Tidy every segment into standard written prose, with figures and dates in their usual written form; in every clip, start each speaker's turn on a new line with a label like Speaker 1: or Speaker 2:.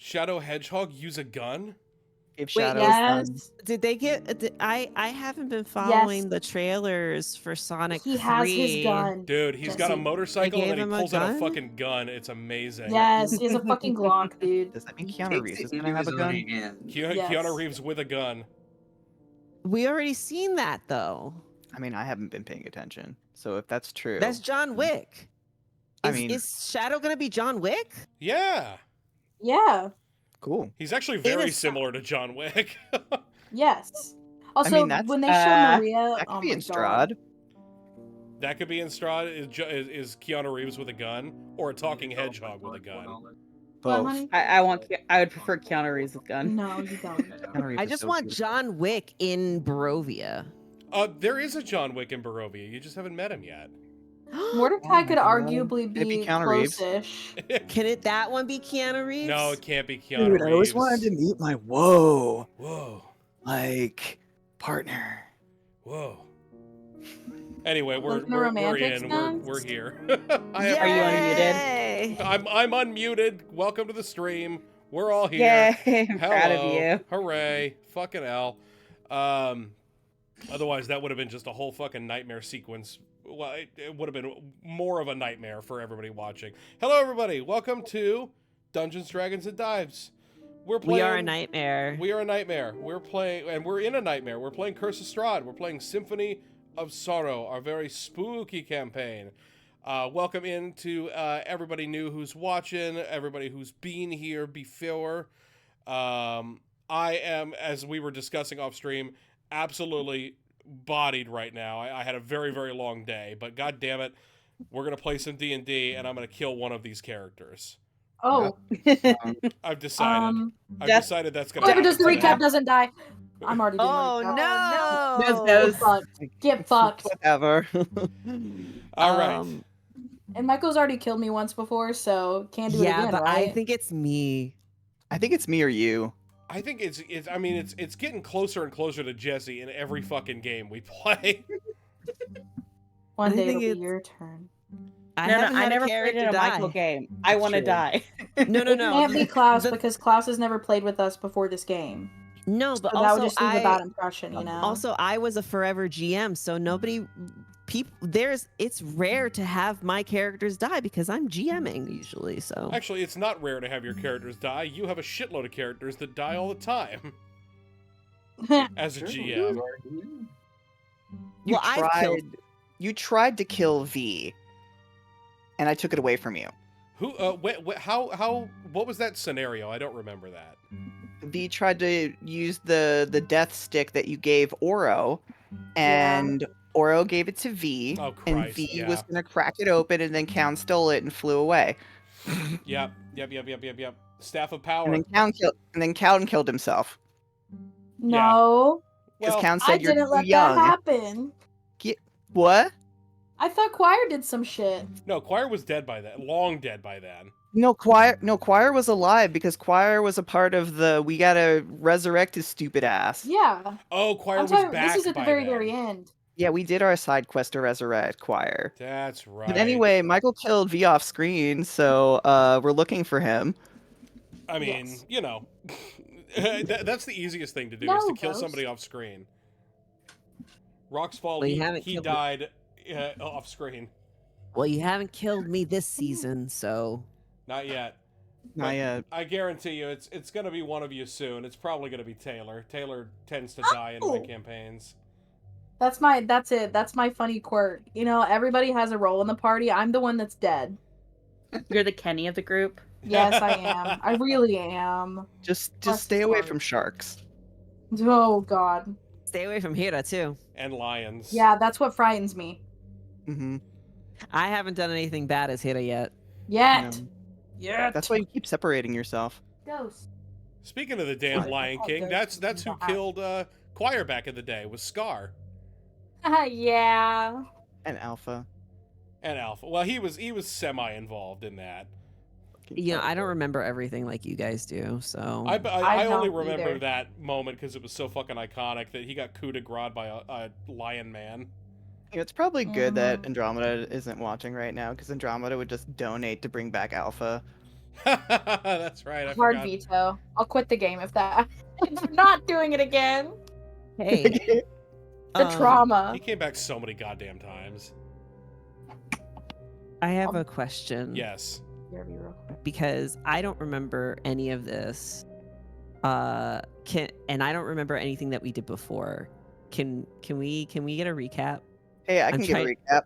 Speaker 1: Shadow Hedgehog use a gun?
Speaker 2: If
Speaker 3: Wait,
Speaker 2: Shadow
Speaker 3: yes.
Speaker 4: Did they get? I haven't been following the trailers for Sonic 3.
Speaker 3: He has his gun.
Speaker 1: Dude, he's got a
Speaker 3: Jesse.
Speaker 1: motorcycle
Speaker 4: They
Speaker 1: and
Speaker 4: gave
Speaker 1: he
Speaker 4: him a
Speaker 1: pulls out a
Speaker 4: gun?
Speaker 1: fucking gun. It's amazing.
Speaker 3: Yes, he has a fucking Glock, dude.
Speaker 2: Does that mean
Speaker 5: He
Speaker 2: Keanu
Speaker 5: takes
Speaker 2: Reeves
Speaker 5: it
Speaker 2: is
Speaker 5: into
Speaker 2: gonna have
Speaker 5: his
Speaker 2: a
Speaker 5: own
Speaker 2: gun?
Speaker 5: hands.
Speaker 3: Yes.
Speaker 1: Keanu Reeves with a gun.
Speaker 4: We already seen that though.
Speaker 2: I mean, I haven't been paying attention, so if that's true,
Speaker 4: That's John Wick.
Speaker 2: I
Speaker 4: Is,
Speaker 2: mean-
Speaker 4: is Shadow gonna be John Wick?
Speaker 1: Yeah.
Speaker 3: Yeah.
Speaker 2: cool.
Speaker 1: He's actually
Speaker 4: In
Speaker 1: very
Speaker 4: a
Speaker 1: similar to John Wick.
Speaker 3: Yes. Also,
Speaker 2: mean, that's-
Speaker 3: when they show Maria,
Speaker 2: That could
Speaker 3: oh
Speaker 2: be
Speaker 3: my
Speaker 2: in
Speaker 3: God.
Speaker 2: Strahd.
Speaker 1: That could be in Strahd. Is Keanu Reeves with a gun or a talking hedgehog with a gun?
Speaker 3: Well,
Speaker 2: Both.
Speaker 3: honey?
Speaker 6: I would prefer Keanu Reeves with gun.
Speaker 3: No, you don't.
Speaker 2: Keanu Reeves
Speaker 4: I
Speaker 2: is
Speaker 4: just
Speaker 2: so
Speaker 4: want
Speaker 2: beautiful.
Speaker 4: John Wick in Barovia.
Speaker 1: There is a John Wick in Barovia. You just haven't met him yet.
Speaker 3: Mordecai
Speaker 2: my
Speaker 3: could
Speaker 2: God.
Speaker 3: arguably
Speaker 2: Could it be
Speaker 3: be
Speaker 2: Keanu Reeves?
Speaker 3: close-ish.
Speaker 4: Can that one be Keanu Reeves?
Speaker 1: No, it can't be Keanu
Speaker 2: Dude,
Speaker 1: Reeves.
Speaker 2: I always wanted to meet my whoa,
Speaker 1: Whoa,
Speaker 2: partner.
Speaker 1: whoa. Anyway, we're
Speaker 3: Like in a
Speaker 1: we're
Speaker 3: romantic
Speaker 1: in.
Speaker 3: sense?
Speaker 1: We're here.
Speaker 6: Are you
Speaker 4: Yay!
Speaker 1: I'm unmuted. Welcome to the stream. We're all here.
Speaker 6: Yay, I'm proud of
Speaker 1: Hello.
Speaker 6: you.
Speaker 1: Hooray. Fucking hell. Otherwise, that would have been just a whole fucking nightmare sequence. Well, it would have been more of a nightmare for everybody watching. Hello, everybody. Welcome to Dungeons, Dragons, and Dives.
Speaker 4: We are a nightmare.
Speaker 1: We are a nightmare. We're playing, and we're in a nightmare. We're playing Curse of Strahd. We're playing Symphony of Sorrow, our very spooky campaign. Welcome in to everybody new who's watching, everybody who's been here before. I am, as we were discussing off stream, absolutely bodied right now. I had a very, very long day, but god damn it, we're gonna play some D&D, and I'm gonna kill one of these characters.
Speaker 3: Oh.
Speaker 1: I've decided. I've
Speaker 6: That's-
Speaker 1: decided that's gonna
Speaker 3: Whoever
Speaker 1: happen
Speaker 3: does the
Speaker 1: today.
Speaker 3: recap doesn't die. I'm already doing
Speaker 4: Oh
Speaker 3: the recap.
Speaker 4: no!
Speaker 6: Those-
Speaker 3: Get fucked. Get fucked.
Speaker 2: Whatever.
Speaker 1: All right.
Speaker 3: And Michael's already killed me once before, so can't do it
Speaker 4: Yeah,
Speaker 3: again,
Speaker 4: but
Speaker 3: right?
Speaker 4: I think it's me.
Speaker 2: I think it's me or you.
Speaker 1: I think it's I mean it's getting closer and closer to Jesse in every fucking game we play.
Speaker 3: One
Speaker 4: I
Speaker 3: day
Speaker 4: think
Speaker 3: it'll
Speaker 4: it's-
Speaker 3: be your turn.
Speaker 4: I
Speaker 6: No,
Speaker 4: haven't
Speaker 6: I
Speaker 4: had
Speaker 6: never
Speaker 4: a
Speaker 6: played
Speaker 4: character
Speaker 6: in a
Speaker 4: die.
Speaker 6: Michael game. I want to
Speaker 2: True.
Speaker 6: die.
Speaker 4: No,
Speaker 3: It can't be Klaus
Speaker 4: The-
Speaker 3: because Klaus has never played with us before this game.
Speaker 4: No,
Speaker 3: So
Speaker 4: but
Speaker 3: that would
Speaker 4: also
Speaker 3: just leave a bad impression, you know?
Speaker 4: also I was a forever GM, so it's rare to have my characters die because I'm GMing usually. So
Speaker 1: Actually, it's not rare to have your characters die. You have a shitload of characters that die all the time as a GM.
Speaker 4: Well, I've killed-
Speaker 2: You tried to kill V, and I took it away from you.
Speaker 1: Who how what was that scenario? I don't remember that.
Speaker 2: V tried to use the death stick that you gave Oro, and Oro gave it to V,
Speaker 1: Oh,
Speaker 2: and
Speaker 1: Christ,
Speaker 2: V
Speaker 1: yeah.
Speaker 2: was gonna crack it open, and then Count stole it and flew away.
Speaker 1: Yep. Staff of power.
Speaker 2: And then Count killed himself
Speaker 3: No,
Speaker 2: because
Speaker 1: Well,
Speaker 2: Count
Speaker 3: I
Speaker 2: said you're
Speaker 3: didn't
Speaker 2: too
Speaker 3: let
Speaker 2: young.
Speaker 3: that happen.
Speaker 2: What?
Speaker 3: I thought Choir did some shit.
Speaker 1: no, Choir was dead by then. Long dead by then.
Speaker 2: No, Choir was alive because Choir was a part of the we gotta resurrect his stupid ass.
Speaker 3: Yeah.
Speaker 1: Oh, Choir
Speaker 3: I'm
Speaker 1: was
Speaker 3: talking,
Speaker 1: back
Speaker 3: this is at the
Speaker 1: by
Speaker 3: very,
Speaker 1: then.
Speaker 3: very end.
Speaker 2: Yeah, we did our side quest to resurrect Choir.
Speaker 1: That's right.
Speaker 2: But anyway, Michael killed V off screen, so we're looking for him.
Speaker 1: I mean,
Speaker 3: Yes.
Speaker 1: you know, that's the easiest thing to do is
Speaker 3: No,
Speaker 1: to kill
Speaker 3: Ghost.
Speaker 1: somebody off screen. Rock's fault.
Speaker 4: Well, you
Speaker 1: he
Speaker 4: haven't
Speaker 1: he
Speaker 4: killed-
Speaker 1: died off screen.
Speaker 4: well, you haven't killed me this season, so
Speaker 1: Not yet.
Speaker 2: Not yet.
Speaker 1: I guarantee you, it's gonna be one of you soon. It's probably gonna be Taylor. Taylor tends to die in my
Speaker 3: Oh.
Speaker 1: campaigns.
Speaker 3: That's it. That's my funny quirk. You know, everybody has a role in the party. I'm the one that's dead.
Speaker 6: You're the Kenny of the group.
Speaker 3: Yes, I am. I really am.
Speaker 2: Just
Speaker 3: Bless
Speaker 2: stay
Speaker 3: his
Speaker 2: away
Speaker 3: heart.
Speaker 2: from sharks.
Speaker 3: Oh, God.
Speaker 4: stay away from Hira too.
Speaker 1: And lions.
Speaker 3: Yeah, that's what frightens me.
Speaker 2: Mm-hmm.
Speaker 4: I haven't done anything bad as Hira yet.
Speaker 3: Yet. Yet.
Speaker 2: That's why you keep separating yourself.
Speaker 3: Ghost.
Speaker 1: Speaking of the damn
Speaker 2: What?
Speaker 1: Lion
Speaker 3: Oh,
Speaker 1: King,
Speaker 3: Ghost.
Speaker 1: that's who killed Choir back in the day. Was Scar
Speaker 3: Yeah.
Speaker 2: And Alpha.
Speaker 1: and Alpha. Well, he was semi-involved in that.
Speaker 4: You know, I don't remember everything like you guys do, so
Speaker 1: I
Speaker 3: I
Speaker 1: only
Speaker 3: don't
Speaker 1: remember
Speaker 3: either.
Speaker 1: that moment because it was so fucking iconic that he got coup de grace by a lion man.
Speaker 2: It's probably good that
Speaker 3: Mhm.
Speaker 2: Andromeda isn't watching right now, because Andromeda would just donate to bring back Alpha.
Speaker 1: That's right. I
Speaker 3: Hard
Speaker 1: forgot.
Speaker 3: veto. I'll quit the game if that. If I'm not doing it again.
Speaker 4: Hey,
Speaker 3: The trauma.
Speaker 1: He came back so many goddamn times.
Speaker 4: I have a question.
Speaker 1: Yes.
Speaker 4: Because I don't remember any of this. And I don't remember anything that we did before. Can we get a recap?
Speaker 2: Hey, I can give a recap.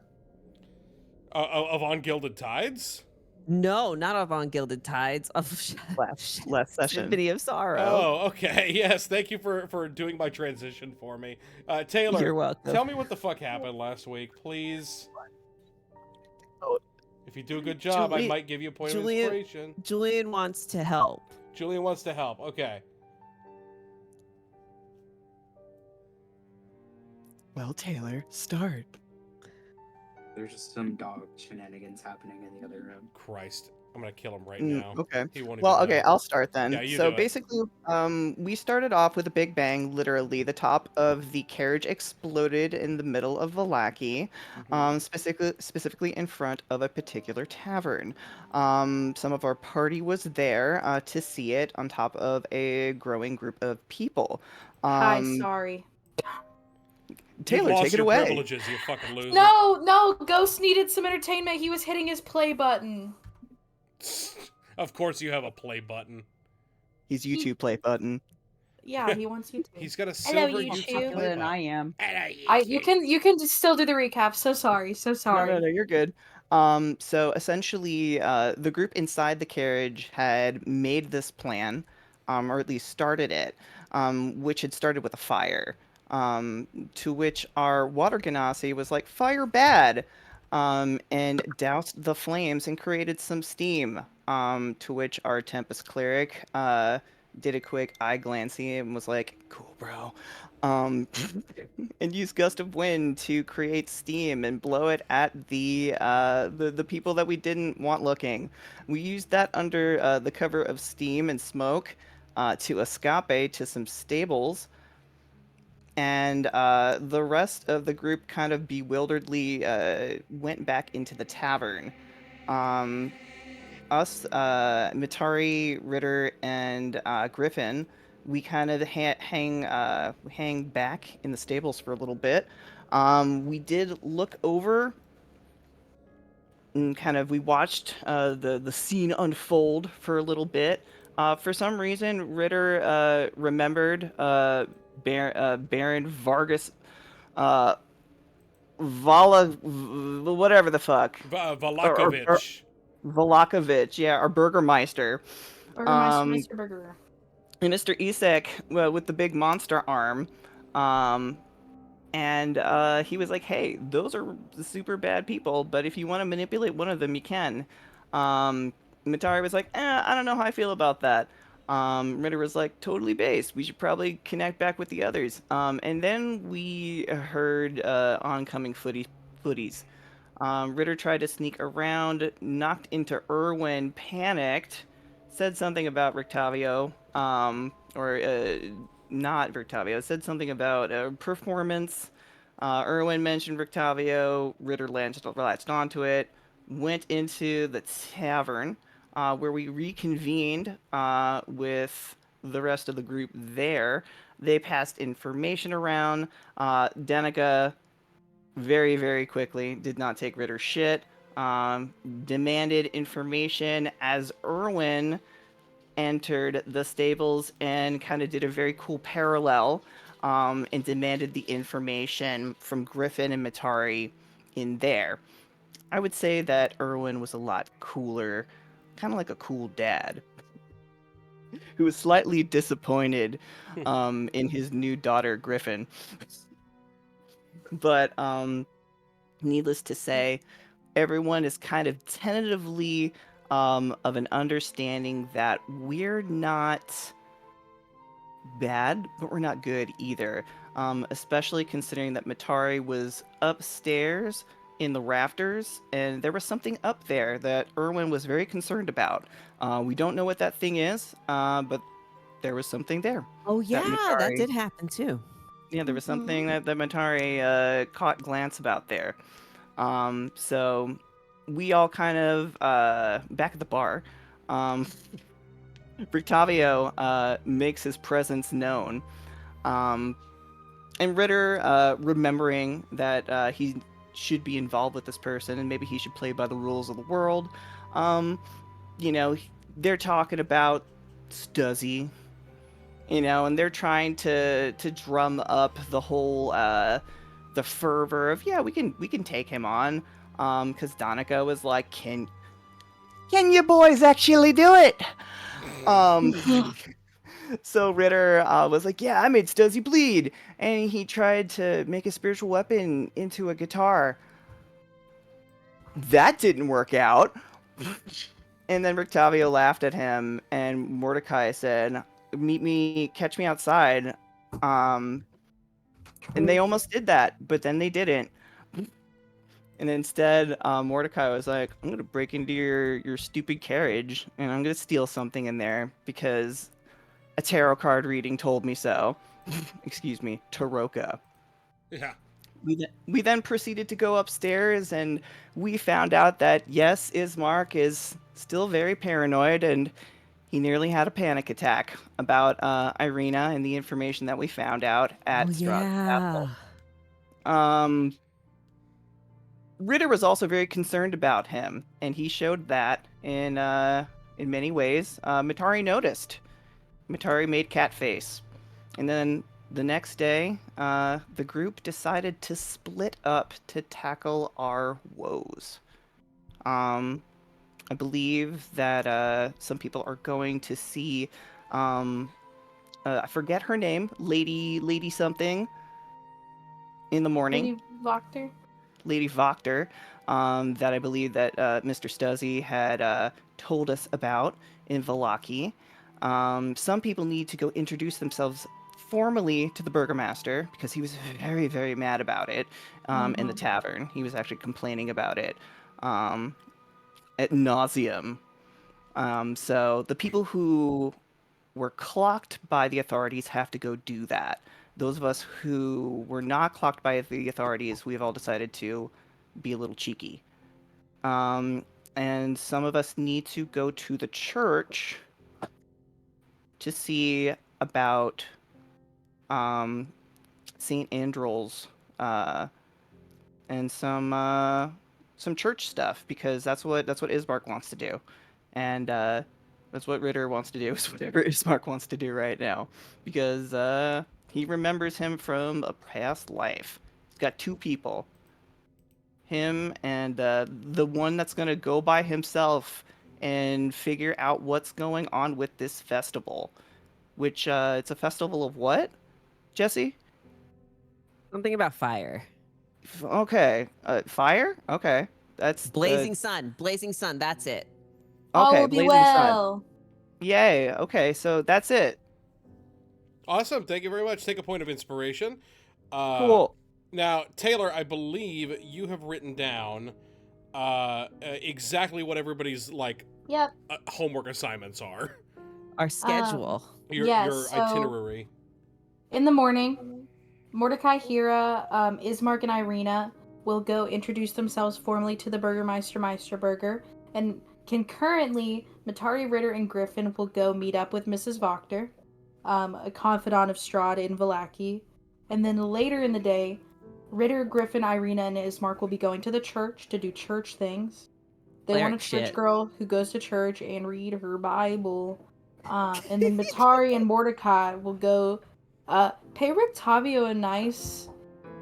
Speaker 1: Of On Gilded Tides?
Speaker 4: No, not of On Gilded Tides. Of
Speaker 2: Last session.
Speaker 4: Symphony of Sorrow.
Speaker 1: Oh, okay. Yes, thank you for doing my transition for me. Taylor,
Speaker 4: You're welcome.
Speaker 1: tell me what the fuck happened last week, please. If you do a good job, I might give you a point of inspiration.
Speaker 4: Julian wants to help.
Speaker 1: Julian wants to help. Okay.
Speaker 2: Well, Taylor, start.
Speaker 5: There's just some dog shenanigans happening in the other room.
Speaker 1: Christ. I'm gonna kill him right now.
Speaker 2: Okay.
Speaker 1: He won't
Speaker 2: Well,
Speaker 1: even
Speaker 2: okay,
Speaker 1: know.
Speaker 2: I'll start then.
Speaker 1: Yeah, you
Speaker 2: so
Speaker 1: do it.
Speaker 2: basically, we started off with a big bang. Literally, the top of the carriage exploded in the middle of Vallaki, specifically in front of a particular tavern. Some of our party was there to see it on top of a growing group of people.
Speaker 3: Hi, sorry.
Speaker 2: Taylor,
Speaker 1: You've lost
Speaker 2: take it
Speaker 1: your
Speaker 2: away.
Speaker 1: privileges, you fucking loser.
Speaker 3: No, Ghost needed some entertainment. He was hitting his play button.
Speaker 1: Of course you have a play button.
Speaker 2: His YouTube play button.
Speaker 3: Yeah, he wants you to.
Speaker 1: He's got a
Speaker 3: Hello,
Speaker 1: silver
Speaker 3: YouTube.
Speaker 1: YouTube
Speaker 6: More
Speaker 1: play
Speaker 6: than
Speaker 1: button.
Speaker 6: I am.
Speaker 3: You can just still do the recap. So sorry.
Speaker 2: No, you're good. So essentially, the group inside the carriage had made this plan, or at least started it, which had started with a fire. To which our water genasi was like, fire bad, and doused the flames and created some steam. To which our Tempest cleric did a quick eye glancey and was like, cool, bro. And used gust of wind to create steam and blow it at the people that we didn't want looking. We used that under the cover of steam and smoke to escape to some stables. And the rest of the group kind of bewilderedly went back into the tavern. Us, Mitari, Ritter, and Griffin, we kind of hang back in the stables for a little bit. We did look over and we watched the scene unfold for a little bit. For some reason, Ritter remembered Baron Vargas, whatever the fuck.
Speaker 1: Valakovich.
Speaker 2: Valakovich, yeah, our Burgermeister.
Speaker 3: Mr. Burger.
Speaker 2: And Mr. Isek with the big monster arm. And he was like, hey, those are super bad people, but if you want to manipulate one of them, you can. Mitari was like, I don't know how I feel about that. Ritter was like, totally based. We should probably connect back with the others. And then we heard oncoming footies. Ritter tried to sneak around, knocked into Irwin, panicked, said something about Rictavio, not Rictavio, said something about performance. Irwin mentioned Rictavio, Ritter latched onto it, went into the tavern, where we reconvened with the rest of the group there. They passed information around. Danica very, very quickly did not take Ritter's shit. Demanded information as Irwin entered the stables and kind of did a very cool parallel and demanded the information from Griffin and Mitari in there. I would say that Irwin was a lot cooler, kind of like a cool dad, who was slightly disappointed in his new daughter, Griffin. But needless to say, everyone is kind of tentatively of an understanding that we're not bad, but we're not good either. Especially considering that Mitari was upstairs in the rafters, and there was something up there that Irwin was very concerned about. We don't know what that thing is, but there was something there.
Speaker 4: Oh yeah, that
Speaker 2: Mitari-
Speaker 4: did happen too.
Speaker 2: Yeah, there was something that Mitari caught glance about there. So we all kind of back at the bar. Um, Brictavio makes his presence known. And Ritter, remembering that he should be involved with this person and maybe he should play by the rules of the world, you know, they're talking about Stuzzy, you know, and they're trying to drum up the whole the fervor of yeah, we can take him on, because Donica was like, can you boys actually do it? Um, so Ritter was like, yeah, I made Stuzzy bleed, and he tried to make a spiritual weapon into a guitar. That didn't work out. And then Rictavio laughed at him, and Mordecai said, catch me outside. And they almost did that, but then they didn't. And instead, Mordecai was like, I'm going to break into your stupid carriage, and I'm going to steal something in there, because a tarot card reading told me so. Excuse me, Taroka.
Speaker 1: Yeah.
Speaker 2: We then proceeded to go upstairs, and we found out that, yes, Ismark is still very paranoid, and he nearly had a panic attack about Irina and the information that we found out at Strahd Castle. Ritter was also very concerned about him, and he showed that in many ways. Matari noticed. Matari made cat face. And then the next day, the group decided to split up to tackle our woes. I believe that some people are going to see, I forget her name, Lady something, in the morning.
Speaker 3: Lady Voctor.
Speaker 2: Lady Voctor, that I believe that Mr. Stuzzy had told us about in Valaki. Some people need to go introduce themselves formally to the Burgomaster, because he was very, very mad about it in the tavern. He was actually complaining about it at nauseum. So the people who were clocked by the authorities have to go do that. Those of us who were not clocked by the authorities, we've all decided to be a little cheeky. And some of us need to go to the church to see about St. Andrew's and some church stuff, because that's what Ismark wants to do. And that's what Ritter wants to do, is whatever Ismark wants to do right now, because he remembers him from a past life. He's got two people. Him and the one that's going to go by himself and figure out what's going on with this festival. Which, it's a festival of what, Jesse?
Speaker 4: Something about fire.
Speaker 2: Okay. Fire? Okay. That's...
Speaker 4: Blazing sun. Blazing sun. That's it.
Speaker 3: All
Speaker 2: Okay,
Speaker 3: will be
Speaker 2: Blazing Sun.
Speaker 3: well.
Speaker 2: Yay. Okay, so that's it.
Speaker 1: Awesome. Thank you very much. Take a point of inspiration.
Speaker 2: Cool.
Speaker 1: Now, Taylor, I believe you have written down exactly what everybody's
Speaker 3: Yep.
Speaker 1: homework assignments are.
Speaker 4: Our schedule.
Speaker 1: Your
Speaker 3: So,
Speaker 1: itinerary.
Speaker 3: in the morning, Mordecai, Hira, Ismark, and Irina will go introduce themselves formally to the Burgermeister Meisterburger, and concurrently, Matari, Ritter, and Griffin will go meet up with Mrs. Voctor, a confidant of Strahd in Valaki. And then later in the day, Ritter, Griffin, Irina, and Ismark will be going to the church to do church things. They want a
Speaker 4: Cleric
Speaker 3: church
Speaker 4: shit.
Speaker 3: girl who goes to church and read her Bible. And then Matari and Mordecai will go pay Rictavio a nice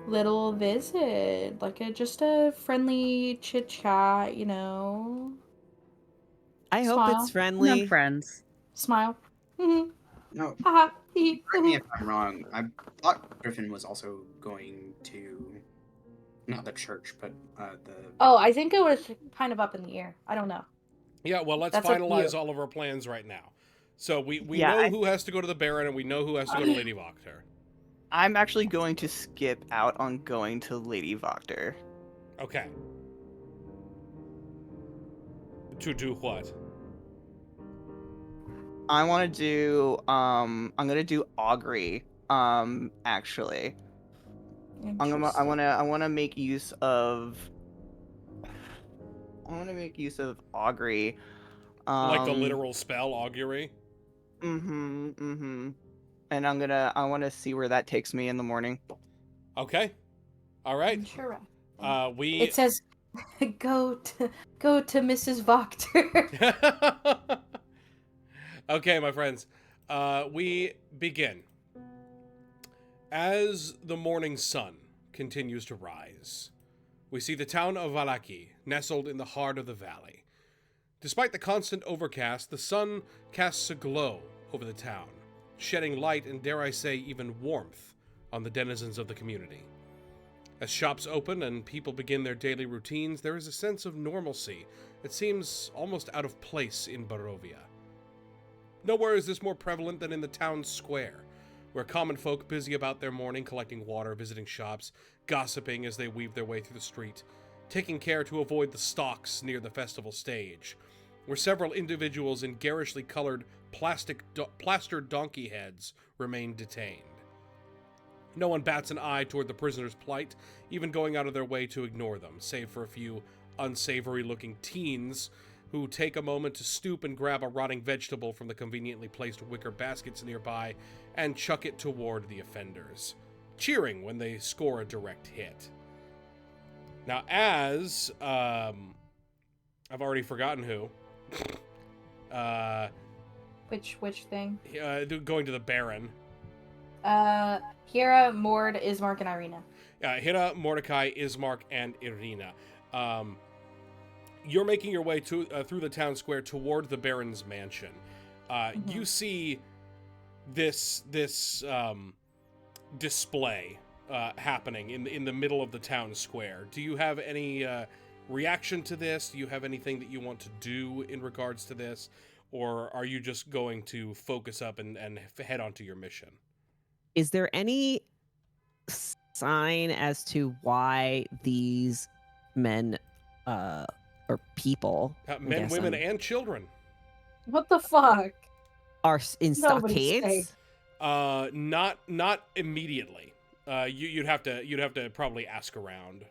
Speaker 3: little visit. Just a friendly chit chat, you know.
Speaker 4: I hope
Speaker 3: Smile.
Speaker 4: it's
Speaker 6: I'm
Speaker 4: friendly.
Speaker 6: friends.
Speaker 3: Smile. Mm-hmm.
Speaker 5: No,
Speaker 3: Haha.
Speaker 5: correct me if I'm wrong. I thought Griffin was also going to, not the church, but the.
Speaker 3: Oh, I think it was kind of up in the air. I don't know.
Speaker 1: Yeah, well, let's
Speaker 3: That's up to
Speaker 1: finalize
Speaker 3: you.
Speaker 1: all of our plans right now. So we
Speaker 2: Yeah,
Speaker 1: know who has to go to the Baron, and we know who has to go to Lady Voctor.
Speaker 2: I'm actually going to skip out on going to Lady Voctor.
Speaker 1: Okay. To do what?
Speaker 2: I want to do, I'm gonna do Augury, actually. I want to make use of Augury,
Speaker 1: Like the literal spell, augury?
Speaker 2: And I want to see where that takes me in the morning.
Speaker 1: Okay. All right.
Speaker 3: Sure.
Speaker 1: We...
Speaker 3: It says, go to Mrs. Voctor.
Speaker 1: Okay, my friends. We begin. As the morning sun continues to rise, we see the town of Valaki, nestled in the heart of the valley. Despite the constant overcast, the sun casts a glow over the town, shedding light and, dare I say, even warmth on the denizens of the community. As shops open and people begin their daily routines, there is a sense of normalcy that seems almost out of place in Barovia. Nowhere is this more prevalent than in the town square, where common folk busy about their morning, collecting water, visiting shops, gossiping as they weave their way through the street, taking care to avoid the stocks near the festival stage, where several individuals in garishly colored plastered donkey heads remain detained. No one bats an eye toward the prisoners' plight, even going out of their way to ignore them, save for a few unsavory-looking teens who take a moment to stoop and grab a rotting vegetable from the conveniently placed wicker baskets nearby and chuck it toward the offenders, cheering when they score a direct hit. Now, as I've already forgotten who.
Speaker 3: Which thing?
Speaker 1: Going to the Baron.
Speaker 3: Hira, Mord, Ismark, and Irina.
Speaker 1: Hira, Mordecai, Ismark, and Irina. You're making your way through the town square toward the Baron's mansion. You see this display happening in the middle of the town square. Do you have any reaction to this? Do you have anything that you want to do in regards to this? Or are you just going to focus up and head on to your mission?
Speaker 4: Is there any sign as to why these men or people,
Speaker 1: men, women, and children,
Speaker 3: What the fuck?
Speaker 4: are in
Speaker 3: Nobody's
Speaker 4: stockades?
Speaker 1: Not immediately. You'd have to probably ask around.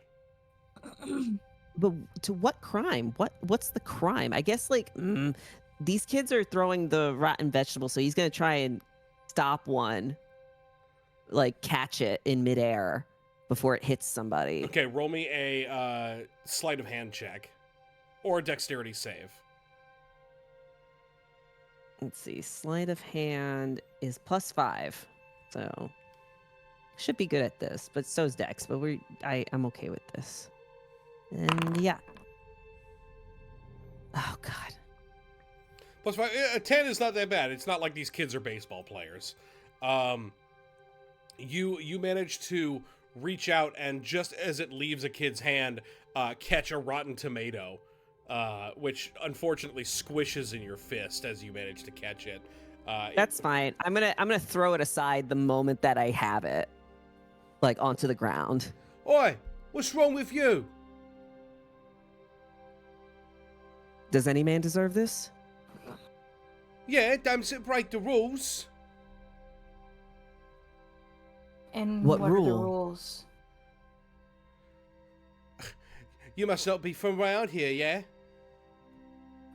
Speaker 4: But to what crime? What's the crime? I guess these kids are throwing the rotten vegetable, so he's gonna try and stop one, like catch it in midair before it hits somebody.
Speaker 1: Okay, roll me a sleight of hand check or a dexterity save.
Speaker 4: Let's see. Sleight of hand is +5, so should be good at this. But so's Dex. But I'm okay with this. And yeah. Oh God.
Speaker 1: +5. 10 is not that bad. It's not like these kids are baseball players. You manage to reach out and just as it leaves a kid's hand, catch a rotten tomato, which unfortunately squishes in your fist as you manage to catch it.
Speaker 4: That's fine. I'm gonna throw it aside the moment that I have it, like onto the ground.
Speaker 1: Oi, what's wrong with you?
Speaker 4: Does any man deserve this?
Speaker 1: Yeah, damn it, break the rules.
Speaker 3: And
Speaker 4: What
Speaker 3: what are the
Speaker 4: rule?
Speaker 3: rules?
Speaker 1: You must not be from around here, yeah?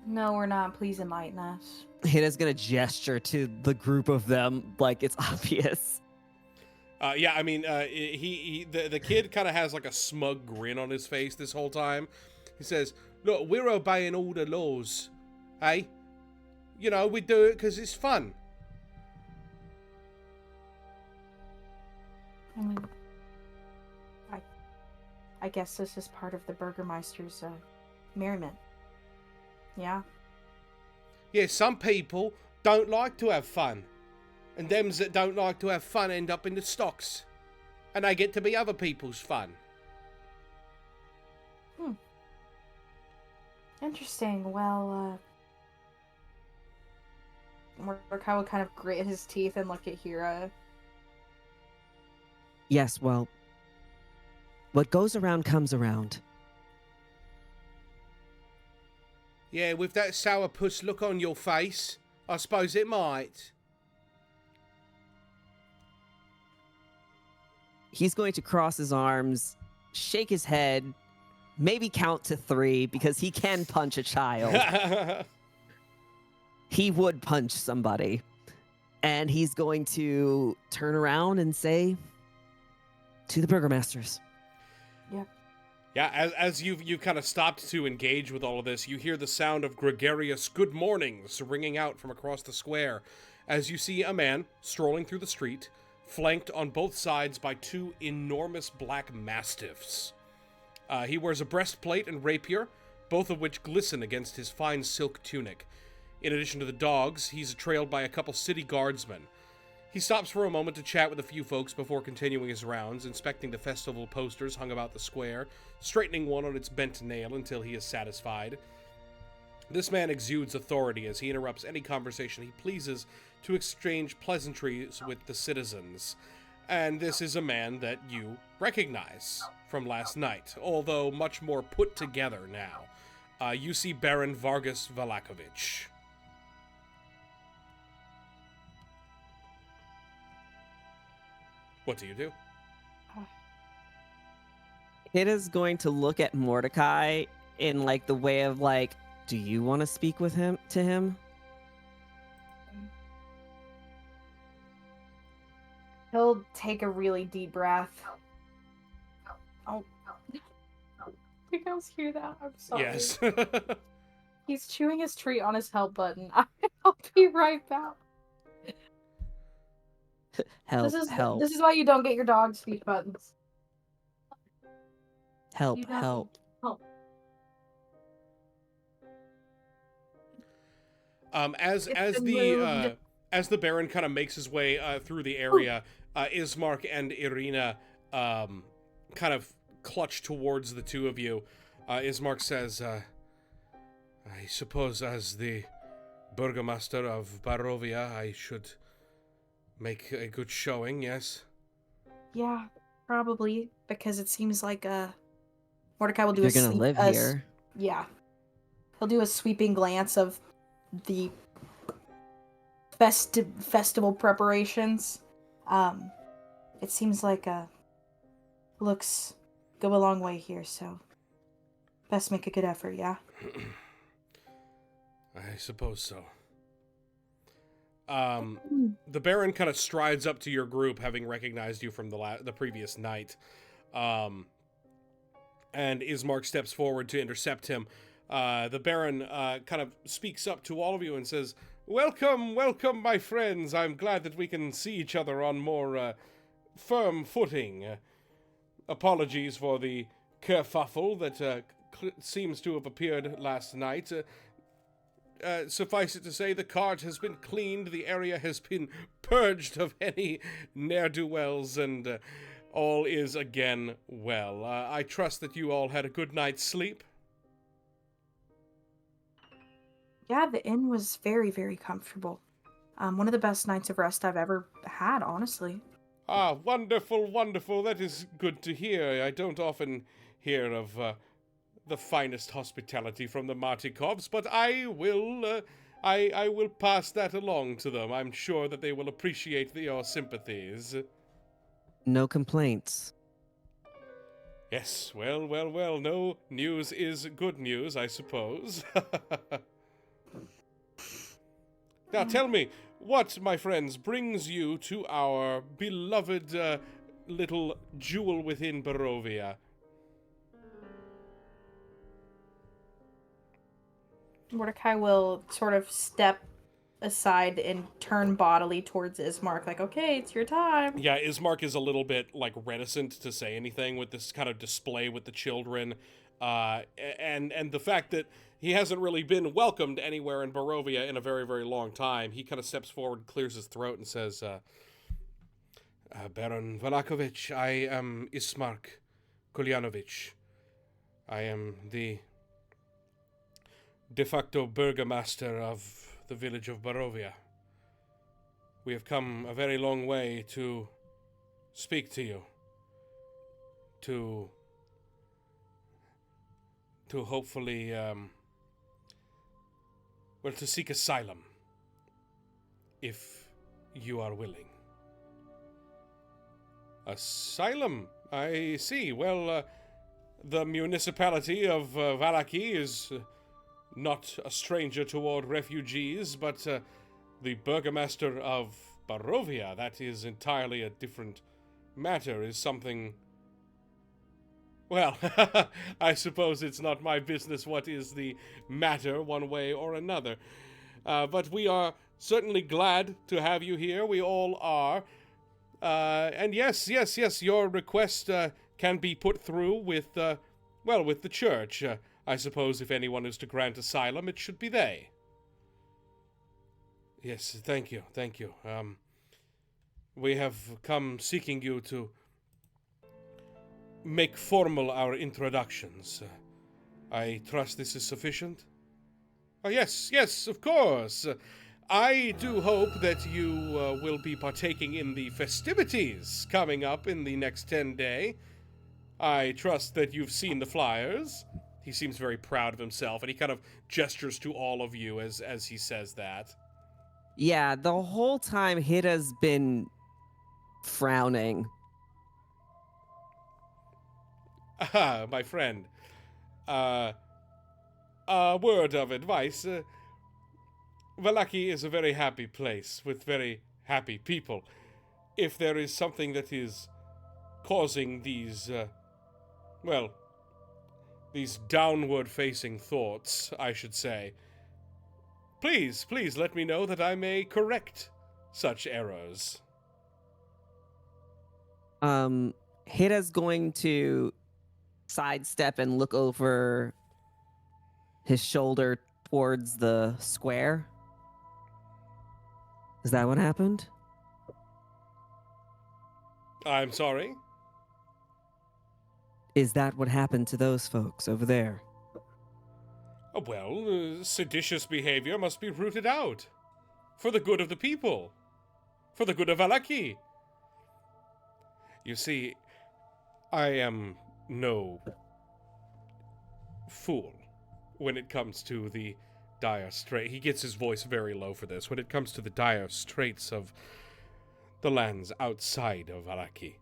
Speaker 3: No, we're not. Please enlighten us.
Speaker 4: Hannah's gonna gesture to the group of them like it's obvious.
Speaker 1: Yeah, I mean, the kid kind of has like a smug grin on his face this whole time. He says, "Look, we're obeying all the laws, hey? You know, we do it because it's fun."
Speaker 3: I mean, I guess this is part of the Burgermeister's merriment. Yeah.
Speaker 1: Yeah, some people don't like to have fun. And them that don't like to have fun end up in the stocks. And they get to be other people's fun.
Speaker 3: Interesting. Well, Mordecai will kind of grit his teeth and look at Hira.
Speaker 4: Yes, well, what goes around comes around.
Speaker 1: Yeah, with that sourpuss look on your face, I suppose it might.
Speaker 4: He's going to cross his arms, shake his head, maybe count to 3 because he can punch a child. he would punch somebody. And he's going to turn around and say to the burgomasters.
Speaker 1: Yeah, as you've kind of stopped to engage with all of this, you hear the sound of gregarious good mornings ringing out from across the square as you see a man strolling through the street, flanked on both sides by two enormous black mastiffs. He wears a breastplate and rapier, both of which glisten against his fine silk tunic. In addition to the dogs, he's trailed by a couple city guardsmen. He stops for a moment to chat with a few folks before continuing his rounds, inspecting the festival posters hung about the square, straightening one on its bent nail until he is satisfied. This man exudes authority as he interrupts any conversation he pleases to exchange pleasantries with the citizens. And this is a man that you recognize from last night, although much more put together now. You see Baron Vargas Valakovich. What do you do?
Speaker 4: Kid is going to look at Mordecai in like the way of like, do you want to speak with him to him?
Speaker 3: He'll take a really deep breath. Oh. You guys hear that? I'm sorry.
Speaker 1: Yes.
Speaker 3: He's chewing his treat on his help button. I'll be right back.
Speaker 4: Help, help,
Speaker 3: This is why you don't get your dog speech buttons.
Speaker 4: help,
Speaker 3: You have to
Speaker 4: help.
Speaker 3: help.
Speaker 1: As the Baron kind of makes his way through the area, Ismark and Irina kind of clutch towards the two of you. Ismark says, I suppose as the Burgomaster of Barovia, I should make a good showing, yes?
Speaker 3: Yeah, probably, because it seems like Mordecai will do
Speaker 4: You're
Speaker 3: a
Speaker 4: gonna
Speaker 3: sleep-
Speaker 4: live
Speaker 3: a s-
Speaker 4: here.
Speaker 3: Yeah. He'll do a sweeping glance of the festival preparations. It seems like looks go a long way here, so best make a good effort, yeah?
Speaker 1: I suppose so. The Baron kind of strides up to your group, having recognized you from the previous night. And Ismark steps forward to intercept him. The Baron kind of speaks up to all of you and says, Welcome, welcome, my friends. I'm glad that we can see each other on more firm footing. Apologies for the kerfuffle that seems to have appeared last night. Suffice it to say, the cart has been cleaned, the area has been purged of any ne'er-do-wells, and all is again well. I trust that you all had a good night's sleep.
Speaker 3: Yeah, the inn was very, very comfortable. One of the best nights of rest I've ever had, honestly.
Speaker 1: Ah, wonderful, wonderful. That is good to hear. I don't often hear of the finest hospitality from the Martikovs, but I will pass that along to them. I'm sure that they will appreciate your sympathies.
Speaker 4: No complaints.
Speaker 1: Yes, well, well, well. No news is good news, I suppose. Now tell me, what, my friends, brings you to our beloved little jewel within Barovia?
Speaker 3: Mordecai will sort of step aside and turn bodily towards Ismark, like, okay, it's your time.
Speaker 1: Yeah, Ismark is a little bit, like, reticent to say anything with this kind of display with the children, and the fact that he hasn't really been welcomed anywhere in Barovia in a very, very long time. He kind of steps forward, clears his throat, and says, Baron Valakovich, I am Ismark Kulyanovich. I am the de facto burgomaster of the village of Barovia. We have come a very long way to speak to you, to hopefully, to seek asylum, if you are willing. Asylum? I see. Well, the municipality of Valaki is not a stranger toward refugees, but the burgomaster of Barovia, that is entirely a different matter, is something... Well, I suppose it's not my business what is the matter one way or another. But we are certainly glad to have you here. We all are. And yes, your request can be put through with, with the church. I suppose if anyone is to grant asylum, it should be they. Yes, thank you. We have come seeking you to make formal our introductions. I trust this is sufficient? Oh, yes, of course. I do hope that you will be partaking in the festivities coming up in the next 10 days. I trust that you've seen the flyers. He seems very proud of himself, and he kind of gestures to all of you as he says that.
Speaker 4: Yeah, the whole time Hida's been frowning.
Speaker 1: Ah, my friend. A word of advice. Vallaki is a very happy place with very happy people. If there is something that is causing these downward-facing thoughts, I should say, please let me know that I may correct such errors.
Speaker 4: Hida's going to sidestep and look over his shoulder towards the square. Is that what happened?
Speaker 1: I'm sorry?
Speaker 4: Is that what happened to those folks over there?
Speaker 1: Well, seditious behavior must be rooted out. For the good of the people. For the good of Vallaki. You see, I am no fool when it comes to the dire straits. He gets his voice very low for this. When it comes to the dire straits of the lands outside of Vallaki.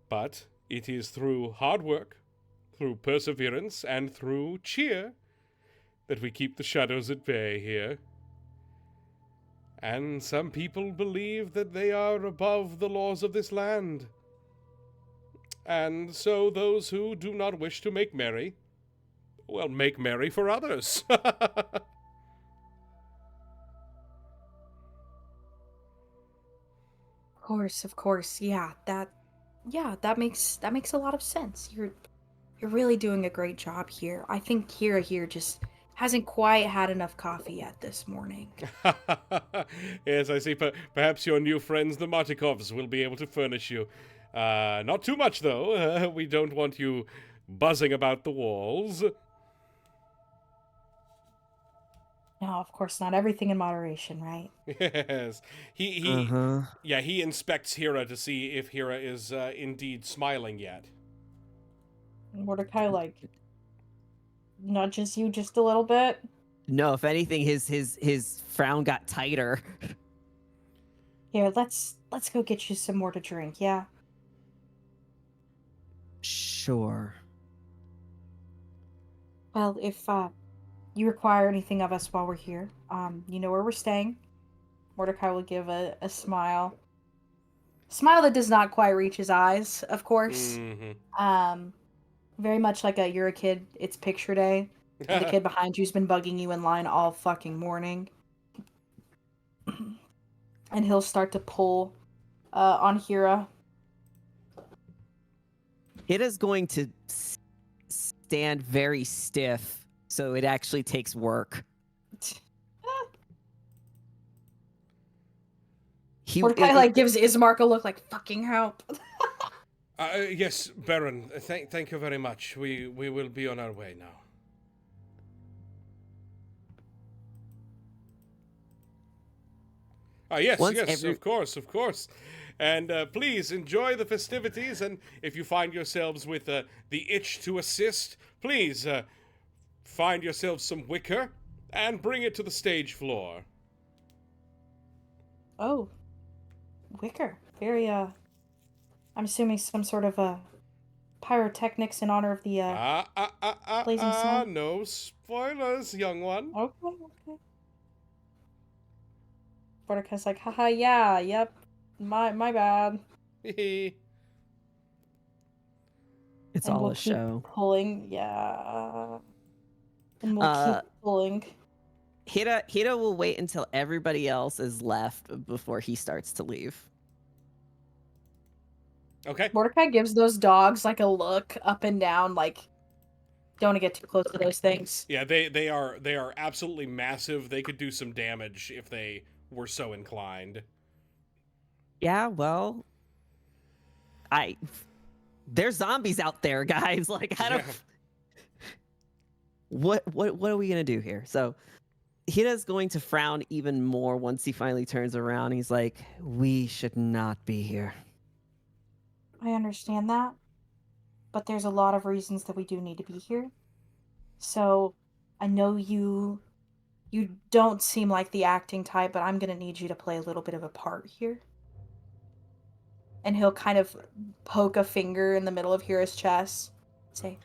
Speaker 1: But it is through hard work, through perseverance, and through cheer that we keep the shadows at bay here. And some people believe that they are above the laws of this land. And so those who do not wish to make merry, well, make merry for others.
Speaker 3: Of course, yeah, that makes a lot of sense. You're really doing a great job here. I think Kira here just hasn't quite had enough coffee yet this morning.
Speaker 1: Yes, I see. Perhaps your new friends, the Martikovs, will be able to furnish you. Not too much, though. We don't want you buzzing about the walls.
Speaker 3: No, of course not. Everything in moderation, right?
Speaker 1: Yes. He inspects Hira to see if Hira is indeed smiling yet.
Speaker 3: Mordecai, nudges you just a little bit.
Speaker 4: No, if anything, his frown got tighter.
Speaker 3: Here, let's go get you some more to drink, yeah?
Speaker 4: Sure.
Speaker 3: Well, if you require anything of us while we're here, you know where we're staying. Mordecai will give a smile. Smile that does not quite reach his eyes, of course.
Speaker 1: Mm-hmm.
Speaker 3: Very much like you're a kid, it's picture day. And the kid behind you's been bugging you in line all fucking morning. And he'll start to pull on Hira.
Speaker 4: Hida's going to stand very stiff, so it actually takes work.
Speaker 3: Mordecai gives Ismark a look like, fucking help.
Speaker 1: Yes, Baron. Thank you very much. We will be on our way now. Yes, of course. And please enjoy the festivities, and if you find yourselves with the itch to assist, please find yourselves some wicker and bring it to the stage floor.
Speaker 3: Oh, wicker. Very, I'm assuming some sort of a pyrotechnics in honor of the Blazing Sun.
Speaker 1: No spoilers, young one.
Speaker 3: Okay. Mordecai's like, haha, yeah, yep, my bad.
Speaker 4: It's
Speaker 3: And
Speaker 4: all
Speaker 3: we'll
Speaker 4: a
Speaker 3: keep
Speaker 4: show.
Speaker 3: pulling, yeah. And we'll keep pulling.
Speaker 4: Hira will wait until everybody else is left before he starts to leave.
Speaker 1: Okay.
Speaker 3: Mordecai gives those dogs like a look up and down, like, don't want to get too close to those things.
Speaker 1: Yeah, they are absolutely massive. They could do some damage if they were so inclined.
Speaker 4: Yeah, well, there's zombies out there, guys. Like, I don't.
Speaker 1: Yeah.
Speaker 4: What are we gonna do here? So, Hira's going to frown even more once he finally turns around. He's like, "We should not be here."
Speaker 3: I understand that, but there's a lot of reasons that we do need to be here. So, I know you don't seem like the acting type, but I'm gonna need you to play a little bit of a part here. And he'll kind of poke a finger in the middle of Hira's chest. Say,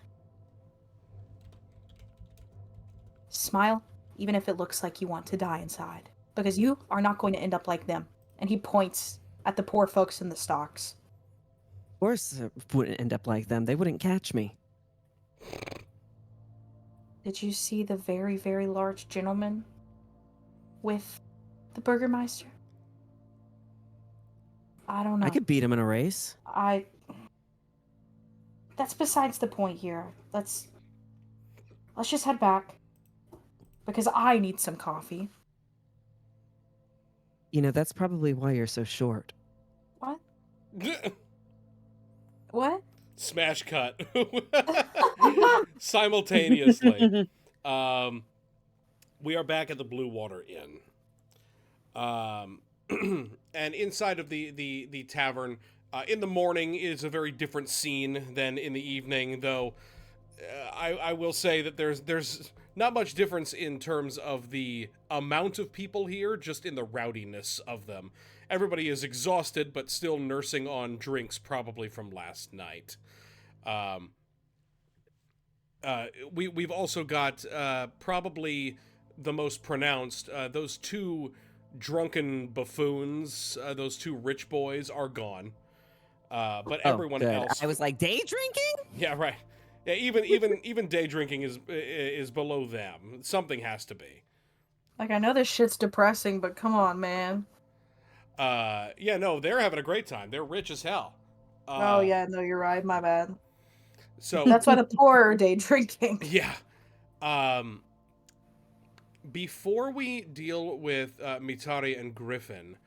Speaker 3: smile, even if it looks like you want to die inside. Because you are not going to end up like them. And he points at the poor folks in the stocks.
Speaker 4: Of course, it wouldn't end up like them. They wouldn't catch me.
Speaker 3: Did you see the very, very large gentleman with the Burgermeister? I don't know.
Speaker 4: I could beat him in a race.
Speaker 3: That's besides the point here. Let's just head back. Because I need some coffee.
Speaker 4: You know, that's probably why you're so short.
Speaker 3: What? What?
Speaker 1: Smash cut. Simultaneously. We are back at the Blue Water Inn. And inside of the tavern, in the morning is a very different scene than in the evening, though I will say that there's not much difference in terms of the amount of people here, just in the rowdiness of them. Everybody is exhausted, but still nursing on drinks, probably from last night. We've also got probably the most pronounced. Those two drunken buffoons, those two rich boys, are gone. But everyone
Speaker 4: good.
Speaker 1: else.
Speaker 4: I was like, day drinking?
Speaker 1: Yeah, right. Yeah, even day drinking is below them. Something has to be.
Speaker 3: Like, I know this shit's depressing, but come on, man.
Speaker 1: Yeah, no, they're having a great time. They're rich as hell.
Speaker 3: Oh, yeah, no, you're right. My bad.
Speaker 1: So
Speaker 3: That's why the poor are day drinking.
Speaker 1: yeah. Before we deal with Mitari and Griffin,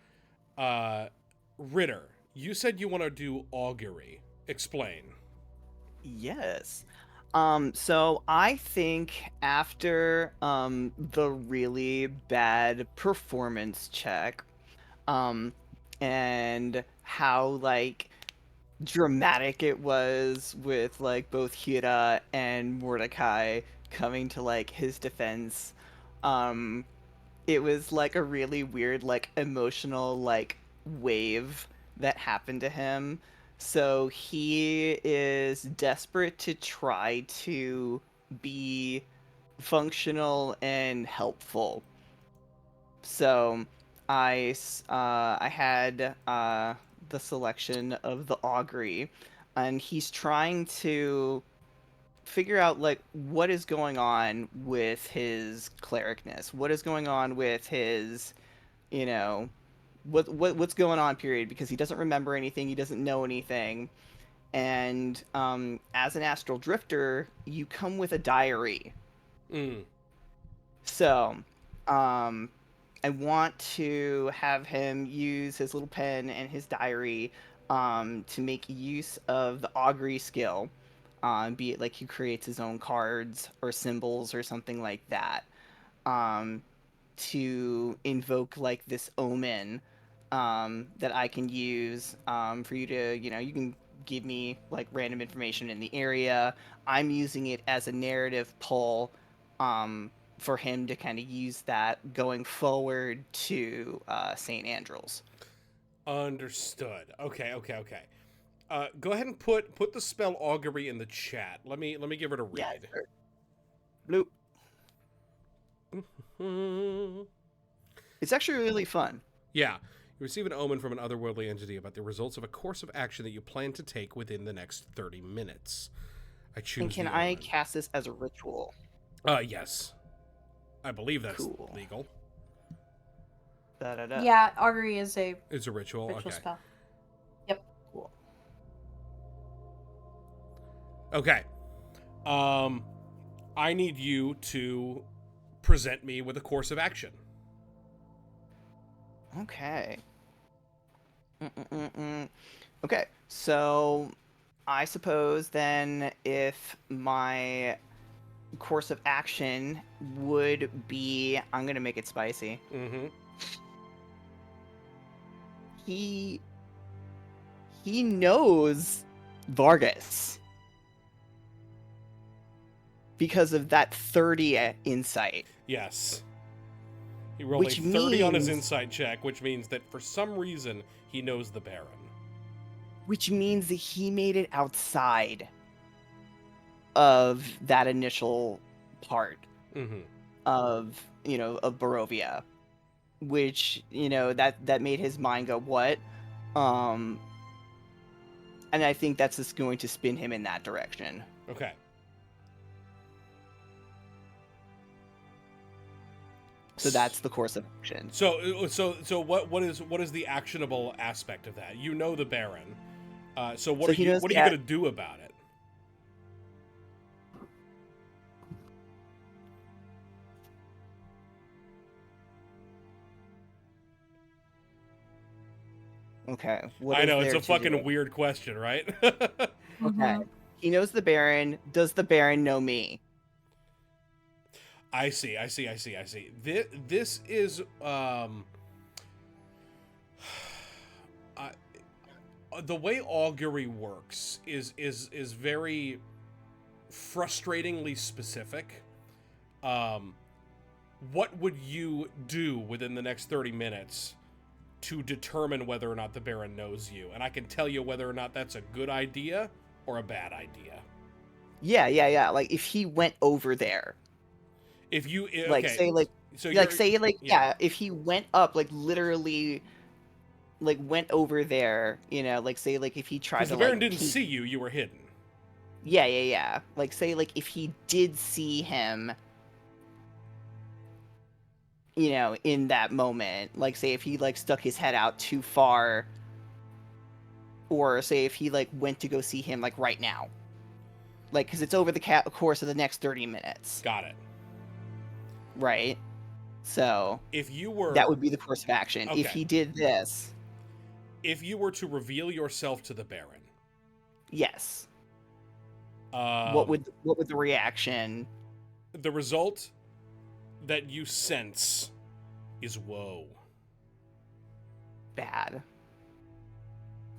Speaker 1: Ritter, you said you want to do augury. Explain.
Speaker 2: Yes. So I think after the really bad performance check, and how like dramatic it was with like both Hira and Mordecai coming to like his defense, it was like a really weird like emotional like wave that happened to him. So he is desperate to try to be functional and helpful. So I had the selection of the augury, and he's trying to figure out like what is going on with his clericness, what is going on with his, you know, what's going on, period, because he doesn't remember anything, he doesn't know anything. And as an astral drifter, you come with a diary. So I want to have him use his little pen and his diary to make use of the augury skill, be it like he creates his own cards or symbols or something like that, to invoke like this omen that I can use for you to, you can give me like random information in the area. I'm using it as a narrative pull for him to kind of use that going forward to St. Andrew's.
Speaker 1: Understood. Okay. Go ahead and put the spell augury in the chat. Let me give it a
Speaker 2: Yeah,
Speaker 1: read.
Speaker 2: sure. Bloop. It's actually really fun.
Speaker 1: Yeah. You receive an omen from an otherworldly entity about the results of a course of action that you plan to take within the next 30 minutes. I choose
Speaker 2: And can
Speaker 1: the
Speaker 2: I
Speaker 1: omen.
Speaker 2: cast this as a ritual?
Speaker 1: Yes. I believe that's
Speaker 2: Cool.
Speaker 1: legal.
Speaker 2: Da-da-da.
Speaker 3: Yeah, augury is a
Speaker 1: It's a ritual.
Speaker 3: ritual
Speaker 1: Okay.
Speaker 3: spell.
Speaker 2: Cool.
Speaker 1: Okay. I need you to present me with a course of action.
Speaker 2: Okay. Okay, so I suppose then if my course of action would be, I'm gonna make it spicy.
Speaker 1: Mm-hmm.
Speaker 2: He knows Vargas because of that 30 insight.
Speaker 1: Yes. He rolled
Speaker 2: Which
Speaker 1: a 30 on his
Speaker 2: means-
Speaker 1: insight check, which means that for some reason he knows the Baron.
Speaker 2: Which means that he made it outside of that initial part
Speaker 1: Mm-hmm.
Speaker 2: of Barovia, which that made his mind go what, and I think that's just going to spin him in that direction.
Speaker 1: Okay.
Speaker 2: So that's the course of action.
Speaker 1: So what is the actionable aspect of that? You know the Baron. So what
Speaker 2: So
Speaker 1: are
Speaker 2: he
Speaker 1: you
Speaker 2: knows
Speaker 1: what are you
Speaker 2: that-
Speaker 1: gonna do about it?
Speaker 2: Okay,
Speaker 1: I know
Speaker 2: is
Speaker 1: it's
Speaker 2: there
Speaker 1: a
Speaker 2: to
Speaker 1: fucking
Speaker 2: do?
Speaker 1: weird question, right?
Speaker 2: Okay, he knows the Baron. Does the Baron know me?
Speaker 1: I see. This is the way augury works is very frustratingly specific. What would you do within the next 30 minutes to determine whether or not the Baron knows you? And I can tell you whether or not that's a good idea or a bad idea.
Speaker 2: Yeah. Like if he went over there,
Speaker 1: If you okay,
Speaker 2: like say like
Speaker 1: so
Speaker 2: like
Speaker 1: you're-
Speaker 2: say like
Speaker 1: yeah.
Speaker 2: yeah, if he went up like literally like went over there, like say like if he tried
Speaker 1: because
Speaker 2: to
Speaker 1: the Baron
Speaker 2: like
Speaker 1: didn't
Speaker 2: peek-
Speaker 1: see you, you were hidden.
Speaker 2: Yeah. Like say like if he did see him, in that moment, like say if he like stuck his head out too far, or say if he like went to go see him like right now, like because it's over the course of the next 30 minutes,
Speaker 1: Got it.
Speaker 2: right? So
Speaker 1: If you were
Speaker 2: that would be the course of action. If
Speaker 1: Okay.
Speaker 2: he did this,
Speaker 1: if you were to reveal yourself to the Baron,
Speaker 2: yes.
Speaker 1: um,
Speaker 2: What would the reaction?
Speaker 1: the result that you sense is woe.
Speaker 2: Bad.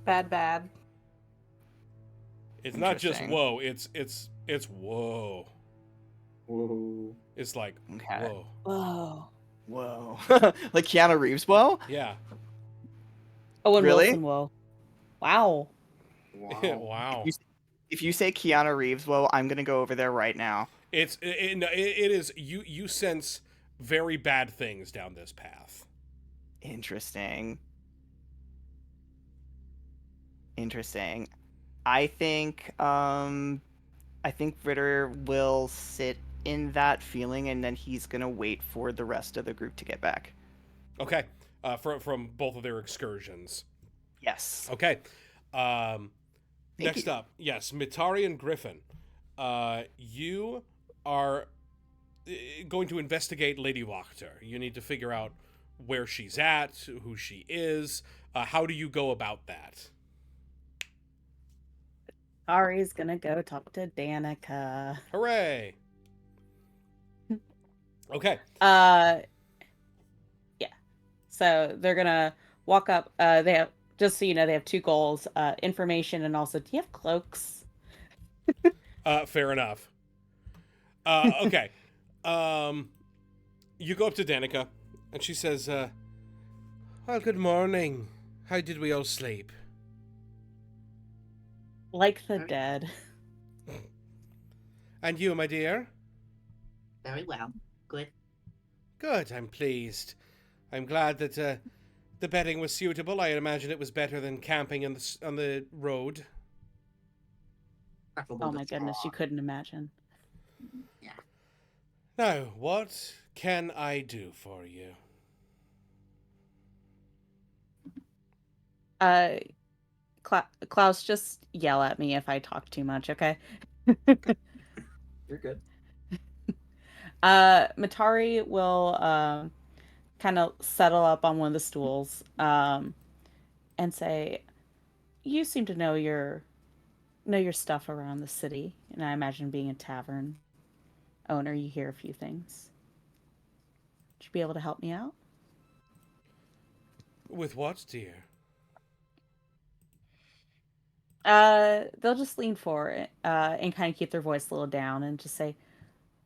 Speaker 3: Bad.
Speaker 1: It's not just
Speaker 2: Interesting.
Speaker 1: whoa, it's whoa.
Speaker 5: Whoa.
Speaker 1: It's like
Speaker 2: Okay.
Speaker 1: whoa.
Speaker 4: Whoa.
Speaker 2: Whoa. Like Keanu Reeves. Whoa.
Speaker 1: Yeah.
Speaker 6: Owen
Speaker 2: Really?
Speaker 6: Wilson, whoa. Wow.
Speaker 5: Wow.
Speaker 1: Wow.
Speaker 2: If you say Keanu Reeves, whoa, I'm gonna go over there right now.
Speaker 1: It is you sense very bad things down this path.
Speaker 2: Interesting. I think Ritter will sit in that feeling, and then he's gonna wait for the rest of the group to get back.
Speaker 1: Okay. From both of their excursions.
Speaker 2: Yes.
Speaker 1: Okay.
Speaker 2: Thank
Speaker 1: Next
Speaker 2: you.
Speaker 1: up, yes, Mitari and Griffin. You are going to investigate Lady Wachter. You need to figure out where she's at, who she is. How do you go about that?
Speaker 6: Ari's gonna go talk to Danica.
Speaker 1: Hooray! Okay.
Speaker 6: Yeah. So they're gonna walk up. They have, just so you know, they have two goals: information and also, do you have cloaks?
Speaker 1: Fair enough. Okay. You go up to Danica, and she says, "Well, good morning. How did we all sleep?"
Speaker 6: Like the dead.
Speaker 1: And you, my dear?
Speaker 7: Very well. Good.
Speaker 1: Good, I'm pleased. I'm glad that the bedding was suitable. I imagine it was better than camping on the road.
Speaker 7: Preferable
Speaker 6: Oh
Speaker 7: to
Speaker 6: my goodness, you
Speaker 7: Strahd.
Speaker 6: couldn't imagine.
Speaker 7: Yeah.
Speaker 1: Now, what can I do for you?
Speaker 6: Klaus, just yell at me if I talk too much, okay?
Speaker 7: You're good.
Speaker 6: Matari will kind of settle up on one of the stools and say, "You seem to know your stuff around the city, and I imagine being a tavern owner, you hear a few things. Would you be able to help me out?"
Speaker 1: With what, dear?
Speaker 6: They'll just lean forward and kind of keep their voice a little down and just say,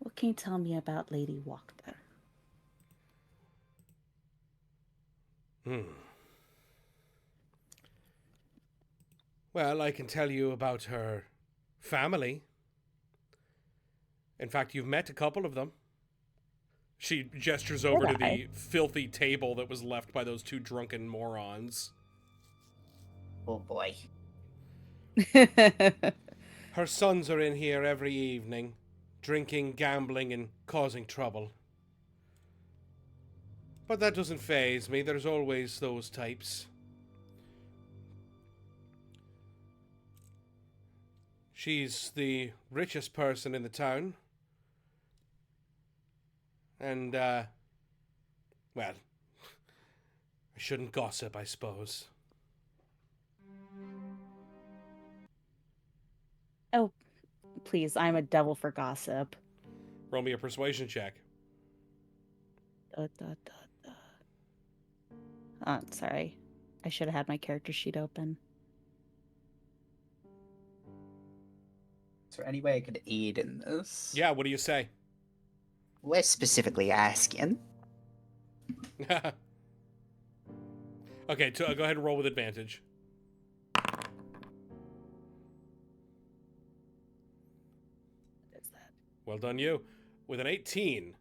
Speaker 6: "What can you tell me about Lady Wachter?"
Speaker 1: Well, I can tell you about her family. In fact, you've met a couple of them. She gestures over to the filthy table that was left by those two drunken morons.
Speaker 7: Oh boy.
Speaker 1: Her sons are in here every evening, drinking, gambling, and causing trouble. But that doesn't faze me. There's always those types. She's the richest person in the town. And, well, I shouldn't gossip, I suppose.
Speaker 6: Oh, please, I'm a devil for gossip.
Speaker 1: Roll me a persuasion check.
Speaker 6: Oh, sorry. I should have had my character sheet open.
Speaker 2: Is there any way I could aid in this?
Speaker 1: Yeah, what do you say?
Speaker 2: We're specifically asking.
Speaker 1: Okay, go ahead and roll with advantage.
Speaker 6: What is that?
Speaker 1: Well done, you. With an 18,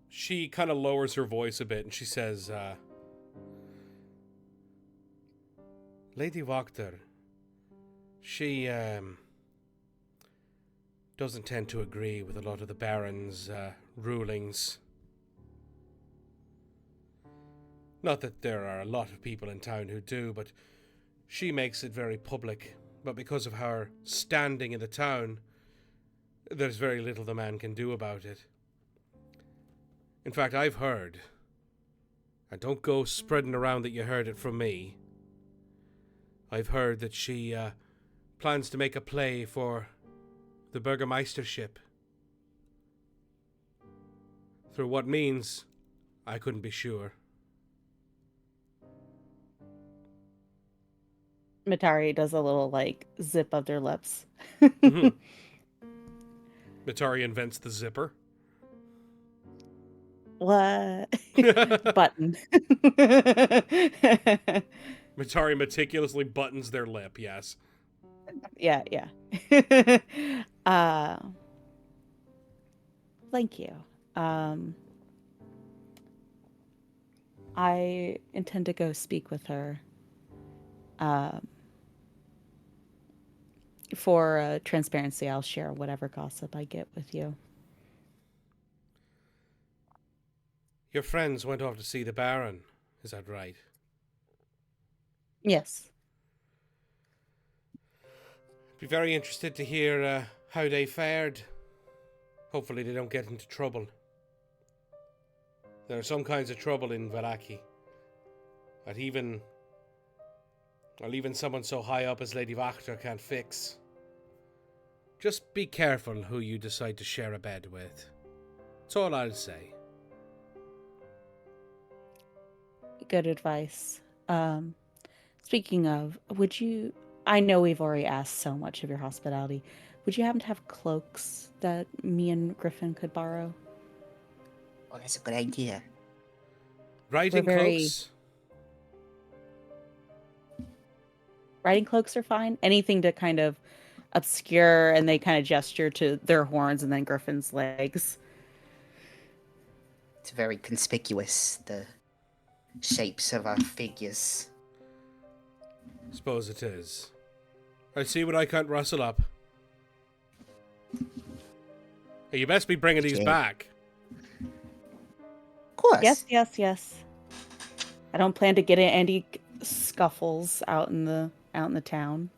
Speaker 1: she kind of lowers her voice a bit and she says, Lady Wachter, she, doesn't tend to agree with a lot of the Baron's, rulings. Not that there are a lot of people in town who do, but she makes it very public. But because of her standing in the town, there's very little the man can do about it. In fact, I've heard, and don't go spreading around that you heard it from me, I've heard that she plans to make a play for the Burgermeistership. Through what means, I couldn't be sure.
Speaker 6: Matari does a little, like, zip of their lips.
Speaker 1: Mm-hmm. Matari invents the zipper.
Speaker 6: What? Button.
Speaker 1: Matari meticulously buttons their lip, yes.
Speaker 6: Yeah. Thank you. I intend to go speak with her. For transparency, I'll share whatever gossip I get with you.
Speaker 1: Your friends went off to see the Baron, is that right?
Speaker 6: Yes.
Speaker 1: Be very interested to hear how they fared. Hopefully they don't get into trouble. There are some kinds of trouble in Vallaki that even someone so high up as Lady Wachter can't fix. Just be careful who you decide to share a bed with. That's all I'll say.
Speaker 6: Good advice. Speaking of, I know we've already asked so much of your hospitality. Would you happen to have cloaks that me and Griffin could borrow?
Speaker 7: Oh, that's a good idea.
Speaker 1: Riding
Speaker 6: We're very-
Speaker 1: cloaks?
Speaker 6: Riding cloaks are fine. Anything to kind of obscure, and they kind of gesture to their horns and then Griffin's legs.
Speaker 7: It's very conspicuous, the shapes of our figures.
Speaker 1: Suppose it is. I see what I can't rustle up. Hey, you best be bringing these
Speaker 7: Okay.
Speaker 1: back.
Speaker 7: Of course.
Speaker 6: Yes. I don't plan to get in any scuffles out in the town.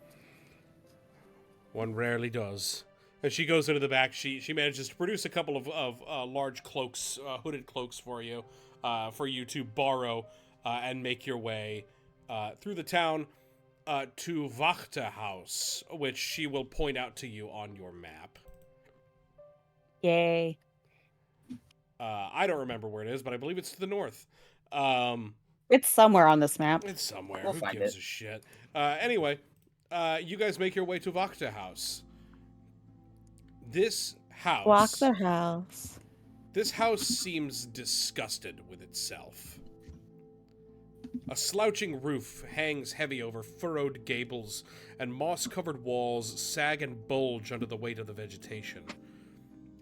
Speaker 1: One rarely does. And she goes into the back. She manages to produce a couple of large cloaks, hooded cloaks for you to borrow and make your way through the town to Wachte House, which she will point out to you on your map.
Speaker 6: Yay.
Speaker 1: I don't remember where it is, but I believe it's to the north.
Speaker 6: It's somewhere on this map.
Speaker 1: It's somewhere.
Speaker 7: We'll
Speaker 1: Who
Speaker 7: find
Speaker 1: gives
Speaker 7: it.
Speaker 1: a shit? Anyway, you guys make your way to Wachte House. This house.
Speaker 6: Walk the house.
Speaker 1: This house seems disgusted with itself. A slouching roof hangs heavy over furrowed gables, and moss-covered walls sag and bulge under the weight of the vegetation.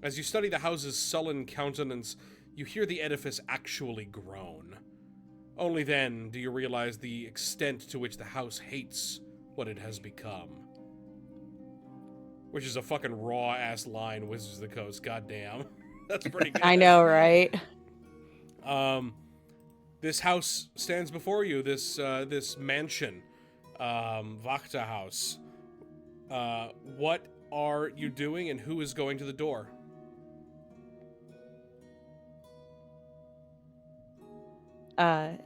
Speaker 1: As you study the house's sullen countenance, you hear the edifice actually groan. Only then do you realize the extent to which the house hates what it has become. Which is a fucking raw-ass line, Wizards of the Coast. Goddamn. That's pretty good.
Speaker 6: I know, right?
Speaker 1: This house stands before you, this mansion, Wachte House. What are you doing, and who is going to the door?
Speaker 6: Would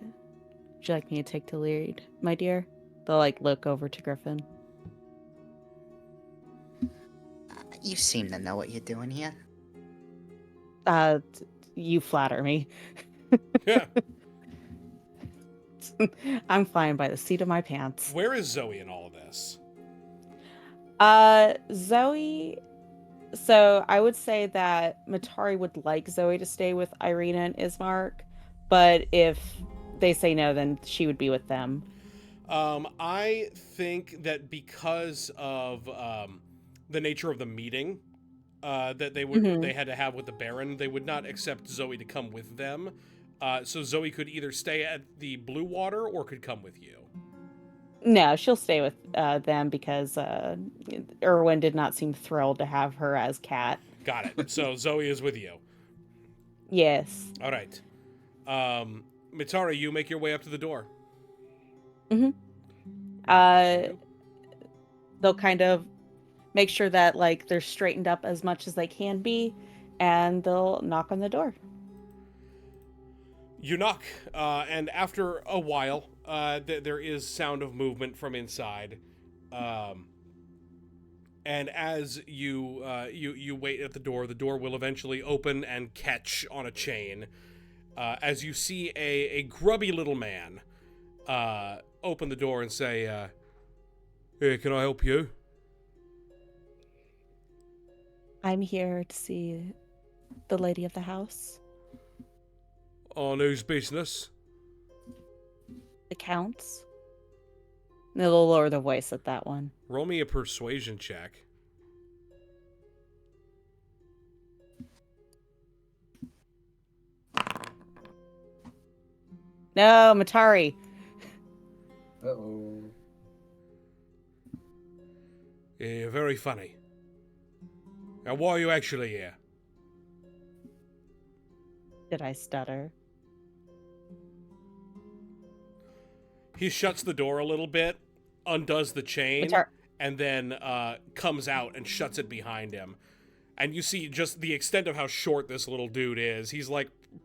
Speaker 6: you like me to take the lead, my dear? They'll look over to Griffin.
Speaker 7: You seem to know what you're doing here.
Speaker 6: You flatter me.
Speaker 1: Yeah.
Speaker 6: I'm flying by the seat of my pants.
Speaker 1: Where is Zoe in all of this?
Speaker 6: Zoe. So I would say that Matari would like Zoe to stay with Irina and Ismark, but if they say no, then she would be with them.
Speaker 1: I think that because of the nature of the meeting that they had to have with the Baron, they would not accept Zoe to come with them. So Zoe could either stay at the Blue Water or could come with you.
Speaker 6: No, she'll stay with them because Erwin did not seem thrilled to have her as Cat.
Speaker 1: Got it. So Zoe is with you.
Speaker 6: Yes.
Speaker 1: All right. Mitari, you make your way up to the door.
Speaker 6: They'll kind of make sure that they're straightened up as much as they can be, and they'll knock on the door.
Speaker 1: You knock, and after a while, there is sound of movement from inside. And as you wait at the door will eventually open and catch on a chain. As you see a grubby little man open the door and say, "Hey, can I help you?"
Speaker 6: I'm here to see the lady of the house.
Speaker 1: On whose business?
Speaker 6: The Count's. They'll lower their voice at that one.
Speaker 1: Roll me a persuasion check.
Speaker 6: No, Matari.
Speaker 7: Uh-oh.
Speaker 1: Yeah, you're very funny. Now, why are you actually here?
Speaker 6: Did I stutter?
Speaker 1: He shuts the door a little bit, undoes the chain, and then comes out and shuts it behind him. And you see just the extent of how short this little dude is. He's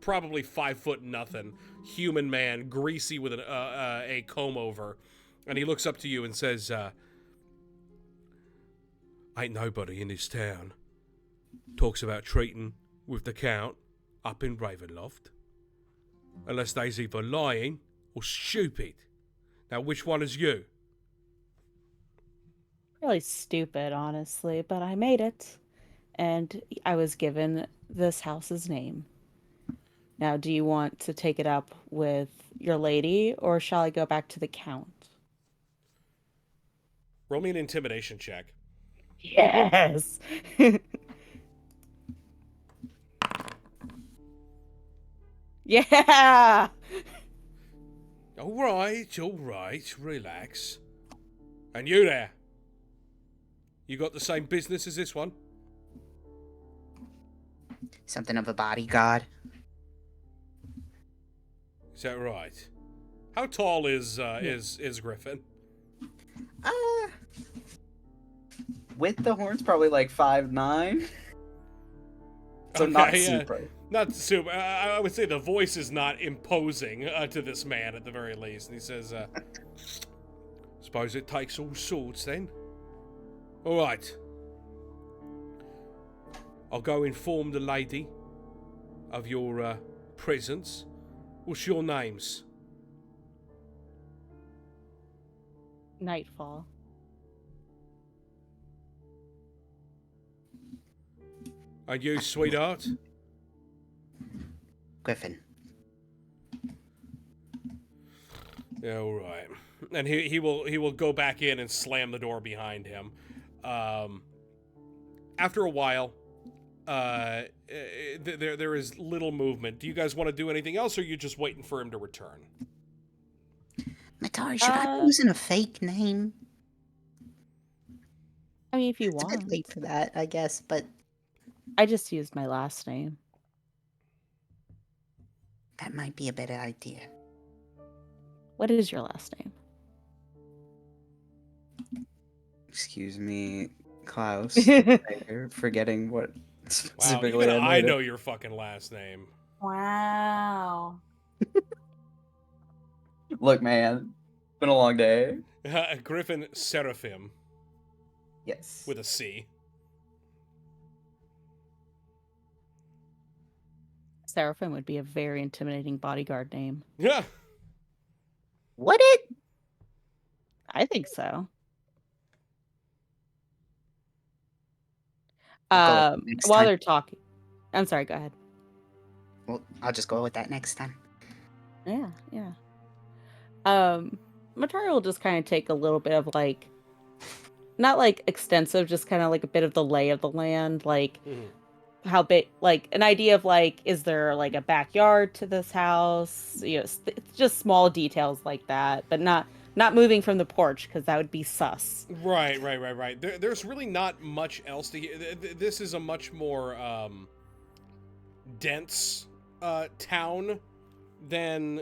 Speaker 1: probably 5 foot nothing, human man, greasy with a comb over. And he looks up to you and says, "Ain't nobody in this town talks about treating with the Count up in Ravenloft, unless they's either lying or stupid. Now, which one is you?"
Speaker 6: Really stupid, honestly, but I made it. And I was given this house's name. Now, do you want to take it up with your lady, or shall I go back to the Count?
Speaker 1: Roll me an intimidation check.
Speaker 6: Yes. Yeah.
Speaker 1: All right, relax. And you there? You got the same business as this one?
Speaker 7: Something of a bodyguard.
Speaker 1: Is that right? How tall is Griffin?
Speaker 5: Uh, with the horns, probably like 5'9". So not super.
Speaker 1: Not super. I would say the voice is not imposing to this man at the very least. And he says, suppose it takes all sorts then. All right. I'll go inform the lady of your presence. What's your names?
Speaker 6: Nightfall.
Speaker 1: And you, sweetheart?
Speaker 7: Griffin.
Speaker 1: Yeah, all right. And he will go back in and slam the door behind him. After a while, there is little movement. Do you guys want to do anything else, or are you just waiting for him to return?
Speaker 7: Matari, should I be using a fake name?
Speaker 6: I mean, if you
Speaker 7: It's a bit
Speaker 6: want.
Speaker 7: late for that, I guess, but
Speaker 6: I just used my last name.
Speaker 7: that might be a better idea.
Speaker 6: What is your last name?
Speaker 5: Excuse me, Klaus.
Speaker 6: Wow.
Speaker 5: You're forgetting what
Speaker 1: Wow,
Speaker 5: specifically
Speaker 1: even I
Speaker 5: made it.
Speaker 1: know your fucking last name.
Speaker 3: Wow.
Speaker 5: Look, man, it's been a long day.
Speaker 1: Griffin Seraphim
Speaker 5: Yes.
Speaker 1: with a C.
Speaker 6: Seraphim would be a very intimidating bodyguard name.
Speaker 1: Yeah.
Speaker 7: Would it?
Speaker 6: I think so.
Speaker 7: I'll go with next
Speaker 6: While
Speaker 7: time.
Speaker 6: they're talking, I'm sorry. Go ahead.
Speaker 7: Well, I'll just go with that next time.
Speaker 6: Yeah. Matari will just kind of take a little bit of like, not like extensive, just kind of like a bit of the lay of the land, like how big, like an idea of like, is there like a backyard to this house? You know, it's just small details like that, but not moving from the porch because that would be sus.
Speaker 1: Right. There's really not much else to hear. This is a much more dense town than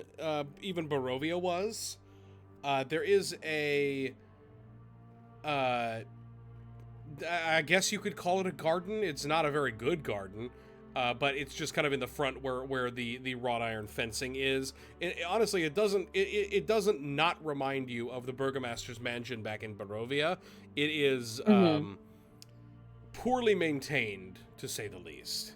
Speaker 1: even Barovia was. There is a I guess you could call it a garden. It's not a very good garden, but it's just kind of in the front where the wrought iron fencing is. Honestly, it doesn't not remind you of the Burgomaster's mansion back in Barovia. It is poorly maintained, to say the least.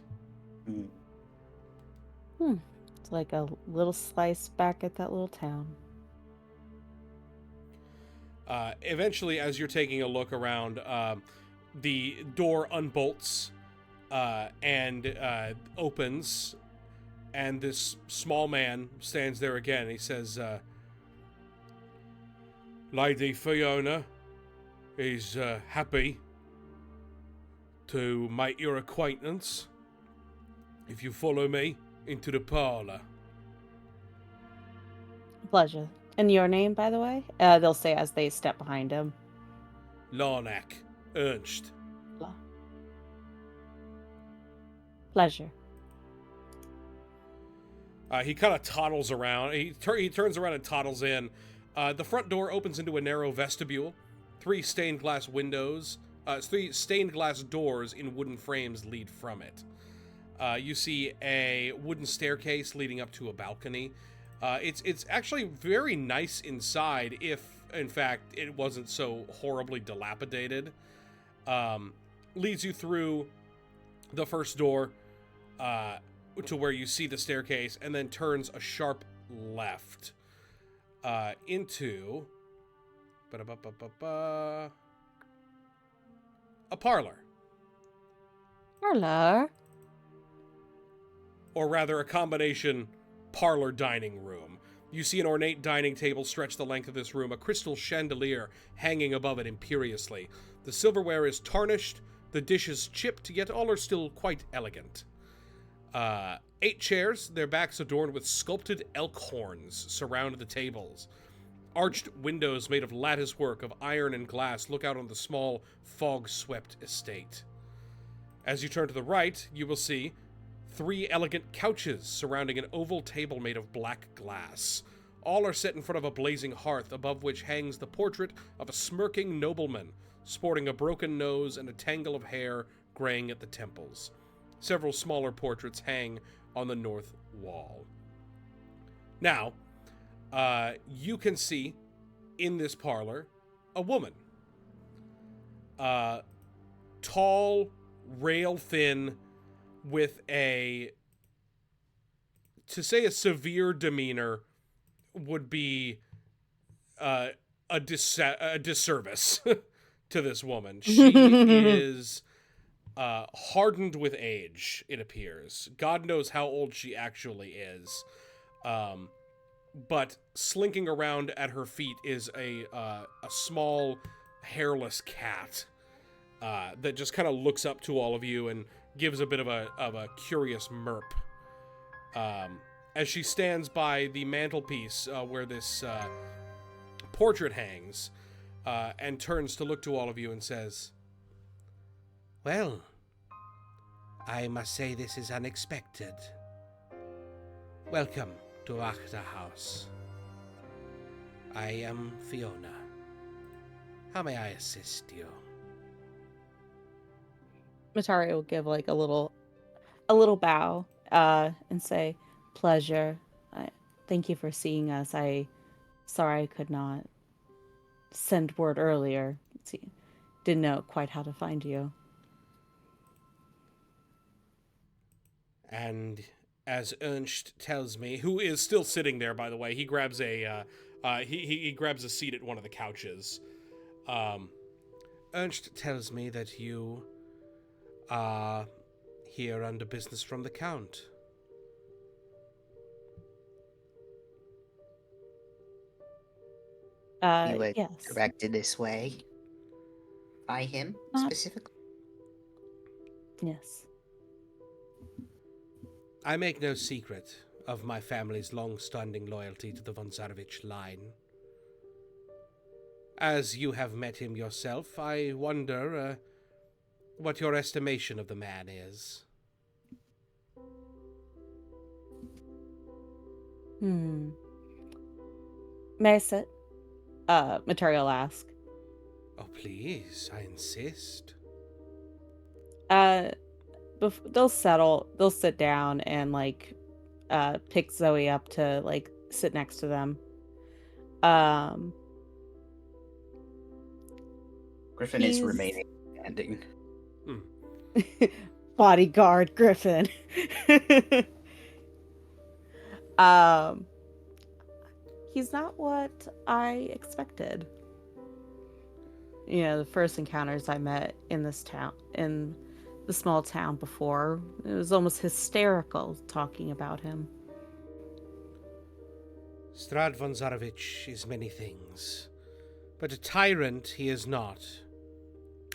Speaker 6: It's like a little slice back at that little town.
Speaker 1: Eventually, as you're taking a look around, the door unbolts and opens, and this small man stands there again. He says, Lady Fiona is happy to make your acquaintance if you follow me into the parlor.
Speaker 6: Pleasure. And your name, by the way? They'll say as they step behind him.
Speaker 1: Larnack Ernst.
Speaker 6: Pleasure.
Speaker 1: He kind of toddles around. He turns around and toddles in. The front door opens into a narrow vestibule. Three stained glass windows. Three stained glass doors in wooden frames lead from it. You see a wooden staircase leading up to a balcony. It's actually very nice inside, if in fact it wasn't so horribly dilapidated. Leads you through the first door to where you see the staircase, and then turns a sharp left into a parlor.
Speaker 6: Parlor.
Speaker 1: Or rather, a combination parlor dining room. You see an ornate dining table stretch the length of this room, a crystal chandelier hanging above it imperiously. The silverware is tarnished, the dishes chipped, yet all are still quite elegant. 8 chairs, their backs adorned with sculpted elk horns, surround the tables. Arched windows made of lattice work of iron and glass look out on the small, fog-swept estate. As you turn to the right, you will see 3 elegant couches surrounding an oval table made of black glass. All are set in front of a blazing hearth, above which hangs the portrait of a smirking nobleman, sporting a broken nose and a tangle of hair graying at the temples. Several smaller portraits hang on the north wall. Now, you can see in this parlor a woman. Tall, rail-thin, with to say a severe demeanor would be a disservice to this woman. She is hardened with age, it appears. God knows how old she actually is. But slinking around at her feet is a small, hairless cat that just kind of looks up to all of you and gives a bit of a curious merp. As she stands by the mantelpiece where this portrait hangs, and turns to look to all of you and says, "Well, I must say this is unexpected. Welcome to Achta House. I am Fiona. How may I assist you?"
Speaker 6: Matari will give like a little bow and say, "Pleasure. Thank you for seeing us. Sorry I could not send word earlier. Didn't know quite how to find you."
Speaker 1: And as Ernst tells me, who is still sitting there, by the way, he grabs he grabs a seat at one of the couches. Ernst tells me that you are here under business from the Count.
Speaker 7: You were
Speaker 6: Yes.
Speaker 7: directed this way by him specifically.
Speaker 6: Yes.
Speaker 1: I make no secret of my family's long-standing loyalty to the von Zarevich line. As you have met him yourself, I wonder what your estimation of the man is.
Speaker 6: May I sit? Matari will ask.
Speaker 1: Oh, please, I insist.
Speaker 6: They'll sit down and like pick Zoe up to like sit next to them.
Speaker 7: Griffin is remaining standing.
Speaker 6: Bodyguard Griffin. He's not what I expected. You know, the first encounters I met in this town, in the small town before, it was almost hysterical talking about him.
Speaker 1: Strahd von Zarevich is many things, but a tyrant he is not.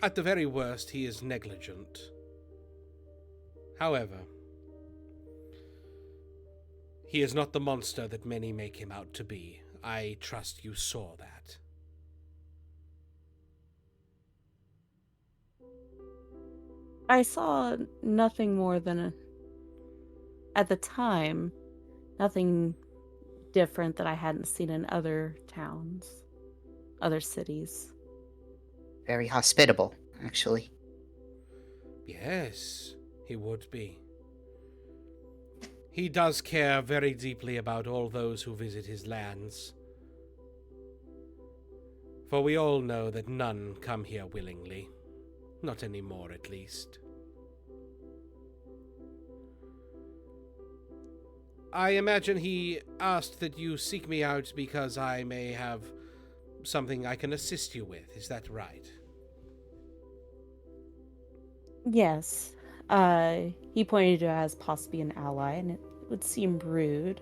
Speaker 1: At the very worst, he is negligent. However, he is not the monster that many make him out to be. I trust you saw that.
Speaker 6: I saw nothing more than at the time, nothing different that I hadn't seen in other towns, other cities.
Speaker 7: Very hospitable, actually.
Speaker 1: Yes, he would be. He does care very deeply about all those who visit his lands. For we all know that none come here willingly. Not anymore, at least. I imagine he asked that you seek me out because I may have something I can assist you with. Is that right?
Speaker 6: Yes. He pointed to as possibly an ally, and it would seem rude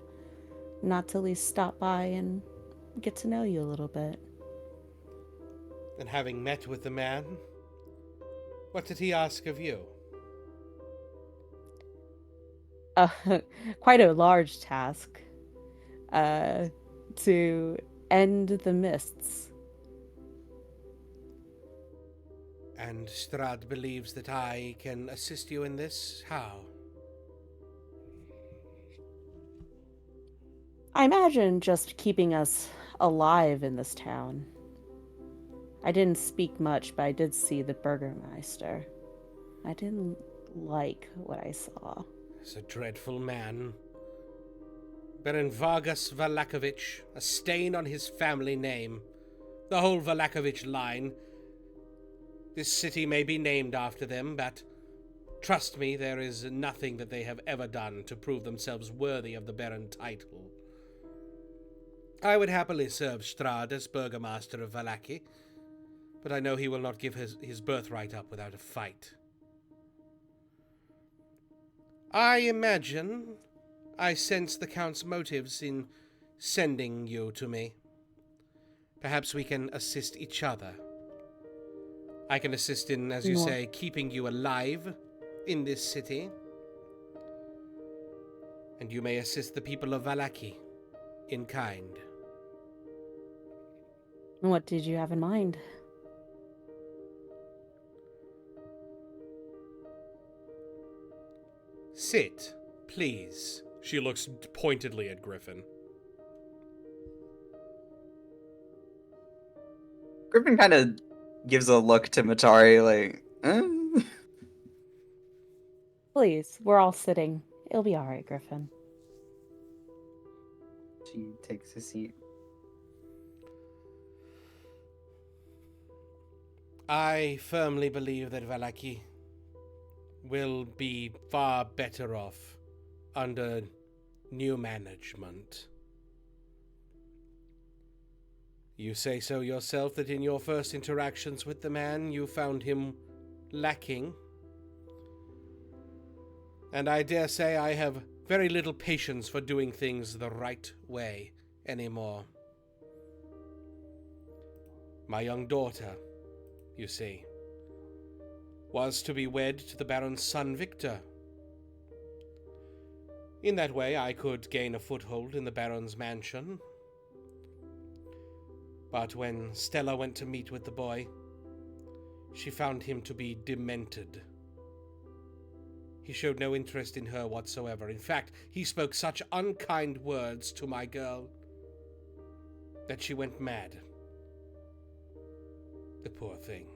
Speaker 6: not to at least stop by and get to know you a little bit.
Speaker 1: And having met with the man, what did he ask of you?
Speaker 6: Uh, Quite a large task. To end the mists.
Speaker 1: And Strahd believes that I can assist you in this? How?
Speaker 6: I imagine just keeping us alive in this town. I didn't speak much, but I did see the Burgermeister. I didn't like what I saw.
Speaker 1: He's a dreadful man. Baron Vargas Valakovich, a stain on his family name. The whole Valakovich line. This city may be named after them, but trust me, there is nothing that they have ever done to prove themselves worthy of the Baron title. I would happily serve Strahd as Burgomaster of Vallaki, but I know he will not give his birthright up without a fight. I imagine I sense the Count's motives in sending you to me. Perhaps we can assist each other. I can assist in, as you say, keeping you alive in this city. And you may assist the people of Vallaki in kind.
Speaker 6: What did you have in mind?
Speaker 1: Sit, please. She looks pointedly at Griffin.
Speaker 2: Griffin kind of gives a look to Matari, like,
Speaker 6: Please, we're all sitting. It'll be all right, Griffin.
Speaker 2: She takes a seat.
Speaker 1: I firmly believe that Vallaki will be far better off under new management. You say so yourself that in your first interactions with the man you found him lacking. And I dare say I have very little patience for doing things the right way anymore. My young daughter, you see, was to be wed to the Baron's son Victor. In that way I could gain a foothold in the Baron's mansion. But when Stella went to meet with the boy, she found him to be demented. He showed no interest in her whatsoever. In fact, he spoke such unkind words to my girl that she went mad. The poor thing.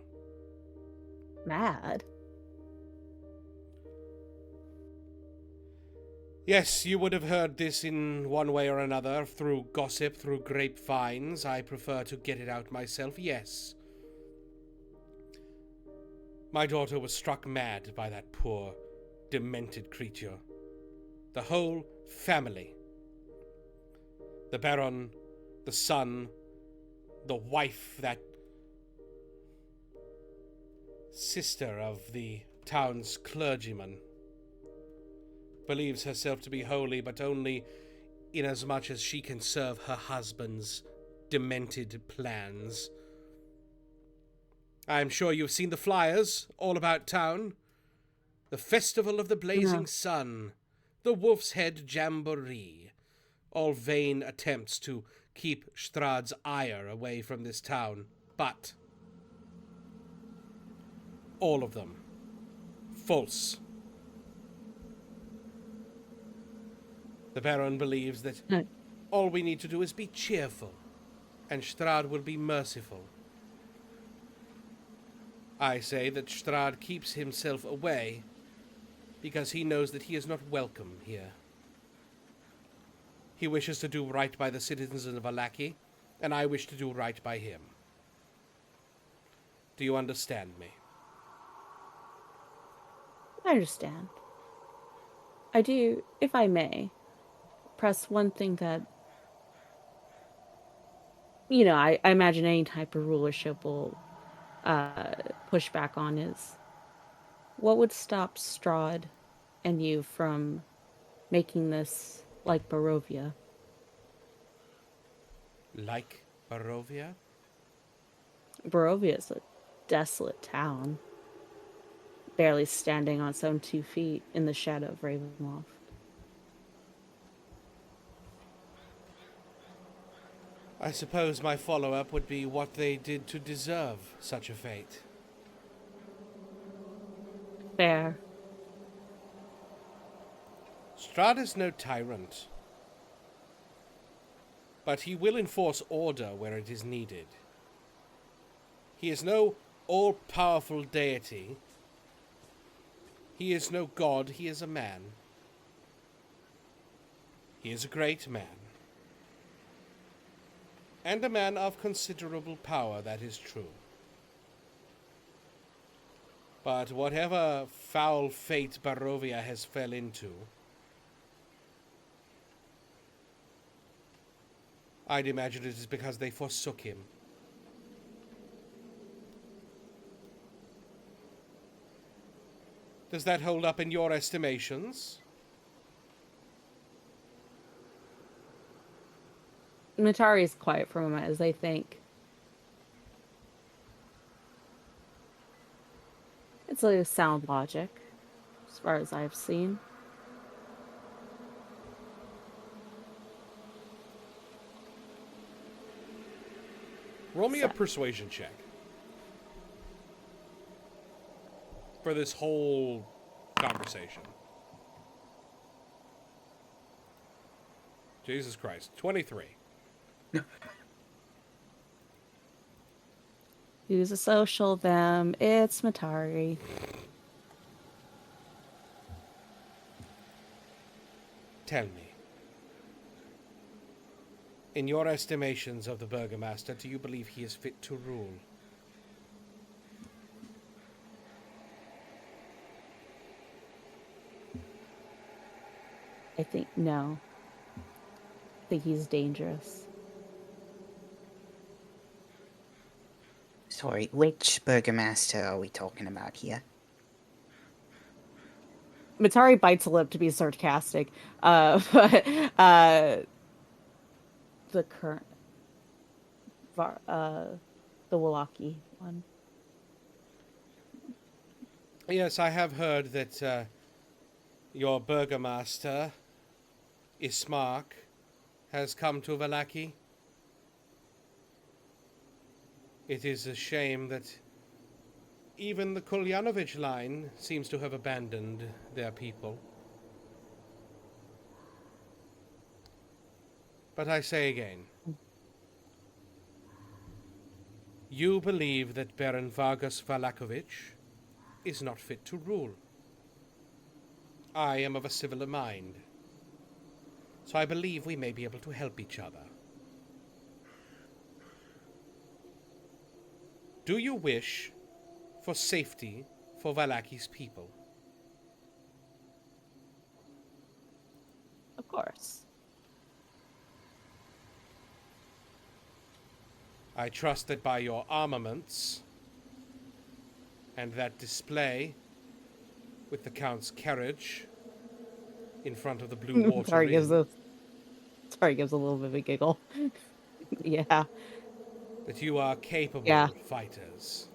Speaker 6: Mad?
Speaker 1: Yes, you would have heard this in one way or another, through gossip, through grapevines. I prefer to get it out myself, yes. My daughter was struck mad by that poor, demented creature. The whole family. The Baron, the son, the wife, that sister of the town's clergyman, believes herself to be holy, but only inasmuch as she can serve her husband's demented plans. I'm sure you've seen the flyers all about town. The Festival of the Blazing Sun, the Wolf's Head Jamboree, all vain attempts to keep Strahd's ire away from this town, but all of them false. The Baron believes that all we need to do is be cheerful, and Strahd will be merciful. I say that Strahd keeps himself away because he knows that he is not welcome here. He wishes to do right by the citizens of Vallaki, and I wish to do right by him. Do you understand me?
Speaker 6: I understand. I do, if I may, press one thing that, I imagine any type of rulership will push back on is, what would stop Strahd and you from making this like Barovia?
Speaker 1: Like Barovia?
Speaker 6: Barovia is a desolate town, barely standing on its own 2 feet in the shadow of Ravenloft.
Speaker 1: I suppose my follow-up would be what they did to deserve such a fate.
Speaker 6: Fair.
Speaker 1: Strahd is no tyrant, but he will enforce order where it is needed. He is no all-powerful deity. He is no god, he is a man. He is a great man. And a man of considerable power, that is true. But whatever foul fate Barovia has fell into, I'd imagine it is because they forsook him. Does that hold up in your estimations?
Speaker 6: Matari is quiet for a moment as they think. It's a sound logic, as far as I've seen.
Speaker 1: Roll me a persuasion check. For this whole conversation. Jesus Christ. 23.
Speaker 6: Who's a social them? It's Matari.
Speaker 1: Tell me. In your estimations of the Burgomaster, do you believe he is fit to rule?
Speaker 6: I think no. I think he's dangerous.
Speaker 7: Sorry, which Burgomaster are we talking about here?
Speaker 6: Matari bites a lip to be sarcastic. But the current the Wallaki one.
Speaker 1: Yes, I have heard that your Burgomaster, Ismark, has come to Vallaki. It is a shame that even the Kolyanovich line seems to have abandoned their people. But I say again, you believe that Baron Vargas Valakovich is not fit to rule. I am of a civiller mind, so I believe we may be able to help each other. Do you wish for safety for Valaki's people?
Speaker 6: Of course.
Speaker 1: I trust that by your armaments and that display with the Count's carriage in front of the Blue Water
Speaker 6: Sorry, gives
Speaker 1: Inn,
Speaker 6: gives a little bit of a giggle. Yeah.
Speaker 1: that you are capable
Speaker 6: Yeah.
Speaker 1: fighters.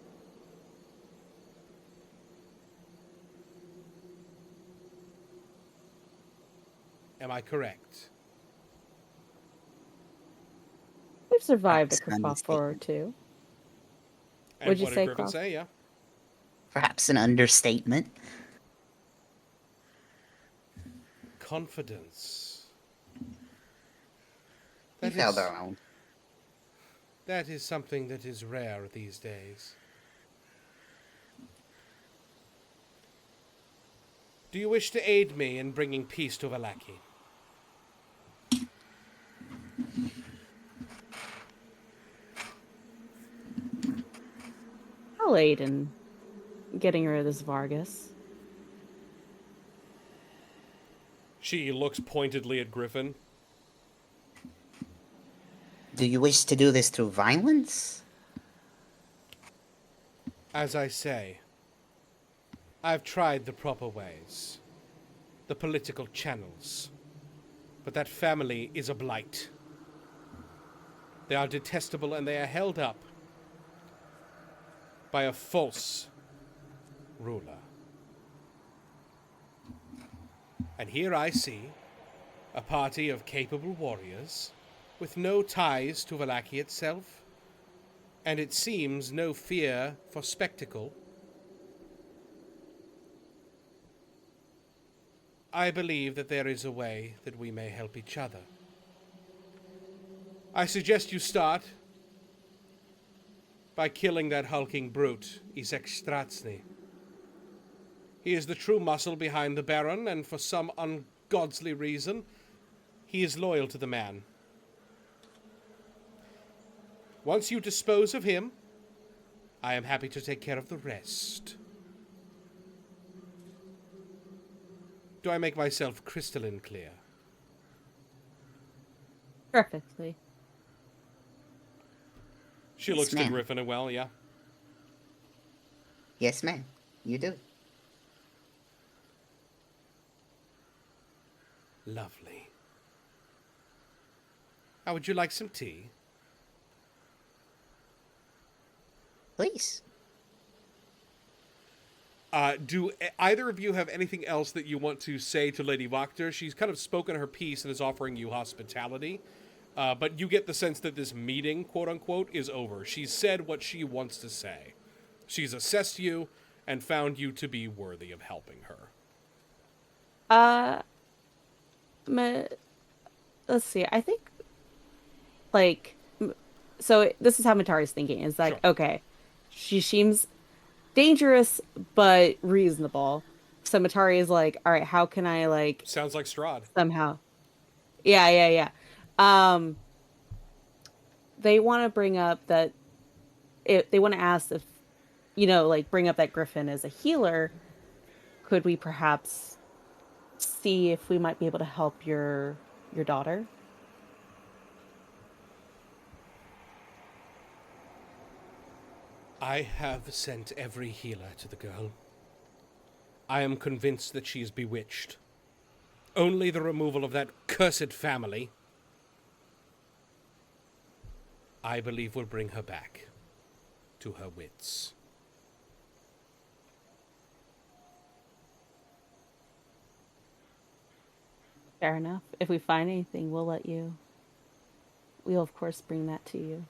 Speaker 1: Am I correct?
Speaker 6: We've survived a
Speaker 7: That's an
Speaker 6: kerfuffle or two.
Speaker 1: And
Speaker 6: What'd you
Speaker 1: what did
Speaker 6: say,
Speaker 1: Griffin
Speaker 6: Croft?
Speaker 1: say? Yeah.
Speaker 7: Perhaps an understatement.
Speaker 1: Confidence.
Speaker 7: We've held our own.
Speaker 1: That is something that is rare these days. Do you wish to aid me in bringing peace to Vallaki?
Speaker 6: I'll aid in getting rid of this Vargas.
Speaker 1: She looks pointedly at Griffin.
Speaker 7: Do you wish to do this through violence?
Speaker 1: As I say, I've tried the proper ways, the political channels, but that family is a blight. They are detestable, and they are held up by a false ruler. And here I see a party of capable warriors with no ties to Vallaki itself, and it seems no fear for spectacle. I believe that there is a way that we may help each other. I suggest you start by killing that hulking brute, Izek Stratsny. He is the true muscle behind the Baron, and for some ungodly reason, he is loyal to the man. Once you dispose of him, I am happy to take care of the rest. Do I make myself crystalline clear?
Speaker 6: Perfectly.
Speaker 1: She
Speaker 7: Yes,
Speaker 1: looks to
Speaker 7: ma'am.
Speaker 1: Griffin and well, yeah.
Speaker 7: Yes, ma'am. You do.
Speaker 1: Lovely. How would you like some tea?
Speaker 7: Please.
Speaker 1: Do either of you have anything else that you want to say to Lady Wachter? She's kind of spoken her piece and is offering you hospitality. But you get the sense that this meeting, quote unquote, is over. She's said what she wants to say. She's assessed you and found you to be worthy of helping her.
Speaker 6: Let's see. I think, like, so this is how Matari's thinking. Is like,
Speaker 1: Sure.
Speaker 6: okay, she seems dangerous but reasonable. So Matari is like, all right, how can I like
Speaker 1: Sounds like Strahd.
Speaker 6: somehow? Yeah. They want to bring up that they want to ask if, like bring up that Griffin is a healer. Could we perhaps see if we might be able to help your daughter?
Speaker 1: I have sent every healer to the girl. I am convinced that she is bewitched. Only the removal of that cursed family, I believe, will bring her back to her wits.
Speaker 6: Fair enough. If we find anything, we'll of course bring that to you.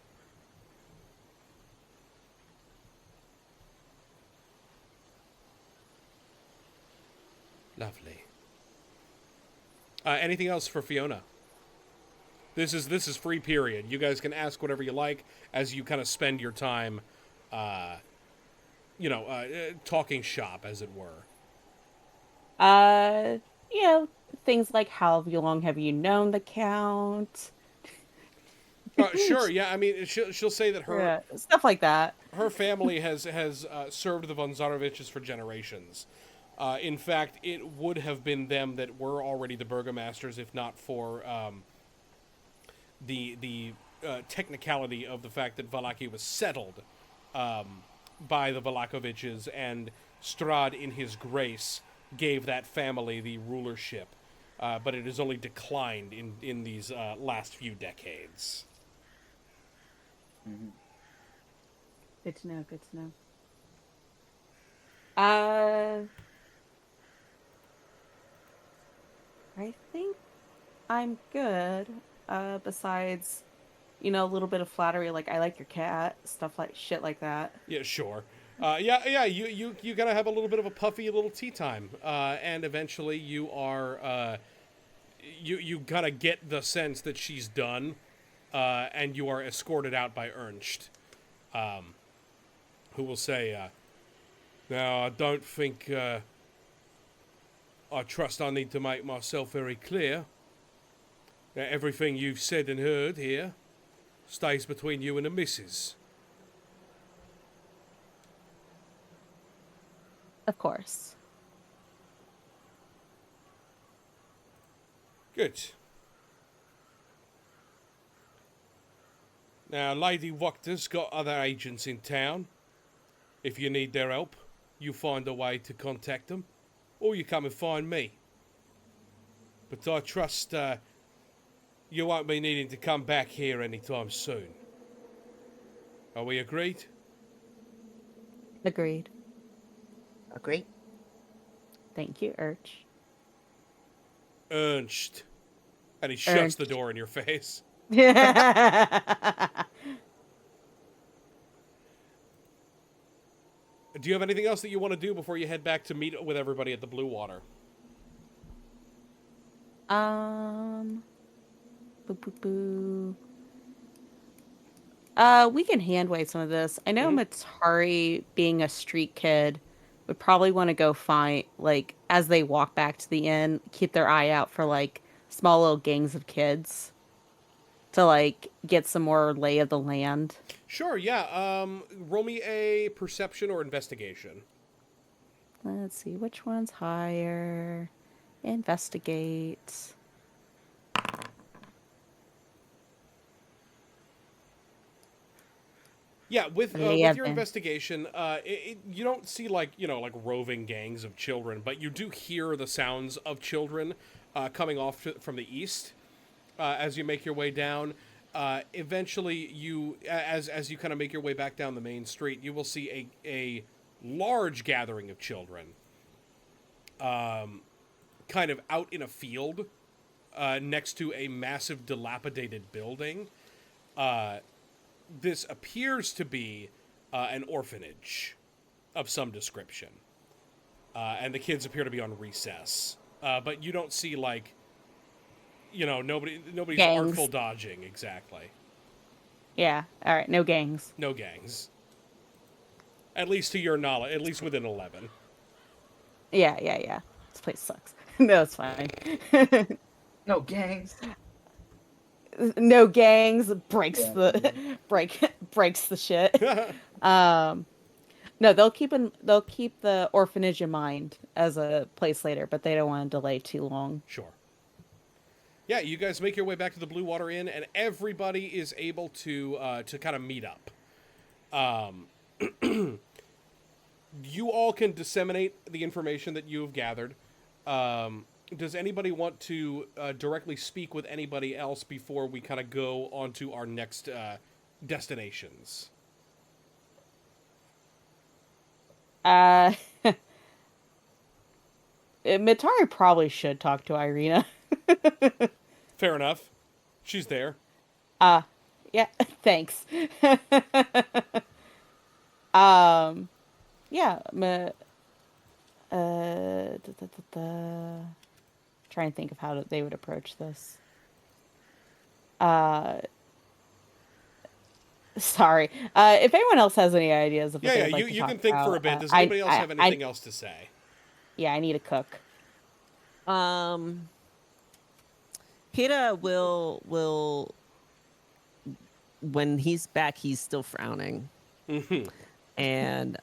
Speaker 1: Lovely. Anything else for Fiona? This is free period. You guys can ask whatever you like as you kind of spend your time, talking shop, as it were.
Speaker 6: Things like how long have you known the Count?
Speaker 1: Sure. Yeah. I mean, she'll say that
Speaker 6: Stuff like that.
Speaker 1: her family has served the von Zaroviches for generations. In fact, it would have been them that were already the burgomasters, if not for the technicality of the fact that Vallaki was settled by the Valakoviches, and Strahd, in his grace, gave that family the rulership. But it has only declined in these last few decades.
Speaker 7: Mm-hmm.
Speaker 6: Good to know. I think I'm good. Besides, a little bit of flattery, like I like your cat, stuff like shit like that.
Speaker 1: Yeah, sure. You gotta have a little bit of a puffy little tea time, and eventually you are you gotta get the sense that she's done, and you are escorted out by Ernst, who will say, "Now I don't think I trust I need to make myself very clear that everything you've said and heard here stays between you and the missus."
Speaker 6: Of course.
Speaker 1: Good. Now, Lady Wachter's got other agents in town. If you need their help, you find a way to contact them, or you come and find me. But I trust you won't be needing to come back here anytime soon. Are we agreed?
Speaker 6: Agreed.
Speaker 7: Agree?
Speaker 6: Thank you, Urch.
Speaker 1: Ernst. And he shuts
Speaker 6: Ernst.
Speaker 1: the door in your face. Do you have anything else that you want to do before you head back to meet with everybody at the Blue Water?
Speaker 6: Boo boo boo. We can hand wave some of this. I know Matari, being a street kid, would probably want to go find, like, as they walk back to the inn, keep their eye out for, like, small little gangs of kids to, like, get some more lay of the land.
Speaker 1: Sure, yeah. Roll me a perception or investigation.
Speaker 6: Let's see, which one's higher? Investigate.
Speaker 1: Yeah, with your
Speaker 6: 11.
Speaker 1: investigation, you don't see like roving gangs of children, but you do hear the sounds of children coming off from the east as you make your way down. Eventually, as you kind of make your way back down the main street, you will see a large gathering of children, kind of out in a field next to a massive dilapidated building. This appears to be an orphanage of some description. And the kids appear to be on recess. But you don't see, like, nobody's
Speaker 6: Gangs.
Speaker 1: artful dodging, exactly.
Speaker 6: Yeah, alright, no gangs.
Speaker 1: No gangs. At least to your knowledge, at least within 11.
Speaker 6: Yeah. This place sucks. No, it's fine.
Speaker 7: No gangs.
Speaker 6: No gangs breaks
Speaker 7: Yeah.
Speaker 6: the breaks the shit. No, they'll keep the orphanage in mind as a place later, but they don't want to delay too long.
Speaker 1: Sure. Yeah, you guys make your way back to the Blue Water Inn, and everybody is able to kind of meet up. You all can disseminate the information that you have gathered. Does anybody want to directly speak with anybody else before we kind of go on to our next destinations?
Speaker 6: Mitari probably should talk to Irina.
Speaker 1: Fair enough. She's there.
Speaker 6: Yeah, thanks. Yeah, try and think of how they would approach this. Sorry. If anyone else has any ideas of what
Speaker 1: Yeah,
Speaker 6: they'd like to
Speaker 1: you
Speaker 6: talk
Speaker 1: can think
Speaker 6: about,
Speaker 1: for a bit. Does anybody else have anything else to say?
Speaker 6: Yeah, I need a cook.
Speaker 4: Peter will when he's back, he's still frowning.
Speaker 1: Mm-hmm.
Speaker 4: And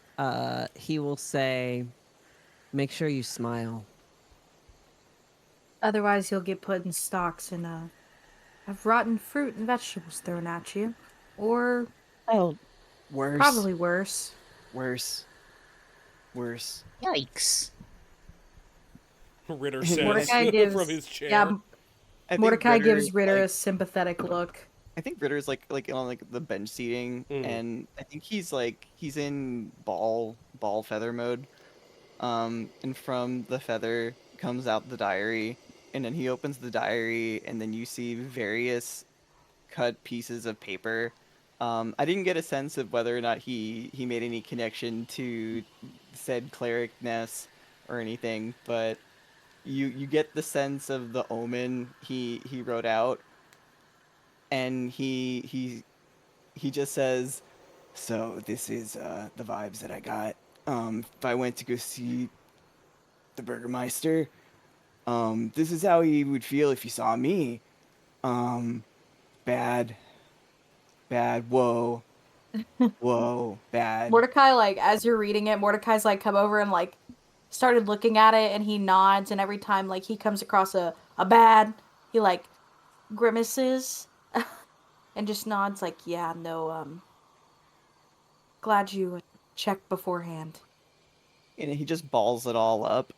Speaker 4: he will say, make sure you smile.
Speaker 3: Otherwise, you'll get put in stocks and have rotten fruit and vegetables thrown at you. Or
Speaker 6: Oh,
Speaker 2: Worse.
Speaker 3: probably worse.
Speaker 2: Worse.
Speaker 7: Yikes.
Speaker 1: Ritter says
Speaker 3: Mordecai gives,
Speaker 1: from his chair.
Speaker 3: Yeah,
Speaker 2: I think
Speaker 3: Mordecai
Speaker 2: Ritter
Speaker 3: gives
Speaker 2: is,
Speaker 3: Ritter
Speaker 2: like-
Speaker 3: a sympathetic look.
Speaker 2: I think Ritter's like on like the bench seating, and I think he's in ball feather mode. And from the feather comes out the diary, and then he opens the diary, and then you see various cut pieces of paper. I didn't get a sense of whether or not he made any connection to said cleric Ness or anything, but you get the sense of the omen he wrote out. And he just says, so this is the vibes that I got. If I went to go see the Burgermeister, this is how he would feel if he saw me. Bad, whoa, bad.
Speaker 3: Mordecai, like, as you're reading it, Mordecai's like come over and like started looking at it, and he nods, and every time like he comes across a bad, he like grimaces and just nods like, yeah, no, glad you checked beforehand.
Speaker 2: And he just balls it all up.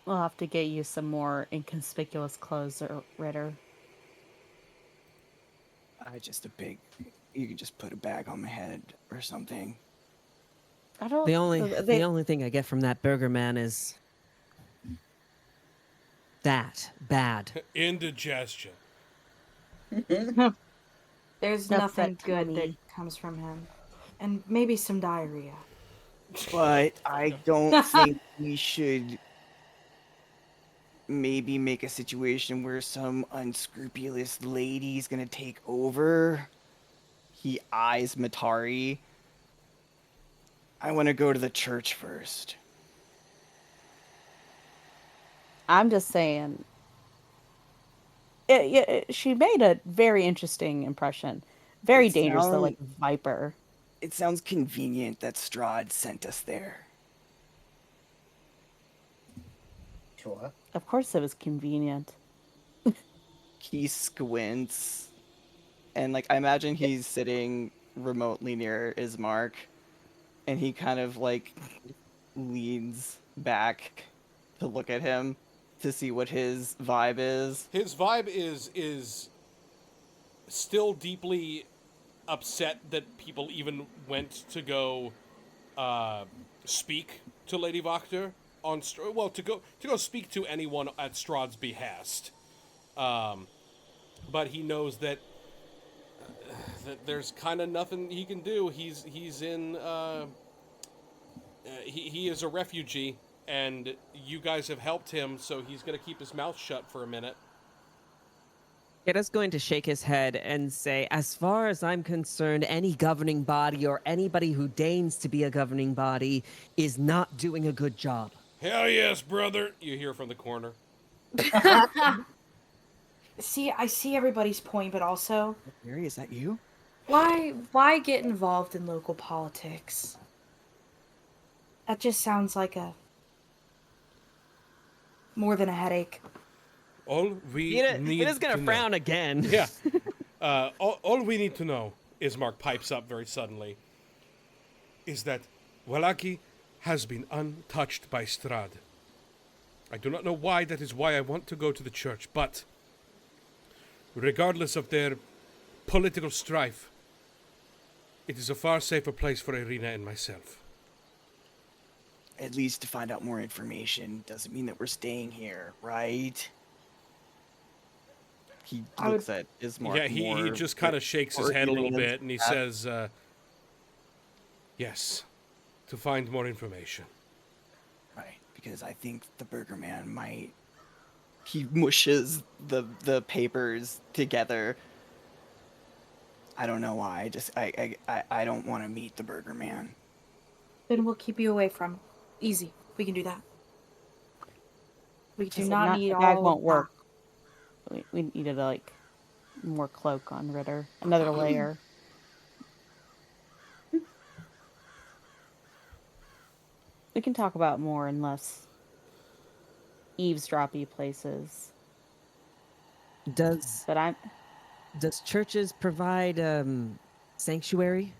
Speaker 6: We'll have to get you some more inconspicuous clothes, Ritter.
Speaker 2: Just a big. You could just put a bag on my head or something.
Speaker 6: I don't.
Speaker 4: The only
Speaker 6: They,
Speaker 4: the only thing I get from that burger man is that bad.
Speaker 1: Indigestion.
Speaker 3: There's
Speaker 6: That's
Speaker 3: nothing
Speaker 6: that
Speaker 3: good that
Speaker 6: tummy.
Speaker 3: comes from him. And maybe some diarrhea.
Speaker 2: But I don't think we should maybe make a situation where some unscrupulous lady's gonna take over. He eyes Matari. I want to go to the church first.
Speaker 6: I'm just saying. She made a very interesting impression. Very dangerous, though, like Viper.
Speaker 2: It sounds convenient that Strahd sent us there.
Speaker 7: Sure.
Speaker 6: Of course, it was convenient.
Speaker 2: He squints, and like I imagine he's sitting remotely near Ismark, and he kind of like leans back to look at him to see what his vibe is.
Speaker 1: His vibe is still deeply upset that people even went to go speak to Lady Voctor on to go speak to anyone at Strahd's behest. But he knows that there's kind of nothing he can do. He's in he is a refugee, and you guys have helped him, so he's gonna keep his mouth shut for a minute.
Speaker 4: Getta's going to shake his head and say, as far as I'm concerned, any governing body or anybody who deigns to be a governing body is not doing a good job.
Speaker 1: Hell yes, brother! You hear from the corner.
Speaker 3: I see everybody's point, but also,
Speaker 2: Mary, is that you?
Speaker 3: why get involved in local politics? That just sounds like more than a headache.
Speaker 1: All we need
Speaker 4: Getta's gonna
Speaker 1: to
Speaker 4: frown
Speaker 1: know.
Speaker 4: again.
Speaker 1: Yeah. All we need to know, Ismark pipes up very suddenly, is that Wallaki has been untouched by Strahd. I do not know why. That is why I want to go to the church, but regardless of their political strife, it is a far safer place for Irina and myself.
Speaker 2: At least to find out more information doesn't mean that we're staying here, right? He looks at Ismark.
Speaker 1: Yeah, he just kind of shakes his head a little bit, and he says, yes, to find more information.
Speaker 2: Right, because I think the Burger Man might. He mushes the papers together. I don't know why. I don't want to meet the Burger Man.
Speaker 3: Then we'll keep you away from. Easy. We can do that. We do not need
Speaker 6: the
Speaker 3: all
Speaker 6: bag
Speaker 3: of
Speaker 6: won't
Speaker 3: that.
Speaker 6: work. We needed more cloak on Ritter. Another layer. We can talk about more in less eavesdroppy places.
Speaker 4: Does churches provide sanctuary?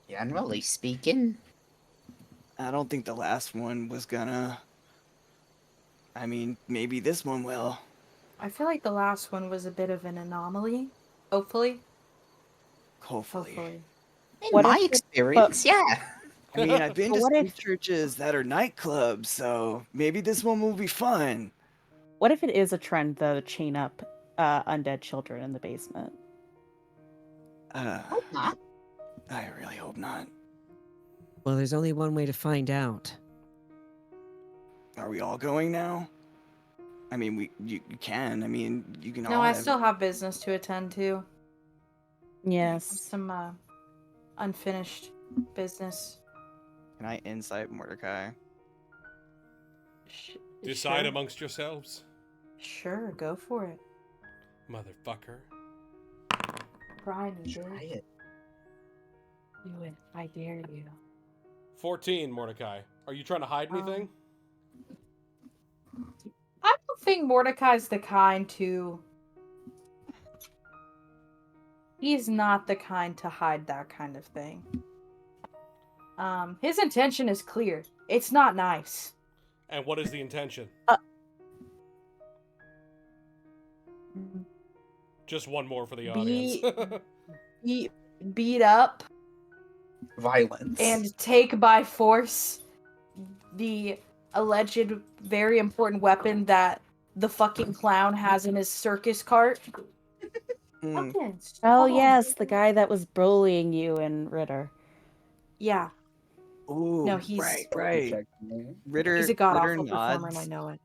Speaker 7: Generally speaking,
Speaker 2: I don't think the last one was gonna. I mean, maybe this one will.
Speaker 3: I feel like the last one was a bit of an anomaly. Hopefully.
Speaker 2: Hopefully.
Speaker 7: in
Speaker 6: What
Speaker 7: my
Speaker 6: if it-
Speaker 7: experience, yeah.
Speaker 2: I mean, I've been to
Speaker 6: What
Speaker 2: some
Speaker 6: if-
Speaker 2: churches that are nightclubs, so maybe this one will be fun.
Speaker 6: What if it is a trend, though, to chain up undead children in the basement?
Speaker 7: Hope not.
Speaker 2: I really hope not.
Speaker 4: Well, there's only one way to find out.
Speaker 2: Are we all going now? I mean, you can. I mean, you can all.
Speaker 3: No, I
Speaker 2: have-
Speaker 3: still have business to attend to.
Speaker 6: Yes.
Speaker 3: Some unfinished business.
Speaker 2: Can I insight Mordecai?
Speaker 1: Decide
Speaker 3: Sure.
Speaker 1: amongst yourselves,
Speaker 3: Sure, go for it.
Speaker 1: motherfucker.
Speaker 3: Try me,
Speaker 7: Try
Speaker 3: dude.
Speaker 7: it.
Speaker 3: Do it. I dare you.
Speaker 1: 14, Mordecai. Are you trying to hide anything?
Speaker 3: I don't think Mordecai's the kind to. He's not the kind to hide that kind of thing. His intention is clear. It's not nice.
Speaker 1: And what is the intention? Just one more for the audience.
Speaker 3: Beat up
Speaker 5: Violence.
Speaker 3: and take by force the alleged very important weapon that the fucking clown has in his circus cart.
Speaker 2: Mm.
Speaker 3: Fucking
Speaker 6: Oh
Speaker 3: stop.
Speaker 6: yes, the guy that was bullying you and Ritter.
Speaker 3: Yeah.
Speaker 2: Ooh,
Speaker 3: No, he's-
Speaker 2: right. Ritter,
Speaker 3: He's a god
Speaker 2: Ritter
Speaker 3: awful performer, and I
Speaker 2: nods,
Speaker 3: know it.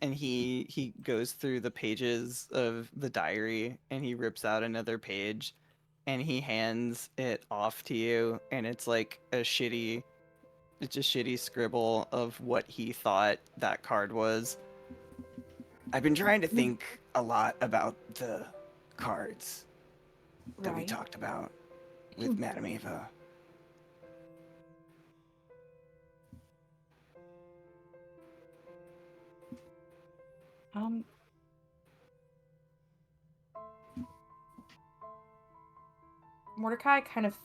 Speaker 2: and he goes through the pages of the diary, and he rips out another page, and he hands it off to you, and it's like it's a shitty scribble of what he thought that card was. I've been trying to think a lot about the cards that we
Speaker 3: Right.
Speaker 2: talked about with Madame Ava.
Speaker 3: Mordecai kind of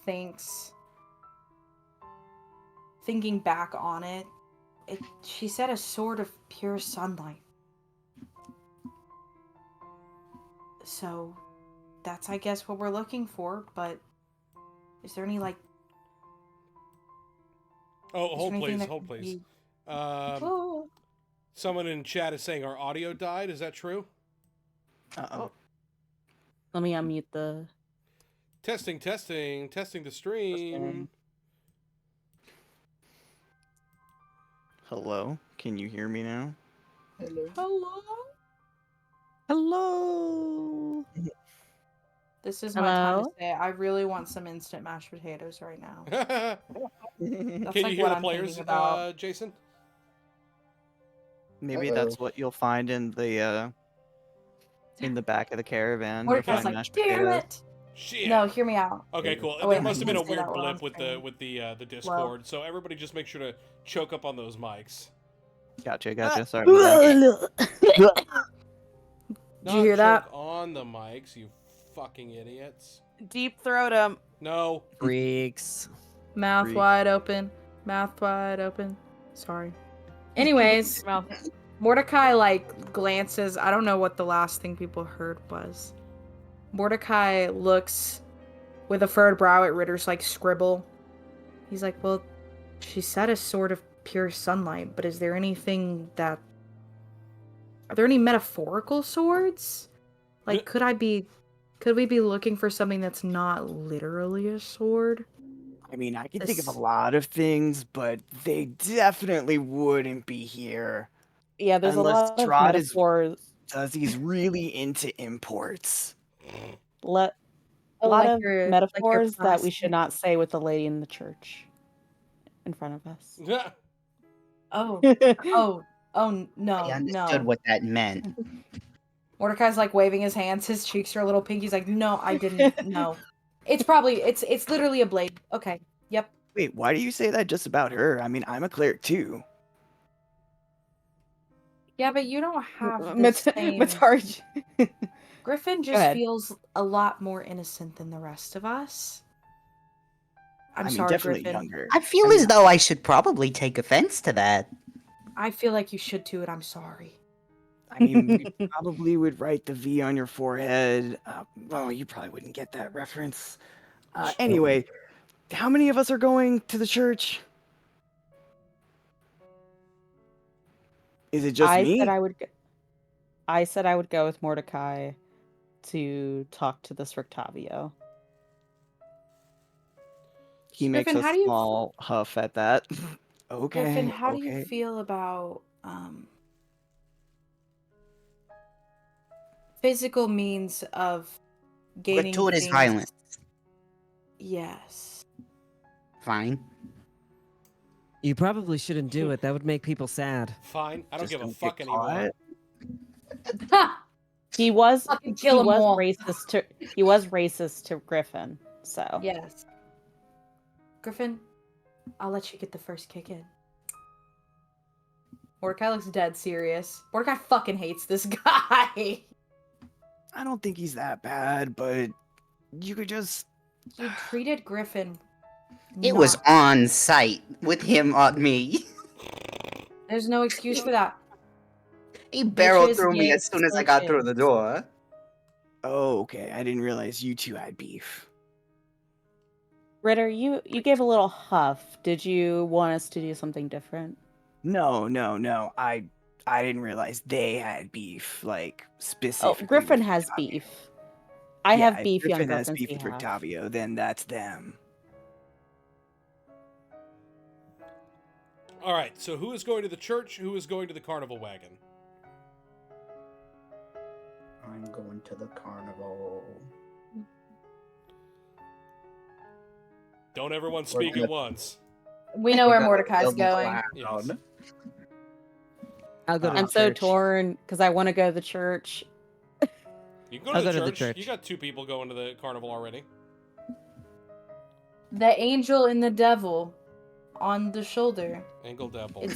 Speaker 3: thinking back on it, she said a sword of pure sunlight. So, that's, I guess, what we're looking for, but is there any, like...
Speaker 1: Oh,
Speaker 3: is there
Speaker 1: hold
Speaker 3: anything
Speaker 1: please,
Speaker 3: that
Speaker 1: hold
Speaker 3: could
Speaker 1: please.
Speaker 3: be-
Speaker 1: Um, someone in chat is saying our audio died. Is that true?
Speaker 2: Uh-oh.
Speaker 6: Let me unmute the.
Speaker 1: Testing the stream.
Speaker 2: Hello? Can you hear me now?
Speaker 3: Hello?
Speaker 4: Hello.
Speaker 3: This is my time to
Speaker 6: Hello?
Speaker 3: say I really want some instant mashed potatoes right now.
Speaker 1: Can
Speaker 3: That's
Speaker 1: you
Speaker 3: like
Speaker 1: hear
Speaker 3: what
Speaker 1: the
Speaker 3: I'm
Speaker 1: players,
Speaker 3: thinking about.
Speaker 1: Jason?
Speaker 2: Maybe
Speaker 5: Uh-oh.
Speaker 2: that's what you'll find in the back of the caravan. You'll
Speaker 3: Mordecai's
Speaker 2: find
Speaker 3: like,
Speaker 2: mashed
Speaker 3: damn
Speaker 2: potatoes.
Speaker 3: it!
Speaker 1: Shit.
Speaker 3: No, hear me out.
Speaker 1: Okay, cool.
Speaker 3: Oh, wait,
Speaker 1: There must have been a
Speaker 3: you can say
Speaker 1: weird
Speaker 3: that while I'm
Speaker 1: blip with
Speaker 3: streaming.
Speaker 1: the Discord, so everybody just make sure to choke up on those mics.
Speaker 2: Gotcha. Sorry about that.
Speaker 3: Did you hear that?
Speaker 1: Choke on the mics, you fucking idiots.
Speaker 6: Deep throat him.
Speaker 1: No.
Speaker 4: Freaks.
Speaker 3: Mouth
Speaker 2: Freak.
Speaker 3: wide open. Mouth wide open. Sorry. Anyways, Mordecai, like, glances. I don't know what the last thing people heard was. Mordecai looks with a furrowed brow at Ritter's, like, scribble. He's like, well, she said a sword of pure sunlight, but is there anything that... Are there any metaphorical swords? Like, could we be looking for something that's not literally a sword?
Speaker 2: I mean, I can think of a
Speaker 3: This-
Speaker 2: lot of things, but they definitely wouldn't be here.
Speaker 6: Yeah, there's
Speaker 2: Unless
Speaker 6: a lot of
Speaker 2: Strahd is-
Speaker 6: metaphors.
Speaker 2: Does he's really into imports.
Speaker 6: A lot
Speaker 3: like
Speaker 6: of
Speaker 3: your
Speaker 6: metaphors that we
Speaker 3: plastic.
Speaker 6: should not say with the lady in the church in front of us.
Speaker 3: Oh, no,
Speaker 7: I understood
Speaker 3: no.
Speaker 7: what that meant.
Speaker 3: Mordecai's like waving his hands. His cheeks are a little pink. He's like, no, I didn't. No. It's literally a blade. Okay. Yep.
Speaker 2: Wait, why do you say that just about her? I mean, I'm a cleric too.
Speaker 3: Yeah, but you don't have the
Speaker 6: Mat-
Speaker 3: same...
Speaker 6: Matarj.
Speaker 3: Griffin just
Speaker 6: ahead.
Speaker 3: feels a lot more innocent than the rest of us. I'm
Speaker 2: I mean,
Speaker 3: sorry,
Speaker 2: definitely
Speaker 3: Griffin.
Speaker 2: younger.
Speaker 7: I feel as though I should probably take offense to that.
Speaker 3: I feel like you should too, and I'm sorry.
Speaker 2: I mean, we probably would write the V on your forehead. Well, you probably wouldn't get that reference. Anyway, how many of us are going to the church? Is it just me?
Speaker 6: I said I would go with Mordecai to talk to this Rictavio.
Speaker 2: He makes
Speaker 3: Griffin,
Speaker 2: a
Speaker 3: how do you-
Speaker 2: small huff at that. Okay.
Speaker 3: Griffin, how do you
Speaker 2: okay.
Speaker 3: feel about physical means of gaining
Speaker 7: Gratuitous
Speaker 3: things?
Speaker 7: violence.
Speaker 3: Yes.
Speaker 7: Fine.
Speaker 4: You probably shouldn't do it. That would make people sad.
Speaker 1: Fine. I don't
Speaker 2: Just
Speaker 1: give a
Speaker 2: don't
Speaker 1: fuck
Speaker 2: get
Speaker 1: anymore.
Speaker 2: caught.
Speaker 6: He was
Speaker 3: Fucking kill 'em all.
Speaker 6: racist to Griffin. So
Speaker 3: Yes. Griffin, I'll let you get the first kick in. Mordecai looks dead serious. Mordecai fucking hates this guy.
Speaker 2: I don't think he's that bad, but you could just.
Speaker 3: You treated Griffin
Speaker 7: It was
Speaker 3: Not.
Speaker 7: on site with him on me.
Speaker 3: There's no excuse for that.
Speaker 7: He barreled
Speaker 3: Bitches
Speaker 7: through me
Speaker 3: get
Speaker 7: as soon as I got through the
Speaker 3: stitches.
Speaker 7: door.
Speaker 2: Oh, okay. I didn't realize you two had beef.
Speaker 6: Ritter, you gave a little huff. Did you want us to do something different?
Speaker 2: No. I didn't realize they had beef, like
Speaker 6: Oh,
Speaker 2: specifically
Speaker 6: Griffin
Speaker 2: with
Speaker 6: has
Speaker 2: Rictavio.
Speaker 6: beef. I
Speaker 2: Yeah,
Speaker 6: have
Speaker 2: if
Speaker 6: beef on
Speaker 2: Griffin has
Speaker 6: Griffin's
Speaker 2: beef with
Speaker 6: behalf.
Speaker 2: Rictavio, then that's them.
Speaker 1: All right, so who is going to the church? Who is going to the carnival wagon?
Speaker 5: I'm going to the carnival.
Speaker 1: Don't everyone speak at once.
Speaker 3: We know where
Speaker 5: We're gonna
Speaker 3: Mordecai's
Speaker 5: build a
Speaker 3: going.
Speaker 1: Yes.
Speaker 5: clown.
Speaker 4: I'll go to
Speaker 6: I'm
Speaker 4: the
Speaker 6: so
Speaker 4: church.
Speaker 6: torn because I want to go to the church.
Speaker 1: You can go
Speaker 4: I'll
Speaker 1: to the
Speaker 4: go to the
Speaker 1: church.
Speaker 4: church.
Speaker 1: You got 2 people going to the carnival already.
Speaker 3: The angel and the devil on the shoulder.
Speaker 1: Angle Devil.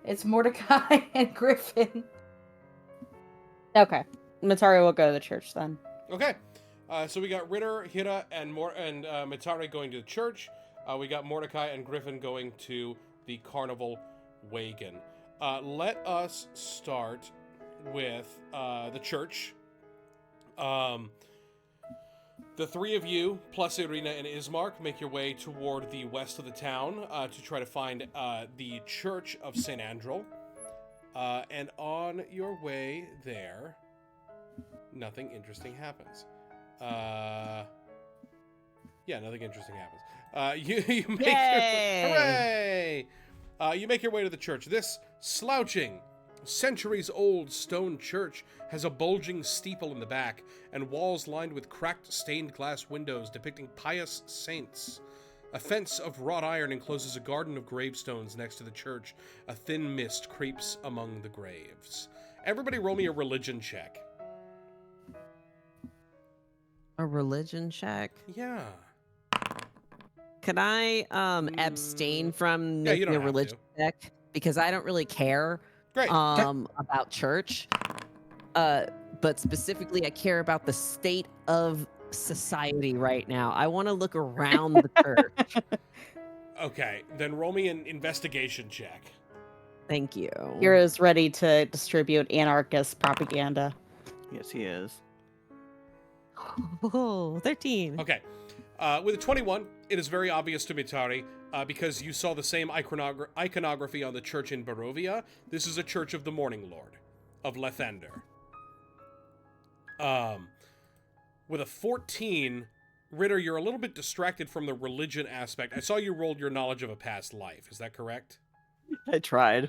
Speaker 3: It's Mordecai and Griffin.
Speaker 6: Okay, Matari will go to the church then.
Speaker 1: Okay. So we got Ritter, Hira, and Mitari going to the church. We got Mordecai and Griffin going to the carnival wagon. Let us start with the church. The 3 of you, plus Irina and Ismark, make your way toward the west of the town to try to find the Church of St. Andrel. And on your way there, nothing interesting happens. Nothing interesting happens. You make
Speaker 4: Yay!
Speaker 1: hooray! You make your way to the church. This slouching, centuries-old stone church has a bulging steeple in the back and walls lined with cracked stained glass windows depicting pious saints. A fence of wrought iron encloses a garden of gravestones next to the church. A thin mist creeps among the graves. Everybody roll me a religion check.
Speaker 4: A religion check.
Speaker 1: Yeah.
Speaker 4: Could I abstain from
Speaker 1: Yeah, you
Speaker 4: making
Speaker 1: don't
Speaker 4: a
Speaker 1: have
Speaker 4: religion check because I don't really care
Speaker 1: Great.
Speaker 4: about church. But specifically I care about the state of society right now. I want to look around the church.
Speaker 1: Okay, then roll me an investigation check.
Speaker 4: Thank you.
Speaker 6: Hero's ready to distribute anarchist propaganda.
Speaker 2: Yes, he is.
Speaker 4: Oh, 13.
Speaker 1: Okay. With a 21, it is very obvious to Mitari, because you saw the same iconography on the church in Barovia. This is a church of the Morning Lord, of Lethander. With a 14, Ritter, you're a little bit distracted from the religion aspect. I saw you rolled your knowledge of a past life. Is that correct?
Speaker 2: I tried.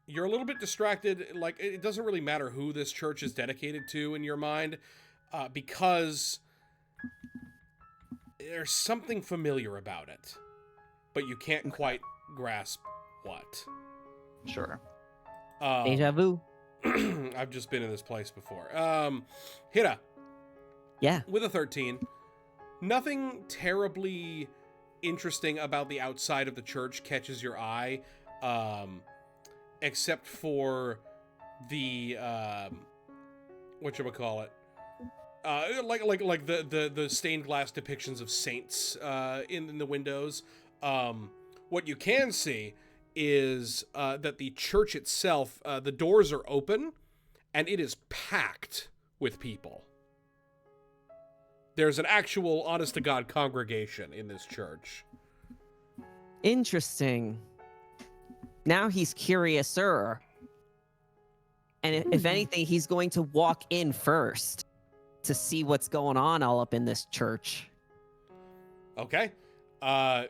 Speaker 1: You're a little bit distracted. Like, it doesn't really matter who this church is dedicated to in your mind, because there's something familiar about it, but you can't quite grasp what.
Speaker 2: Sure.
Speaker 4: Deja vu.
Speaker 1: I've just been in this place before. Hira,
Speaker 4: Yeah.
Speaker 1: with a 13, nothing terribly interesting about the outside of the church catches your eye, except for the whatchamacallit, like the stained glass depictions of saints in the windows. What you can see is that the church itself, the doors are open, and it is packed with people. There's an actual, honest-to-God congregation in this church.
Speaker 4: Interesting. Now he's curiouser. And if anything, he's going to walk in first to see what's going on all up in this church.
Speaker 1: Okay. Kind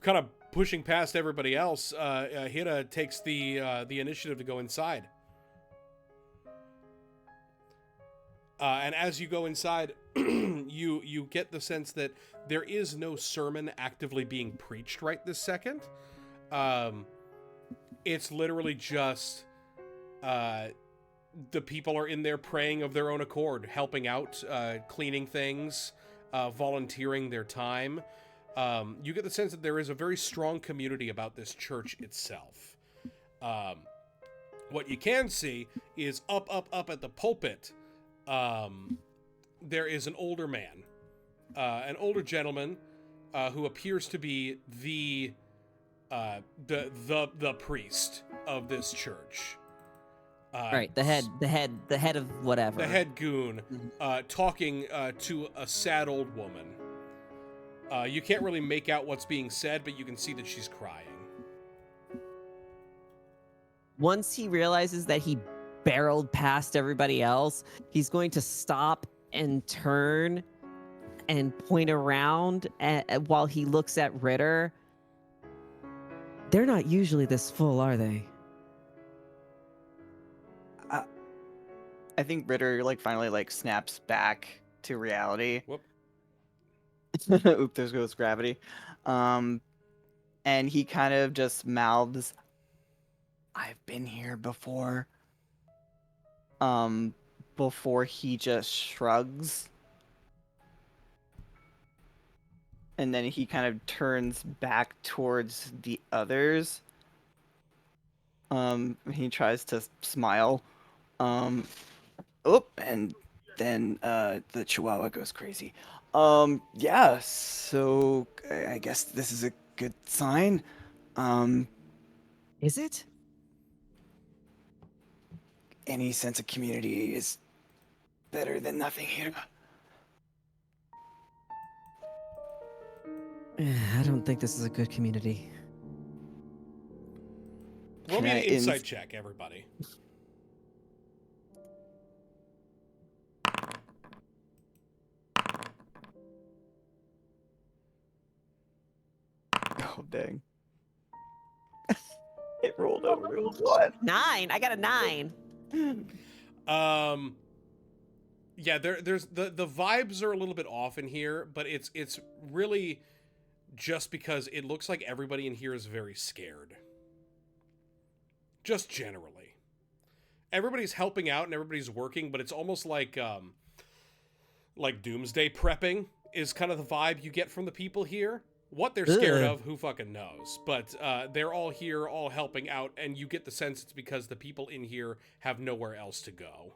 Speaker 1: of pushing past everybody else, Hira takes the initiative to go inside. And as you go inside, you get the sense that there is no sermon actively being preached right this second. It's literally just the people are in there praying of their own accord, helping out, cleaning things, volunteering their time. You get the sense that there is a very strong community about this church itself. What you can see is up at the pulpit, there is an older man, an older gentleman, who appears to be the priest of this church.
Speaker 4: Right, the head of whatever.
Speaker 1: The head goon,
Speaker 2: Mhm.
Speaker 1: talking to a sad old woman. You can't really make out what's being said, but you can see that she's crying.
Speaker 4: Once he realizes that he barreled past everybody else, he's going to stop and turn and point around while he looks at Ritter. They're not usually this full, are they?
Speaker 2: I think Ritter finally snaps back to reality.
Speaker 1: Whoop.
Speaker 2: Oop, there goes gravity. And he kind of just mouths, "I've been here before." Before he just shrugs. And then he kind of turns back towards the others. He tries to smile. And then the Chihuahua goes crazy. Yeah, so I guess this is a good sign.
Speaker 4: Is it?
Speaker 2: Any sense of community is better than nothing here.
Speaker 4: I don't think this is a good community.
Speaker 1: Roll me
Speaker 2: Can
Speaker 1: an
Speaker 2: I
Speaker 1: insight check, everybody.
Speaker 2: Oh, dang. It rolled a real one.
Speaker 4: 9. I got a 9.
Speaker 1: Yeah, there's the vibes are a little bit off in here, but it's really just because it looks like everybody in here is very scared. Just generally. Everybody's helping out and everybody's working, but it's almost like doomsday prepping is kind of the vibe you get from the people here. What they're scared
Speaker 4: Ugh.
Speaker 1: of, who fucking knows? But they're all here, all helping out, and you get the sense it's because the people in here have nowhere else to go.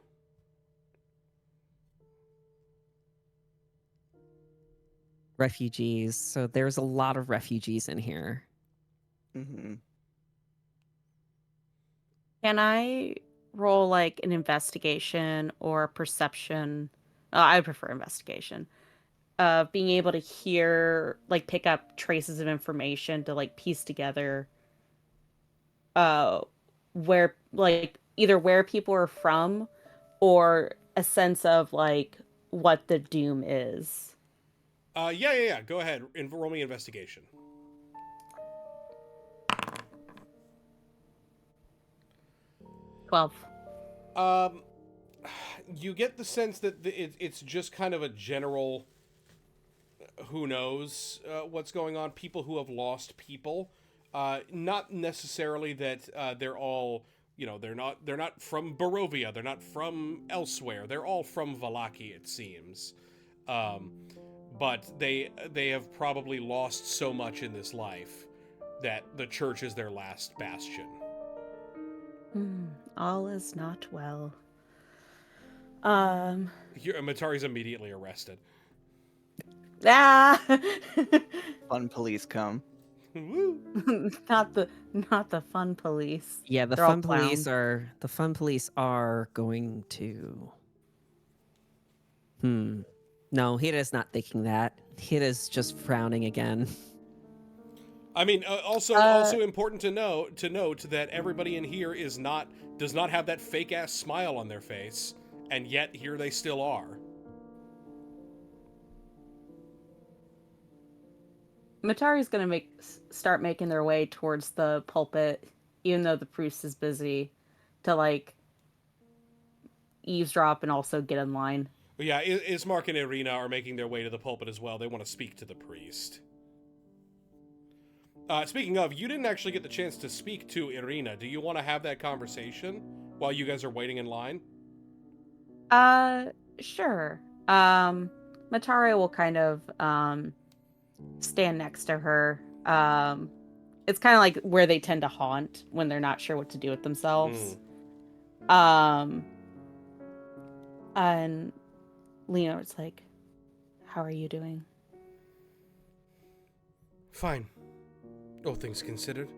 Speaker 4: Refugees. So there's a lot of refugees in here.
Speaker 2: Mm-hmm.
Speaker 6: Can I roll like an investigation or perception? I prefer investigation. Being able to hear, like, pick up traces of information to like piece together where, like, either where people are from or a sense of like what the doom is.
Speaker 1: Yeah. Go ahead and roll me investigation.
Speaker 6: 12.
Speaker 1: You get the sense that it's just kind of a general who knows what's going on. People who have lost people, not necessarily that they're all, they're not from Barovia, they're not from elsewhere. They're all from Vallaki, it seems. But they have probably lost so much in this life that the church is their last bastion.
Speaker 6: All is not well.
Speaker 1: Matari's immediately arrested.
Speaker 6: Ah!
Speaker 2: Fun police come.
Speaker 1: Woo!
Speaker 6: not the fun police.
Speaker 4: Yeah, the
Speaker 6: They're all
Speaker 4: fun police
Speaker 6: clowns.
Speaker 4: are going to. No, Hida's not thinking that. Hida's just frowning again.
Speaker 1: I mean, also important to note that everybody in here does not have that fake ass smile on their face, and yet here they still are.
Speaker 6: Matari's gonna start making their way towards the pulpit, even though the priest is busy, to like eavesdrop and also get in line.
Speaker 1: But yeah, Ismark and Irina are making their way to the pulpit as well. They want to speak to the priest. Speaking of, you didn't actually get the chance to speak to Irina. Do you want to have that conversation while you guys are waiting in line?
Speaker 6: Sure. Matari will kind of stand next to her. It's kind of like where they tend to haunt when they're not sure what to do with themselves. And Leonor's like, "How are you doing?"
Speaker 1: Fine. All things considered.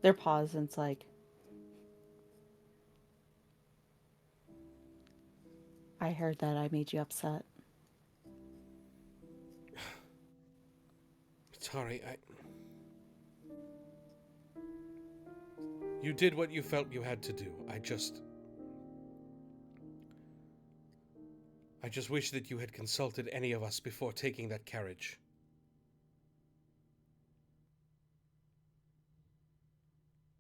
Speaker 6: Their pause and it's like, I heard that I made you upset.
Speaker 1: Sorry, You did what you felt you had to do. I just wish that you had consulted any of us before taking that carriage.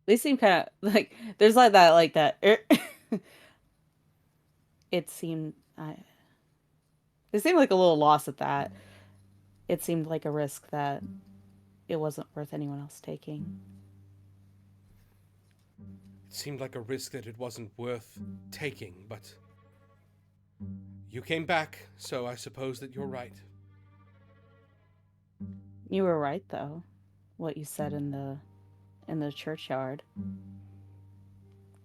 Speaker 6: They seem kind of like there's like that. It seemed they seemed like a little lost at that. It seemed like a risk that it wasn't worth anyone else taking.
Speaker 1: It seemed like a risk that it wasn't worth taking, but you came back, so I suppose that you're right.
Speaker 6: You were right though. What you said in the churchyard.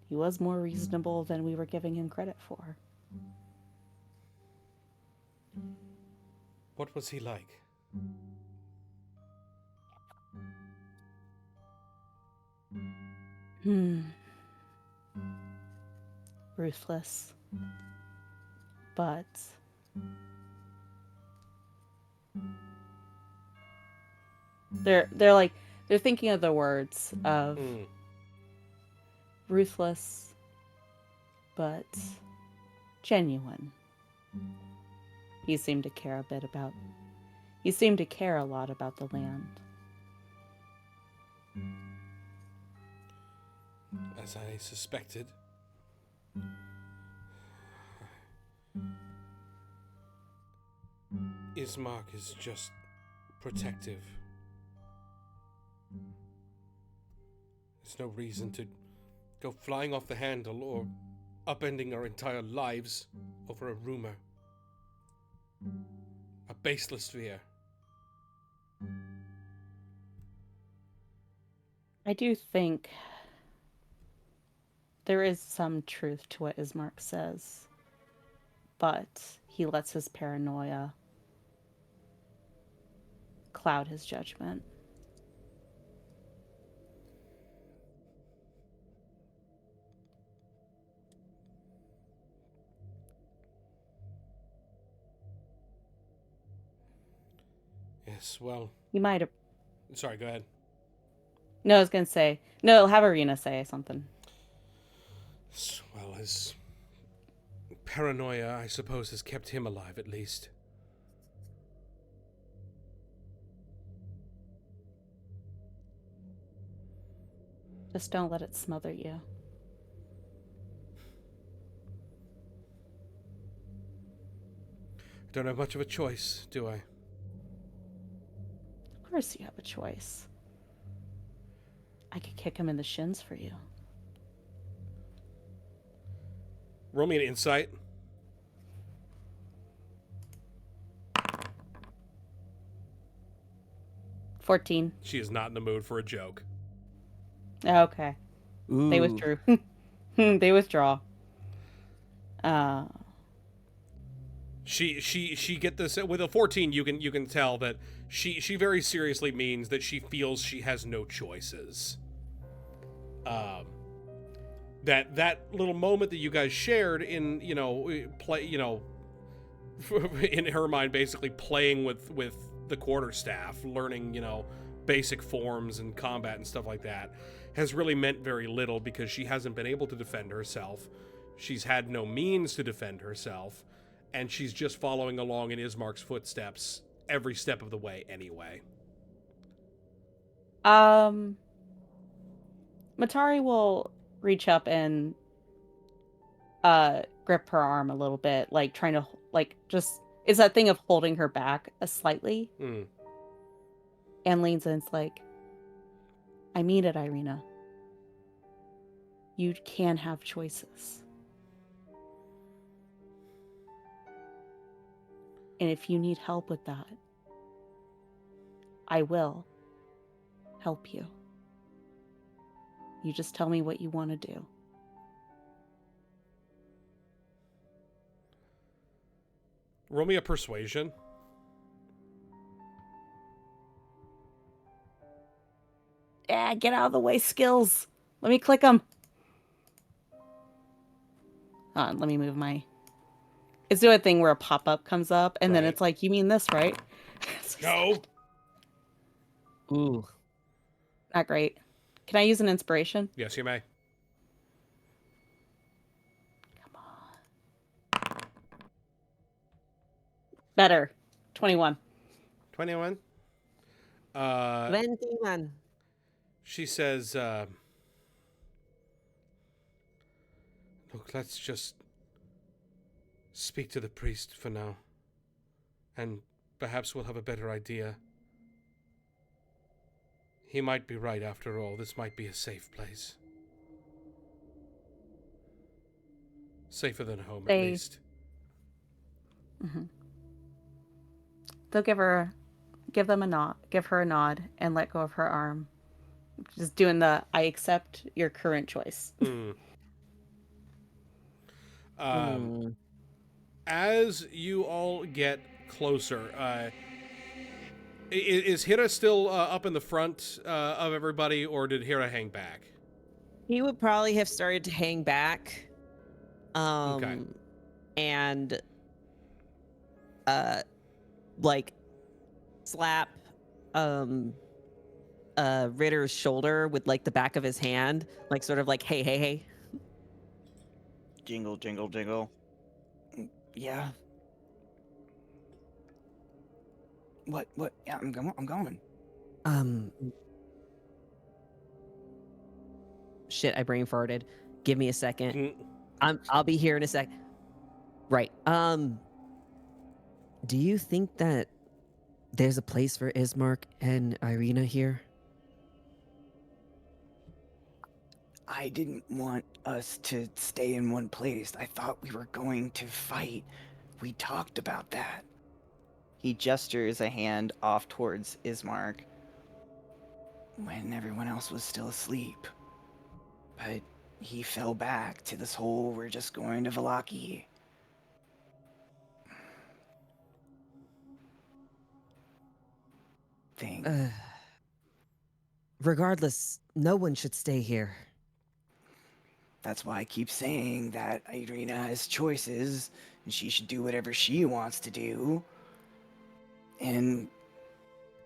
Speaker 6: He was more reasonable than we were giving him credit for.
Speaker 1: What was he like?
Speaker 6: Ruthless. But they're thinking of the words of ruthless but genuine. He seemed to care a lot about the land.
Speaker 1: As I suspected. Ismark is just protective. There's no reason to go flying off the handle or upending our entire lives over a rumor. A baseless fear.
Speaker 6: I do think there is some truth to what Ismark says, but he lets his paranoia cloud his judgment.
Speaker 1: Yes, well...
Speaker 6: You might have...
Speaker 1: Sorry, go ahead.
Speaker 6: No, I was going to say... No, have Arena say something.
Speaker 1: Well, his paranoia, I suppose, has kept him alive, at least.
Speaker 6: Just don't let it smother you.
Speaker 1: Don't have much of a choice, do I?
Speaker 6: Of course you have a choice. I could kick him in the shins for you.
Speaker 1: Roll me an insight.
Speaker 6: $14.
Speaker 1: She is not in the mood for a joke.
Speaker 6: Okay.
Speaker 4: Ooh.
Speaker 6: They withdrew. They withdraw.
Speaker 1: She get this with a 14. You can tell that she very seriously means that she feels she has no choices. That little moment that you guys shared in in her mind, basically playing with the quarterstaff, learning basic forms and combat and stuff like that, has really meant very little because she hasn't been able to defend herself. She's had no means to defend herself, and she's just following along in Ismark's footsteps every step of the way anyway.
Speaker 6: Matari will reach up and grip her arm a little bit, like trying to just it's that thing of holding her back slightly. And leans in, it's like, I mean it, Irina. You can have choices. And if you need help with that, I will help you. You just tell me what you want to do.
Speaker 1: Roll me a persuasion.
Speaker 6: Yeah, get out of the way, skills. Let me click them. Hold on, let me move my... It's doing a thing where a pop-up comes up, and then
Speaker 1: Right.
Speaker 6: it's like, you mean this, right?
Speaker 1: No.
Speaker 4: Ooh.
Speaker 6: Not great. Can I use an inspiration?
Speaker 1: Yes, you may.
Speaker 6: Come on. Better. 21.
Speaker 1: 21.
Speaker 4: 21.
Speaker 1: She says, look, let's just speak to the priest for now. And perhaps we'll have a better idea. He might be right after all. This might be a safe place. Safer than home, at least.
Speaker 6: Mm-hmm. They'll give her a nod, and let go of her arm. Just doing the, I accept your current choice.
Speaker 1: As you all get closer, is Hira still up in the front of everybody, or did Hira hang back?
Speaker 4: He would probably have started to hang back.
Speaker 1: Okay.
Speaker 4: And like slap Ritter's shoulder with like the back of his hand, like sort of like, hey.
Speaker 2: Jingle, jingle, jingle. Yeah. What? Yeah, I'm going.
Speaker 4: Shit, I brain farted. Give me a second.
Speaker 1: Mm.
Speaker 4: I'll be here in a sec. Right. Do you think that there's a place for Ismark and Irina here?
Speaker 2: I didn't want us to stay in one place. I thought we were going to fight. We talked about that. He gestures a hand off towards Ismark when everyone else was still asleep. But he fell back to this whole, we're just going to Vallaki thing.
Speaker 4: Regardless, no one should stay here.
Speaker 2: That's why I keep saying that Irina has choices, and she should do whatever she wants to do. And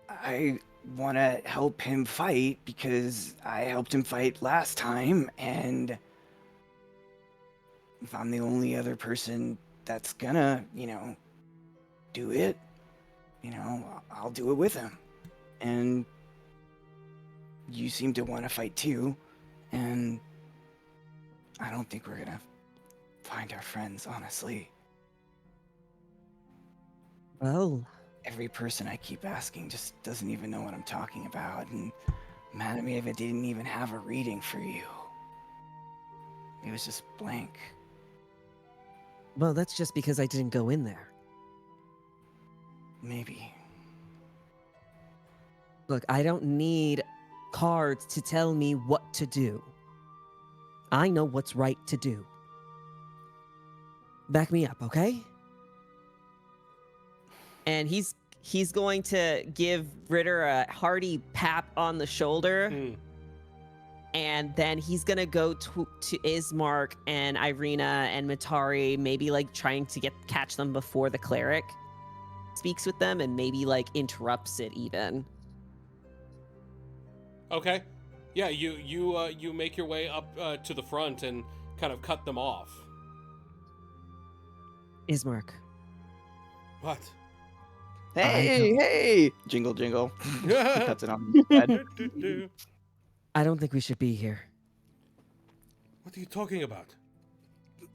Speaker 2: I want to help him fight because I helped him fight last time, and if I'm the only other person that's gonna, do it, I'll do it with him. And you seem to want to fight too, and I don't think we're gonna find our friends, honestly.
Speaker 4: Well,
Speaker 2: Every person I keep asking just doesn't even know what I'm talking about, and mad at me if it didn't even have a reading for you. It was just blank.
Speaker 4: well, that's just because I didn't go in there.
Speaker 2: Maybe.
Speaker 4: Look, I don't need cards to tell me what to do. I know what's right to do. Back me up, okay? And he's going to give Ritter a hearty pap on the shoulder. And then he's gonna go to Ismark and Irina and Matari, maybe like trying to catch them before the cleric speaks with them, and maybe like interrupts it even.
Speaker 1: Okay. Yeah, you make your way up to the front and kind of cut them off.
Speaker 4: Ismark,
Speaker 1: What?
Speaker 2: Hey! Jingle, jingle. He cuts it on his head.
Speaker 4: I don't think we should be here.
Speaker 1: What are you talking about?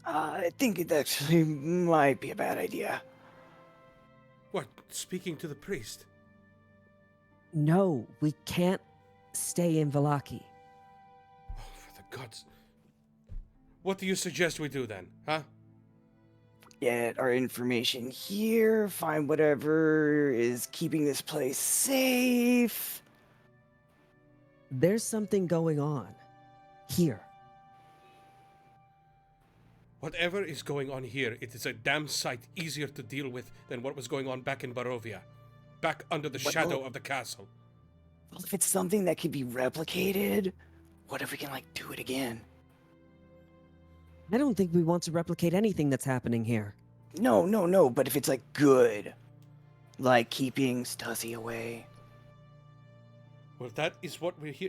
Speaker 2: I think it actually might be a bad idea.
Speaker 1: What, speaking to the priest?
Speaker 4: No, we can't stay in Vallaki.
Speaker 1: Oh, for the gods. What do you suggest we do then, huh?
Speaker 2: Get our information here, find whatever is keeping this place safe.
Speaker 4: There's something going on here.
Speaker 1: Whatever is going on here, it is a damn sight easier to deal with than what was going on back in Barovia. Back under the shadow of the castle.
Speaker 8: Well, if it's something that can be replicated, what if we can, like, do it again?
Speaker 4: I don't think we want to replicate anything that's happening here.
Speaker 8: No, but if it's, like, good. Like keeping Stussy away.
Speaker 1: Well, that is what we're here.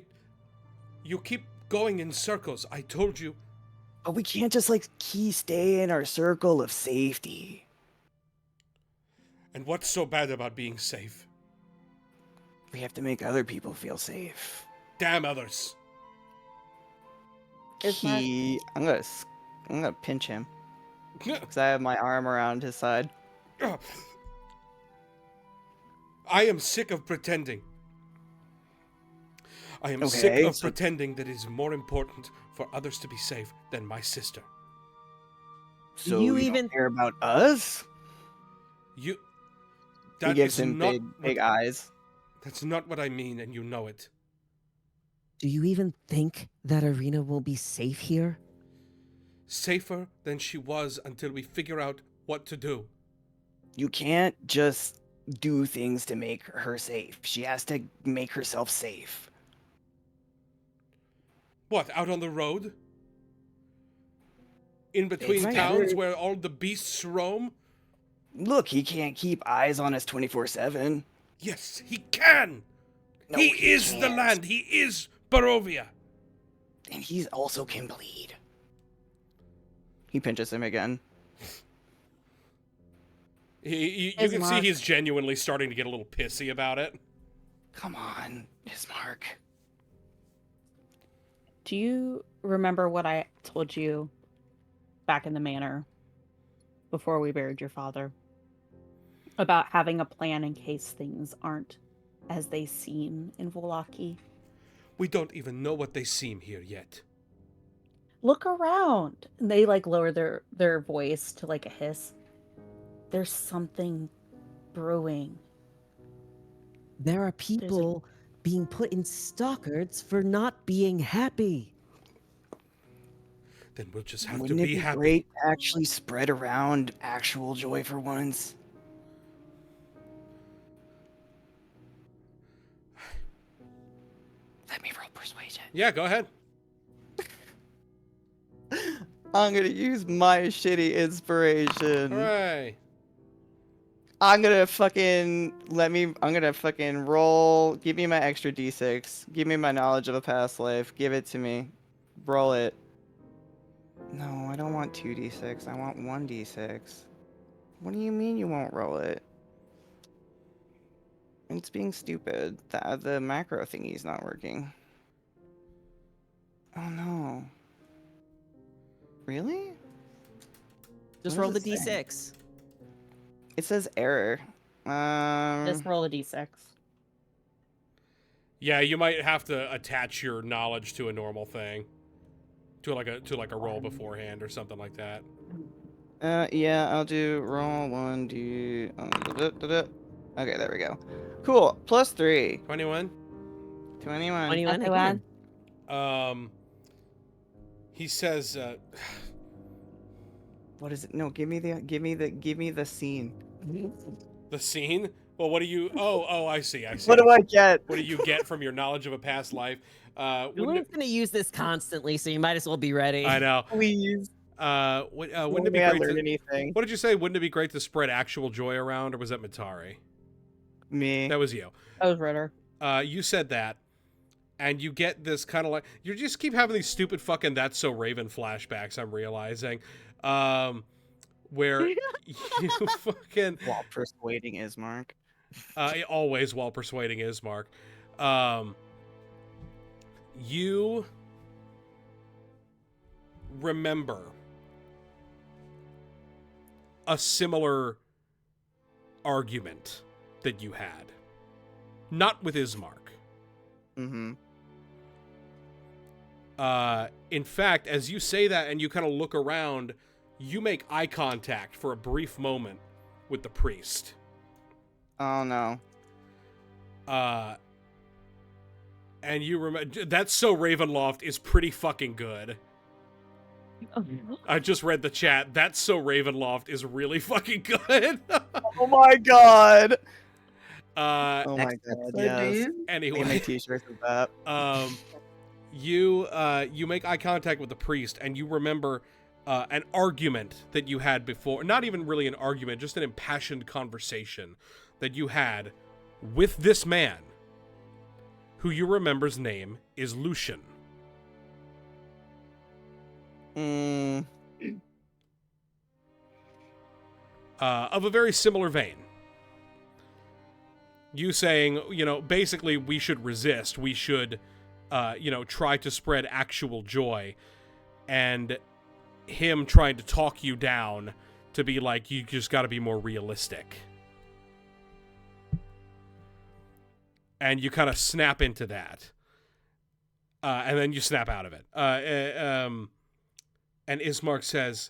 Speaker 1: You keep going in circles. I told you.
Speaker 8: But we can't just, like, stay in our circle of safety.
Speaker 1: And what's so bad about being safe?
Speaker 8: We have to make other people feel safe.
Speaker 1: Damn others.
Speaker 2: I'm gonna pinch him because I have my arm around his side.
Speaker 1: I am sick of pretending. I am sick of pretending that it is more important for others to be safe than my sister.
Speaker 8: So
Speaker 4: you
Speaker 8: you
Speaker 4: even
Speaker 8: don't care about us?
Speaker 1: You.
Speaker 2: He gives him big eyes.
Speaker 1: That's not what I mean, and you know it.
Speaker 4: do you even think that Arena will be safe here?
Speaker 1: Safer than she was until we figure out what to do.
Speaker 8: You can't just do things to make her safe. She has to make herself safe.
Speaker 1: What, out on the road? In between
Speaker 8: It's
Speaker 1: towns
Speaker 8: very-
Speaker 1: where all the beasts roam?
Speaker 8: Look, he can't keep eyes on us 24/7.
Speaker 1: Yes, he can!
Speaker 8: No,
Speaker 1: he is the
Speaker 8: can't.
Speaker 1: land! He is Barovia!
Speaker 8: And he's also can bleed.
Speaker 2: He pinches him again.
Speaker 1: You can see
Speaker 6: Ismark.
Speaker 1: he's genuinely starting to get a little pissy about it.
Speaker 8: Come on, Ismark.
Speaker 6: Do you remember what I told you back in the manor before we buried your father? About having a plan in case things aren't as they seem in Volaki?
Speaker 1: We don't even know what they seem here yet.
Speaker 6: Look around. And they like lower their voice to like a hiss. There's something brewing.
Speaker 4: There are people being put in stockards for not being happy.
Speaker 1: Then we'll just have
Speaker 8: Wouldn't
Speaker 1: to
Speaker 8: it
Speaker 1: be
Speaker 8: be
Speaker 1: happy.
Speaker 8: great to actually spread around actual joy for once? Let me roll persuasion.
Speaker 1: Yeah, go ahead.
Speaker 2: I'm gonna use my shitty inspiration.
Speaker 1: Hooray.
Speaker 2: I'm gonna fucking roll. Give me my extra d6. Give me my knowledge of a past life. Give it to me. Roll it. No, I don't want 2d6. I want 1d6. What do you mean you won't roll it? It's being stupid. The macro thingy's not working. Oh no. Really?
Speaker 4: Just
Speaker 2: What
Speaker 4: roll the
Speaker 2: does it say?
Speaker 4: d6.
Speaker 2: It says error.
Speaker 6: Just roll a d6.
Speaker 1: Yeah, you might have to attach your knowledge to a normal thing. To like a roll beforehand or something like that.
Speaker 2: Yeah, I'll do roll 1d. Okay, there we go. Cool. Plus 3.
Speaker 1: 21.
Speaker 2: 21.
Speaker 4: 21
Speaker 6: Okay,
Speaker 4: again.
Speaker 1: He says,
Speaker 2: What is it? No, give me the scene.
Speaker 1: the scene? Well, what do you... Oh, I see.
Speaker 2: What do I get?
Speaker 1: What do you get from your knowledge of a past life? Wouldn't
Speaker 4: Julian's
Speaker 1: it,
Speaker 4: going to use this constantly, so you might as well be ready.
Speaker 1: I know.
Speaker 2: Please.
Speaker 1: Wouldn't it be
Speaker 2: I
Speaker 1: great
Speaker 2: learn
Speaker 1: to...
Speaker 2: anything?
Speaker 1: What did you say? Wouldn't it be great to spread actual joy around, or was that Matari?
Speaker 2: Me.
Speaker 1: That was you.
Speaker 6: That was Ritter.
Speaker 1: You said that, and you get this kind of like... You just keep having these stupid fucking That's So Raven flashbacks, I'm realizing. Where you fucking...
Speaker 2: While persuading Ismark.
Speaker 1: Always while persuading Ismark. You remember a similar argument that you had. Not with Ismark.
Speaker 2: Mm-hmm.
Speaker 1: In fact, as you say that and you kind of look around, you make eye contact for a brief moment with the priest.
Speaker 2: Oh no.
Speaker 1: And you remember... That's So Ravenloft is pretty fucking good. I just read the chat. That's so Ravenloft is really fucking good.
Speaker 2: Oh my god.
Speaker 1: uh,
Speaker 2: Oh my
Speaker 7: Next
Speaker 2: god.
Speaker 7: episode,
Speaker 2: Yes.
Speaker 7: dude.
Speaker 2: I can make
Speaker 1: anyway,
Speaker 2: t-shirts of that.
Speaker 1: you make eye contact with the priest, and you remember an argument that you had before. Not even really an argument, just an impassioned conversation that you had with this man, who you remember's name is Lucian. Of a very similar vein. You saying, basically we should resist. We should, try to spread actual joy. And him trying to talk you down to be like, you just got to be more realistic. And you kind of snap into that. And then you snap out of it. And Ismark says,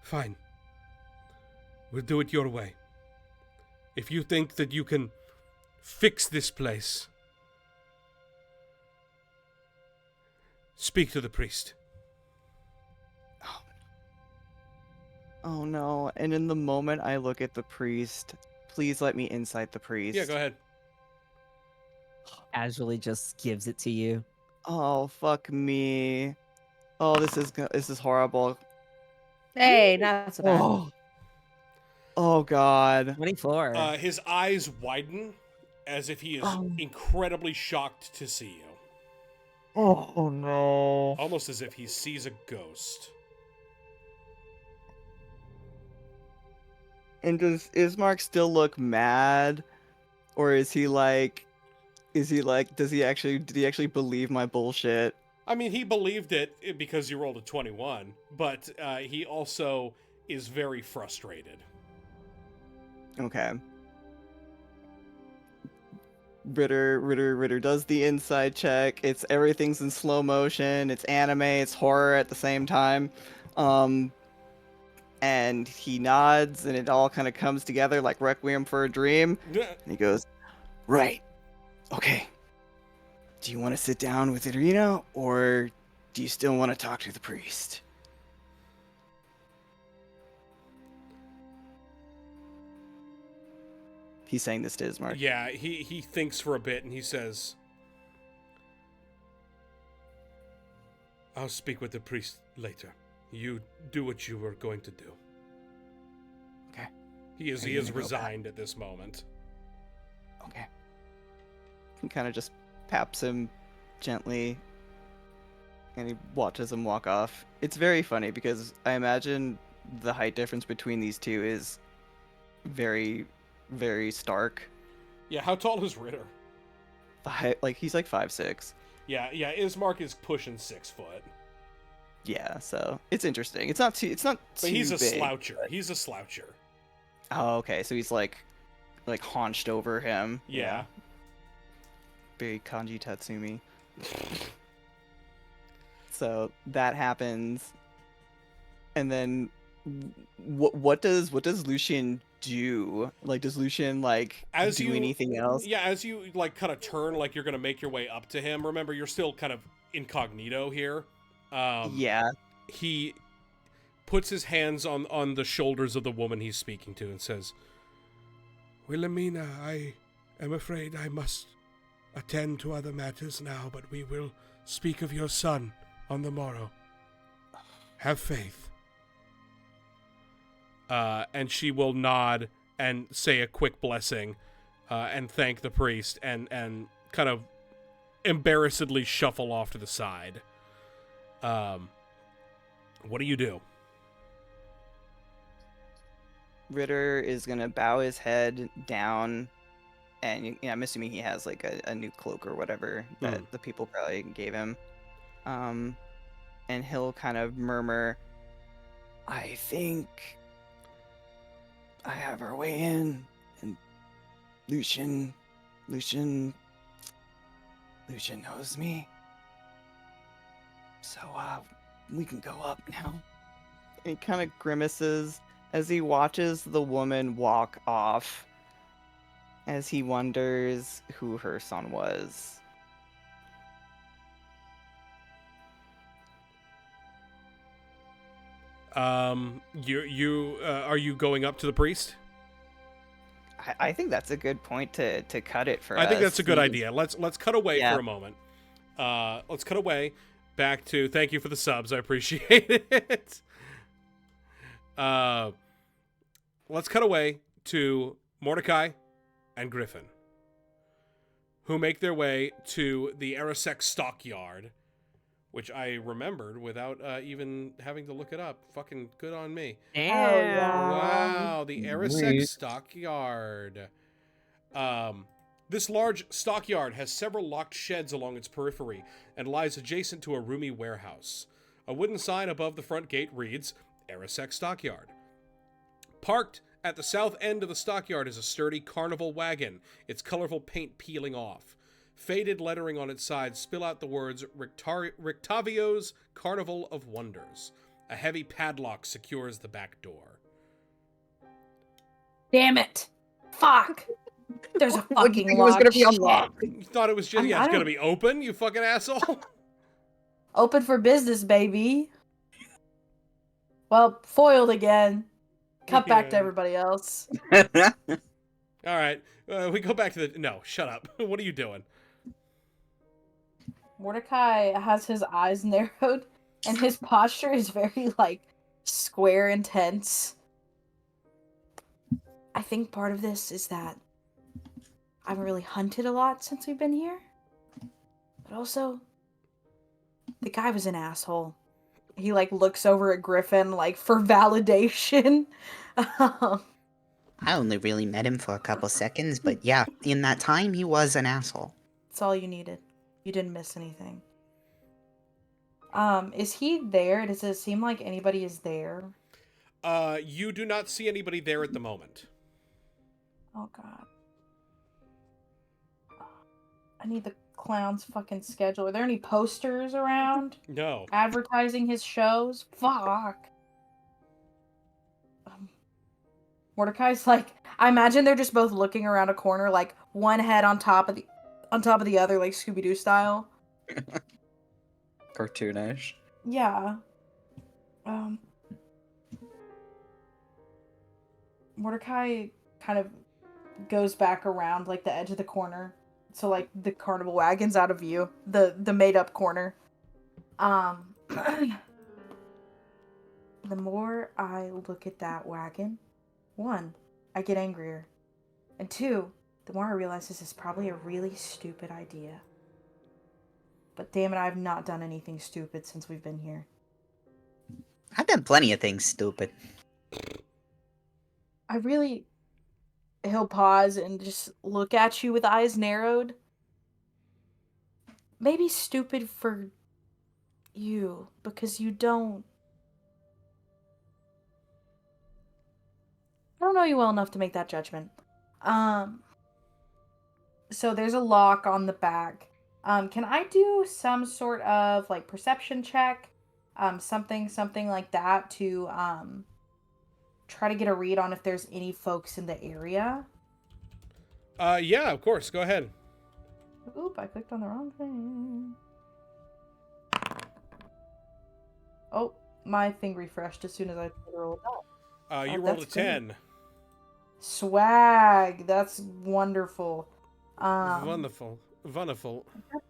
Speaker 1: fine. We'll do it your way. If you think that you can fix this place, speak to the priest.
Speaker 2: Oh no. And in the moment I look at the priest, please let me insight the priest.
Speaker 1: Yeah, go ahead.
Speaker 4: Casually just gives it to you.
Speaker 2: Oh, fuck me. Oh, this is horrible.
Speaker 6: Hey, not so bad.
Speaker 2: Oh god.
Speaker 4: 24.
Speaker 1: His eyes widen as if he is incredibly shocked to see you.
Speaker 2: Oh no.
Speaker 1: Almost as if he sees a ghost.
Speaker 2: And does Ismark still look mad? Or did he actually believe my bullshit?
Speaker 1: I mean, he believed it because you rolled a 21, but he also is very frustrated.
Speaker 2: Okay. Ritter does the inside check. Everything's in slow motion. It's anime, it's horror at the same time. And he nods and it all kind of comes together like Requiem for a Dream. And he goes, right. Okay. Do you want to sit down with Irina or do you still want to talk to the priest? He's saying this to Ismark.
Speaker 1: Yeah, he thinks for a bit and he says, I'll speak with the priest later. You do what you were going to do.
Speaker 2: Okay.
Speaker 1: He is resigned at this moment.
Speaker 2: Okay. He kind of just paps him gently and he watches him walk off. It's very funny because I imagine the height difference between these two is very, very stark.
Speaker 1: Yeah, how tall is Ritter?
Speaker 2: The height, he's like 5'6".
Speaker 1: Yeah, Ismark is pushing 6 foot.
Speaker 2: Yeah, so it's interesting. It's not too
Speaker 1: But
Speaker 2: big.
Speaker 1: he's a sloucher. He's a sloucher.
Speaker 2: Oh, okay. So he's like haunched over him.
Speaker 1: Yeah.
Speaker 2: Very kanji Tatsumi. So that happens, and then what does Lucian do? Does Lucian do anything else?
Speaker 1: Yeah, as you kind of turn like you're gonna make your way up to him. Remember, you're still kind of incognito here.
Speaker 2: Yeah.
Speaker 1: He puts his hands on the shoulders of the woman he's speaking to and says, Wilhelmina, I am afraid I must attend to other matters now, but we will speak of your son on the morrow. Have faith. And she will nod and say a quick blessing and thank the priest and kind of embarrassedly shuffle off to the side. What do you do?
Speaker 2: Ritter is gonna bow his head down, and I'm assuming he has a new cloak or whatever that the people probably gave him. And he'll kind of murmur, I think I have our way in, and Lucian knows me. So, we can go up now. And he kind of grimaces as he watches the woman walk off, as he wonders who her son was.
Speaker 1: Are you going up to the priest?
Speaker 2: I think that's a good point to cut it for us.
Speaker 1: I think that's a good
Speaker 2: See-
Speaker 1: idea. Let's cut away
Speaker 2: Yeah.
Speaker 1: for a moment. Let's cut away back to thank you for the subs. I appreciate it. Let's cut away to Mordecai and Griffin, who make their way to the Arasek stockyard, which I remembered without even having to look it up. Fucking good on me.
Speaker 4: Damn.
Speaker 1: Wow, the Arasek
Speaker 9: Nice.
Speaker 1: stockyard. This large stockyard has several locked sheds along its periphery and lies adjacent to a roomy warehouse. A wooden sign above the front gate reads, Arasek Stockyard. Parked at the south end of the stockyard is a sturdy carnival wagon, its colorful paint peeling off. Faded lettering on its sides spill out the words Rictavio's Carnival of Wonders. A heavy padlock secures the back door.
Speaker 3: Damn it! Fuck! There's a
Speaker 5: What do you
Speaker 3: fucking
Speaker 5: think it was gonna be
Speaker 3: locked
Speaker 5: unlocked?
Speaker 3: shit.
Speaker 1: You thought it was just,
Speaker 3: I
Speaker 1: it's
Speaker 3: don't-
Speaker 1: gonna be open, you fucking asshole?
Speaker 3: Open for business, baby. Well, foiled again. Cut back to
Speaker 1: Yeah.
Speaker 3: everybody else.
Speaker 1: Alright, we go back to the... No, shut up. What are you doing?
Speaker 3: Mordecai has his eyes narrowed, and his posture is very, like, square and tense. I think part of this is that I haven't really hunted a lot since we've been here. But also, the guy was an asshole. He, like, looks over at Griffin, like, for validation.
Speaker 7: I only really met him for a couple seconds, but yeah, in that time he was an asshole.
Speaker 3: That's all you needed. You didn't miss anything. Is he there? Does it seem like anybody is there?
Speaker 1: You do not see anybody there at the moment.
Speaker 3: Oh god. I need the clown's fucking schedule. Are there any posters around
Speaker 1: No.
Speaker 3: advertising his shows? Fuck. Mordecai's like, I imagine they're just both looking around a corner, like one head on top of the other, like Scooby-Doo style.
Speaker 9: Cartoonish.
Speaker 3: Yeah. Mordecai kind of goes back around like the edge of the corner. So like the carnival wagon's out of view. The made up corner. The more I look at that wagon, one, I get angrier. And two, the more I realize this is probably a really stupid idea. But damn it, I've not done anything stupid since we've been here.
Speaker 7: I've done plenty of things stupid.
Speaker 3: He'll pause and just look at you with eyes narrowed. Maybe stupid for you, because you don't... I don't know you well enough to make that judgment. So there's a lock on the back. Can I do some sort of, like, perception check? Something like that to, try to get a read on if there's any folks in the area?
Speaker 1: Yeah, of course. Go ahead.
Speaker 3: Oop, I clicked on the wrong thing. Oh, my thing refreshed as soon as I rolled up.
Speaker 1: You
Speaker 3: Oh,
Speaker 1: rolled a
Speaker 3: that's great.
Speaker 1: 10.
Speaker 3: Swag, that's wonderful.
Speaker 1: Wonderful. Wonderful.
Speaker 3: God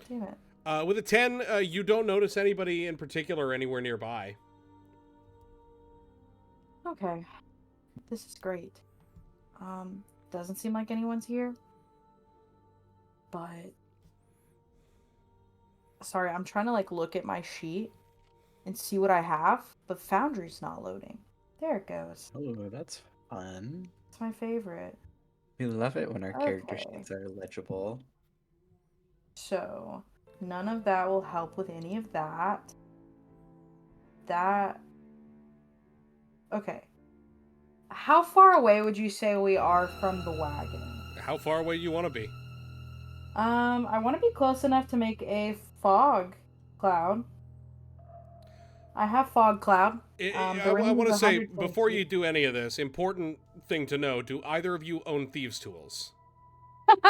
Speaker 3: damn it.
Speaker 1: With a 10, you don't notice anybody in particular anywhere nearby.
Speaker 3: Okay. This is great. Doesn't seem like anyone's here. But... Sorry, I'm trying to, like, look at my sheet and see what I have, but Foundry's not loading. There it goes.
Speaker 9: Oh, that's fun.
Speaker 3: It's my favorite.
Speaker 9: We love it when our character
Speaker 3: Okay.
Speaker 9: sheets are legible.
Speaker 3: So, none of that will help with any of that. Okay. How far away would you say we are from the wagon?
Speaker 1: How far away do you want to be?
Speaker 3: I want to be close enough to make a fog cloud. I have fog cloud.
Speaker 1: I
Speaker 3: The range
Speaker 1: want to
Speaker 3: is
Speaker 1: say,
Speaker 3: 120
Speaker 1: before you
Speaker 3: feet.
Speaker 1: do any of this, important thing to know, do either of you own thieves' tools?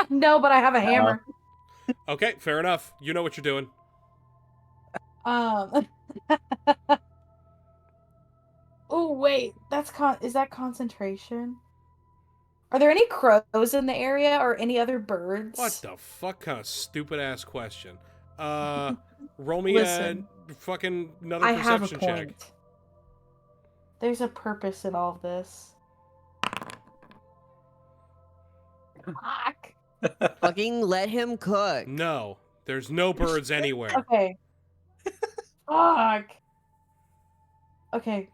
Speaker 3: No, but I have a hammer.
Speaker 1: Okay, fair enough. You know what you're doing.
Speaker 3: Oh wait, is that concentration? Are there any crows in the area or any other birds?
Speaker 1: What the fuck kind of stupid ass question? Roll me
Speaker 3: Listen,
Speaker 1: a fucking another
Speaker 3: I have a
Speaker 1: perception check.
Speaker 3: point. There's a purpose in all of this. Fuck.
Speaker 4: Fucking let him cook.
Speaker 1: No, there's no birds anywhere.
Speaker 3: Okay. Fuck. Okay.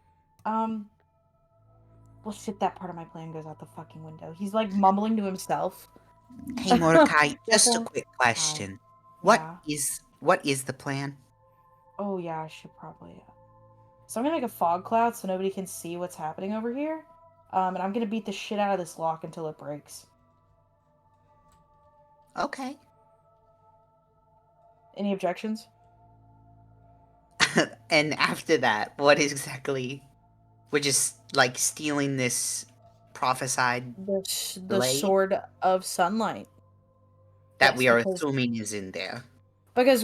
Speaker 3: Well, shit, that part of my plan goes out the fucking window. He's like mumbling to himself.
Speaker 7: Hey Mordecai, just a
Speaker 3: Griffin?
Speaker 7: quick question. What
Speaker 3: Yeah.
Speaker 7: is the plan?
Speaker 3: Oh yeah, I should probably. So I'm gonna make a fog cloud so nobody can see what's happening over here. And I'm gonna beat the shit out of this lock until it breaks.
Speaker 7: Okay.
Speaker 3: Any objections?
Speaker 7: And after that, what exactly? We're just like stealing this prophesied
Speaker 3: The
Speaker 7: blade
Speaker 3: sword of sunlight.
Speaker 7: that
Speaker 3: Yes,
Speaker 7: we are
Speaker 3: because-
Speaker 7: assuming is in there.
Speaker 3: Because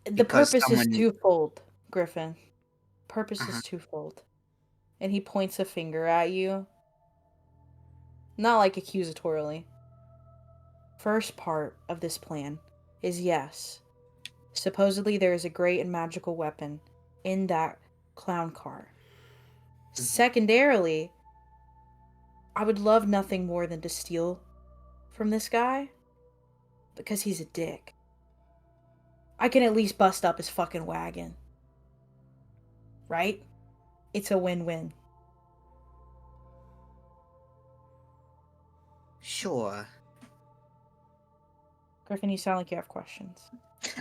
Speaker 3: the
Speaker 7: Because
Speaker 3: purpose
Speaker 7: someone-
Speaker 3: is twofold, Griffin. Purpose
Speaker 7: Uh-huh.
Speaker 3: is twofold. And he points a finger at you. Not like accusatorially. First part of this plan is yes. Supposedly there is a great and magical weapon in that clown car. Secondarily, I would love nothing more than to steal from this guy because he's a dick. I can at least bust up his fucking wagon. Right? It's a win-win.
Speaker 7: Sure.
Speaker 3: Griffin, you sound like you have questions.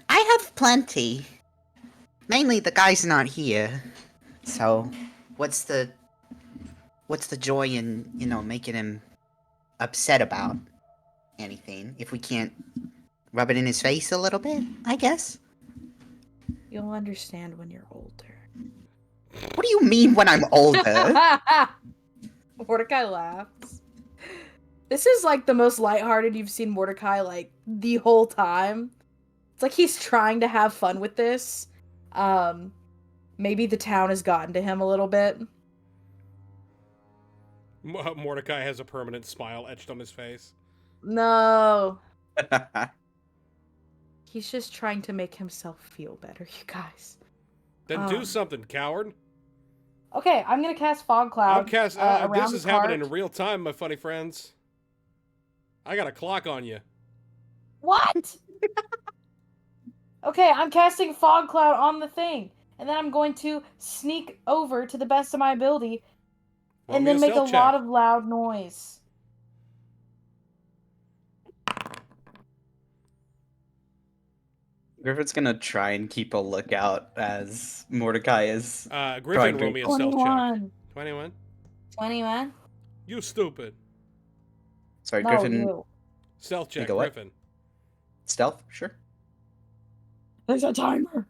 Speaker 7: I have plenty. Mainly the guy's not here. So, what's the joy in, making him upset about anything if we can't rub it in his face a little bit, I guess?
Speaker 3: You'll understand when you're older.
Speaker 7: What do you mean when I'm older?
Speaker 3: Mordecai laughs. This is like the most lighthearted you've seen Mordecai like the whole time. It's like he's trying to have fun with this. Maybe the town has gotten to him a little bit.
Speaker 1: Mordecai has a permanent smile etched on his face.
Speaker 3: No. He's just trying to make himself feel better, you guys.
Speaker 1: Then do something, coward.
Speaker 3: Okay, I'm gonna cast Fog Cloud.
Speaker 1: This
Speaker 3: around
Speaker 1: is
Speaker 3: the
Speaker 1: happening
Speaker 3: cart.
Speaker 1: in real time, my funny friends. I got a clock on you.
Speaker 3: What? Okay, I'm casting Fog Cloud on the thing. And then I'm going to sneak over to the best of my ability
Speaker 1: Roll
Speaker 3: and
Speaker 1: me
Speaker 3: then make a
Speaker 1: stealth
Speaker 3: lot
Speaker 1: check.
Speaker 3: of loud noise.
Speaker 9: Griffin's gonna try and keep a lookout as Mordecai is.
Speaker 1: Griffin,
Speaker 9: Trying to-
Speaker 1: roll me a stealth check.
Speaker 3: 21.
Speaker 1: 21.
Speaker 3: 21?
Speaker 1: You stupid.
Speaker 9: Sorry,
Speaker 3: No,
Speaker 9: Griffin.
Speaker 3: you.
Speaker 1: Stealth check,
Speaker 9: go what?
Speaker 1: Griffin.
Speaker 9: Stealth, sure.
Speaker 3: There's a timer.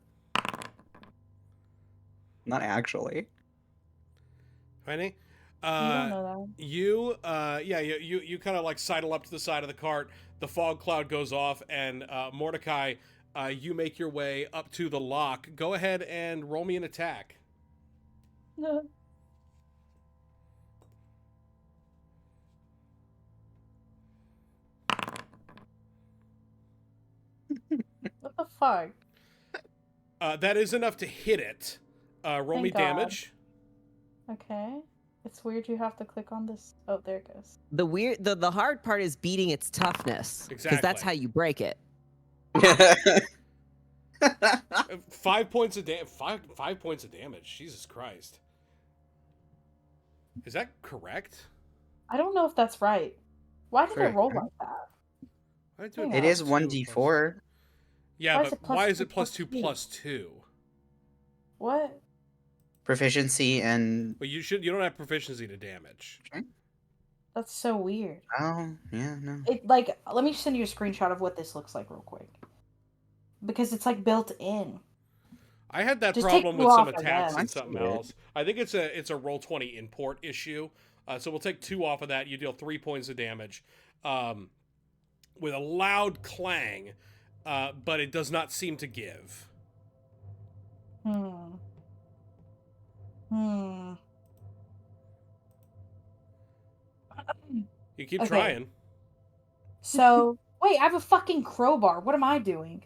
Speaker 9: Not actually.
Speaker 1: 20.
Speaker 3: You don't know
Speaker 1: You kind of like sidle up to the side of the cart. The fog cloud goes off, and Mordecai, you make your way up to the lock. Go ahead and roll me an attack.
Speaker 3: that. What the fuck?
Speaker 1: That is enough to hit it. Roll
Speaker 3: Thank
Speaker 1: me
Speaker 3: God.
Speaker 1: damage.
Speaker 3: Okay. It's weird you have to click on this. Oh, there it goes.
Speaker 4: The hard part is beating its toughness. Because that's
Speaker 1: Exactly.
Speaker 4: how you break it.
Speaker 1: 5 points of damage. 5 points of damage. Jesus Christ. Is that correct?
Speaker 3: I don't know if that's right. Why did it
Speaker 9: Correct,
Speaker 3: roll
Speaker 9: right?
Speaker 3: like that?
Speaker 1: Why did I do
Speaker 3: Hang
Speaker 1: it
Speaker 7: It
Speaker 3: on.
Speaker 7: is
Speaker 1: plus
Speaker 7: 1d4.
Speaker 1: Yeah,
Speaker 3: Why is
Speaker 1: but
Speaker 3: it plus
Speaker 1: why is
Speaker 3: 2
Speaker 1: it plus
Speaker 3: plus
Speaker 1: 2
Speaker 3: 2?
Speaker 1: plus 2?
Speaker 3: What?
Speaker 7: Proficiency and...
Speaker 1: Well, you don't have proficiency to damage.
Speaker 3: That's so weird.
Speaker 7: Oh, yeah, no.
Speaker 3: It like let me send you a screenshot of what this looks like real quick. Because it's like built in.
Speaker 1: I had that
Speaker 3: Just take
Speaker 1: problem
Speaker 3: two
Speaker 1: with some
Speaker 3: off, I
Speaker 1: attacks
Speaker 3: guess.
Speaker 1: and something
Speaker 9: That's weird.
Speaker 1: else. I think it's a roll 20 import issue. So we'll take 2 off of that. You deal 3 points of damage with a loud clang, but it does not seem to give. You keep
Speaker 3: Okay.
Speaker 1: trying.
Speaker 3: So, wait, I have a fucking crowbar. What am I doing?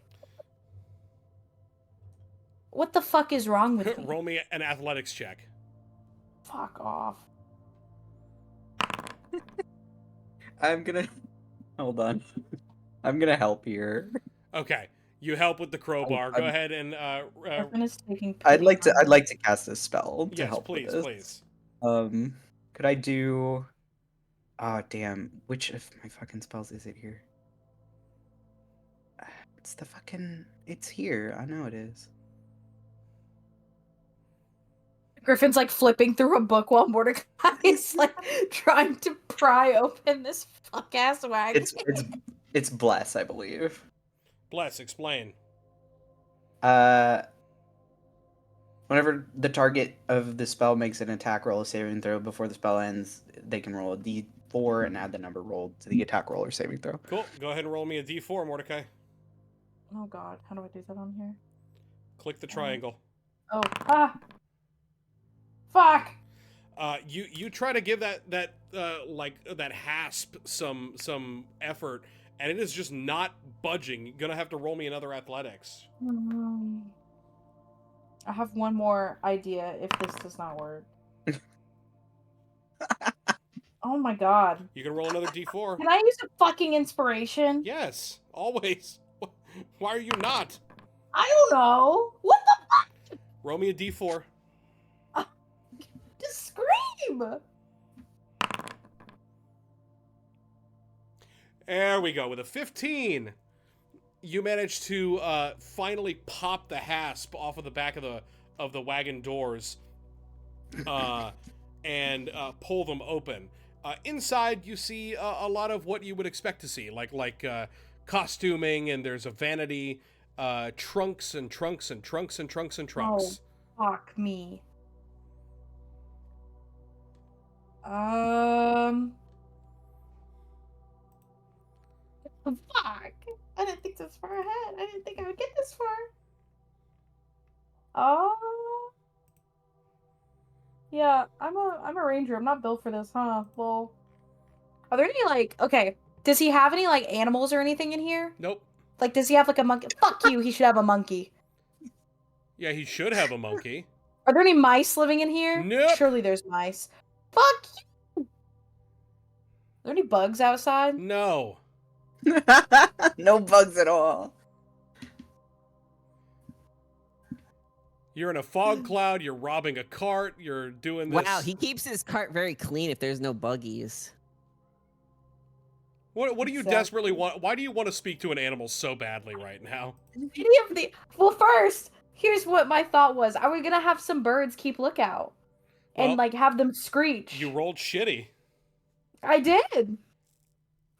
Speaker 3: What the fuck is wrong with me?
Speaker 1: Roll me an athletics check.
Speaker 3: Fuck off.
Speaker 9: I'm gonna hold on. I'm gonna help here.
Speaker 1: Okay. You help with the crowbar. Go ahead and
Speaker 3: Griffin is taking
Speaker 9: I'd
Speaker 3: pity
Speaker 9: like to.
Speaker 3: on
Speaker 9: I'd
Speaker 3: me.
Speaker 9: like to cast a spell to
Speaker 1: yes,
Speaker 9: help
Speaker 1: please,
Speaker 9: with this.
Speaker 1: please.
Speaker 9: Could I do? Oh damn! Which of my fucking spells is it here? It's the fucking. It's here. I know it is.
Speaker 3: Griffin's like flipping through a book while Mordecai is like trying to pry open this fuck ass wagon.
Speaker 9: It's bless, I believe.
Speaker 1: Bless, explain.
Speaker 9: Whenever the target of the spell makes an attack roll or saving throw before the spell ends, they can roll a d4 and add the number rolled to the attack roll or saving throw.
Speaker 1: Cool. Go ahead and roll me a d4, Mordecai.
Speaker 3: Oh god, how do I do that on here?
Speaker 1: Click the triangle.
Speaker 3: Oh, fuck!
Speaker 1: You try to give that hasp some effort, and it is just not budging. You're gonna have to roll me another athletics.
Speaker 3: I have one more idea if this does not work. Oh my god.
Speaker 1: You can roll another d4.
Speaker 3: Can I use a fucking inspiration?
Speaker 1: Yes, always. Why are you not?
Speaker 3: I don't know. What the fuck?
Speaker 1: Roll me a d4.
Speaker 3: Just scream!
Speaker 1: There we go. With a 15, you manage to finally pop the hasp off of the back of the wagon doors, and pull them open. Inside, you see a lot of what you would expect to see, like costuming, and there's a vanity, trunks and trunks and trunks and trunks and trunks.
Speaker 3: Oh, fuck me. Fuck. I didn't think this far ahead. I didn't think I would get this far. Oh. Yeah, I'm a ranger. I'm not built for this, huh? Well, are there any okay, does he have any animals or anything in here?
Speaker 1: Nope.
Speaker 3: Does he have a monkey? Fuck you, he should have a monkey.
Speaker 1: Yeah, he should have a monkey.
Speaker 3: Are there any mice living in here?
Speaker 1: Nope.
Speaker 3: Surely there's mice. Fuck you. Are there any bugs outside?
Speaker 1: No.
Speaker 9: No bugs at all.
Speaker 1: You're in a fog cloud, you're robbing a cart, you're doing this.
Speaker 4: Wow, he keeps his cart very clean if there's no buggies.
Speaker 1: What do you
Speaker 3: Exactly.
Speaker 1: desperately want? Why do you want to speak to an animal so badly right now?
Speaker 3: Well, first, here's what my thought was. Are we gonna have some birds keep lookout? And
Speaker 1: Well,
Speaker 3: have them screech?
Speaker 1: You rolled shitty.
Speaker 3: I did.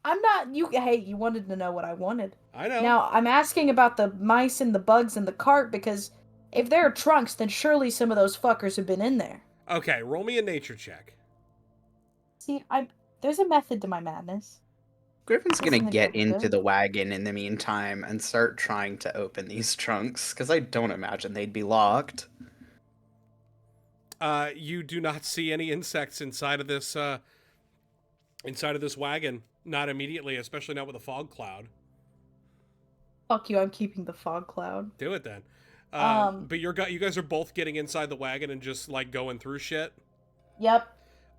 Speaker 3: I'm not hey, you wanted to know what I wanted.
Speaker 1: I know.
Speaker 3: Now, I'm asking about the mice and the bugs in the cart because if there are trunks, then surely some of those fuckers have been in there.
Speaker 1: Okay, roll me a nature check.
Speaker 3: See, there's a method to my madness.
Speaker 9: Griffin's gonna
Speaker 3: Isn't it
Speaker 9: get
Speaker 3: good?
Speaker 9: into the wagon in the meantime and start trying to open these trunks, because I don't imagine they'd be locked.
Speaker 1: You do not see any insects inside of this wagon. Not immediately, especially not with a fog cloud.
Speaker 3: Fuck you, I'm keeping the fog cloud.
Speaker 1: Do it then. But you guys are both getting inside the wagon and just going through shit.
Speaker 3: Yep.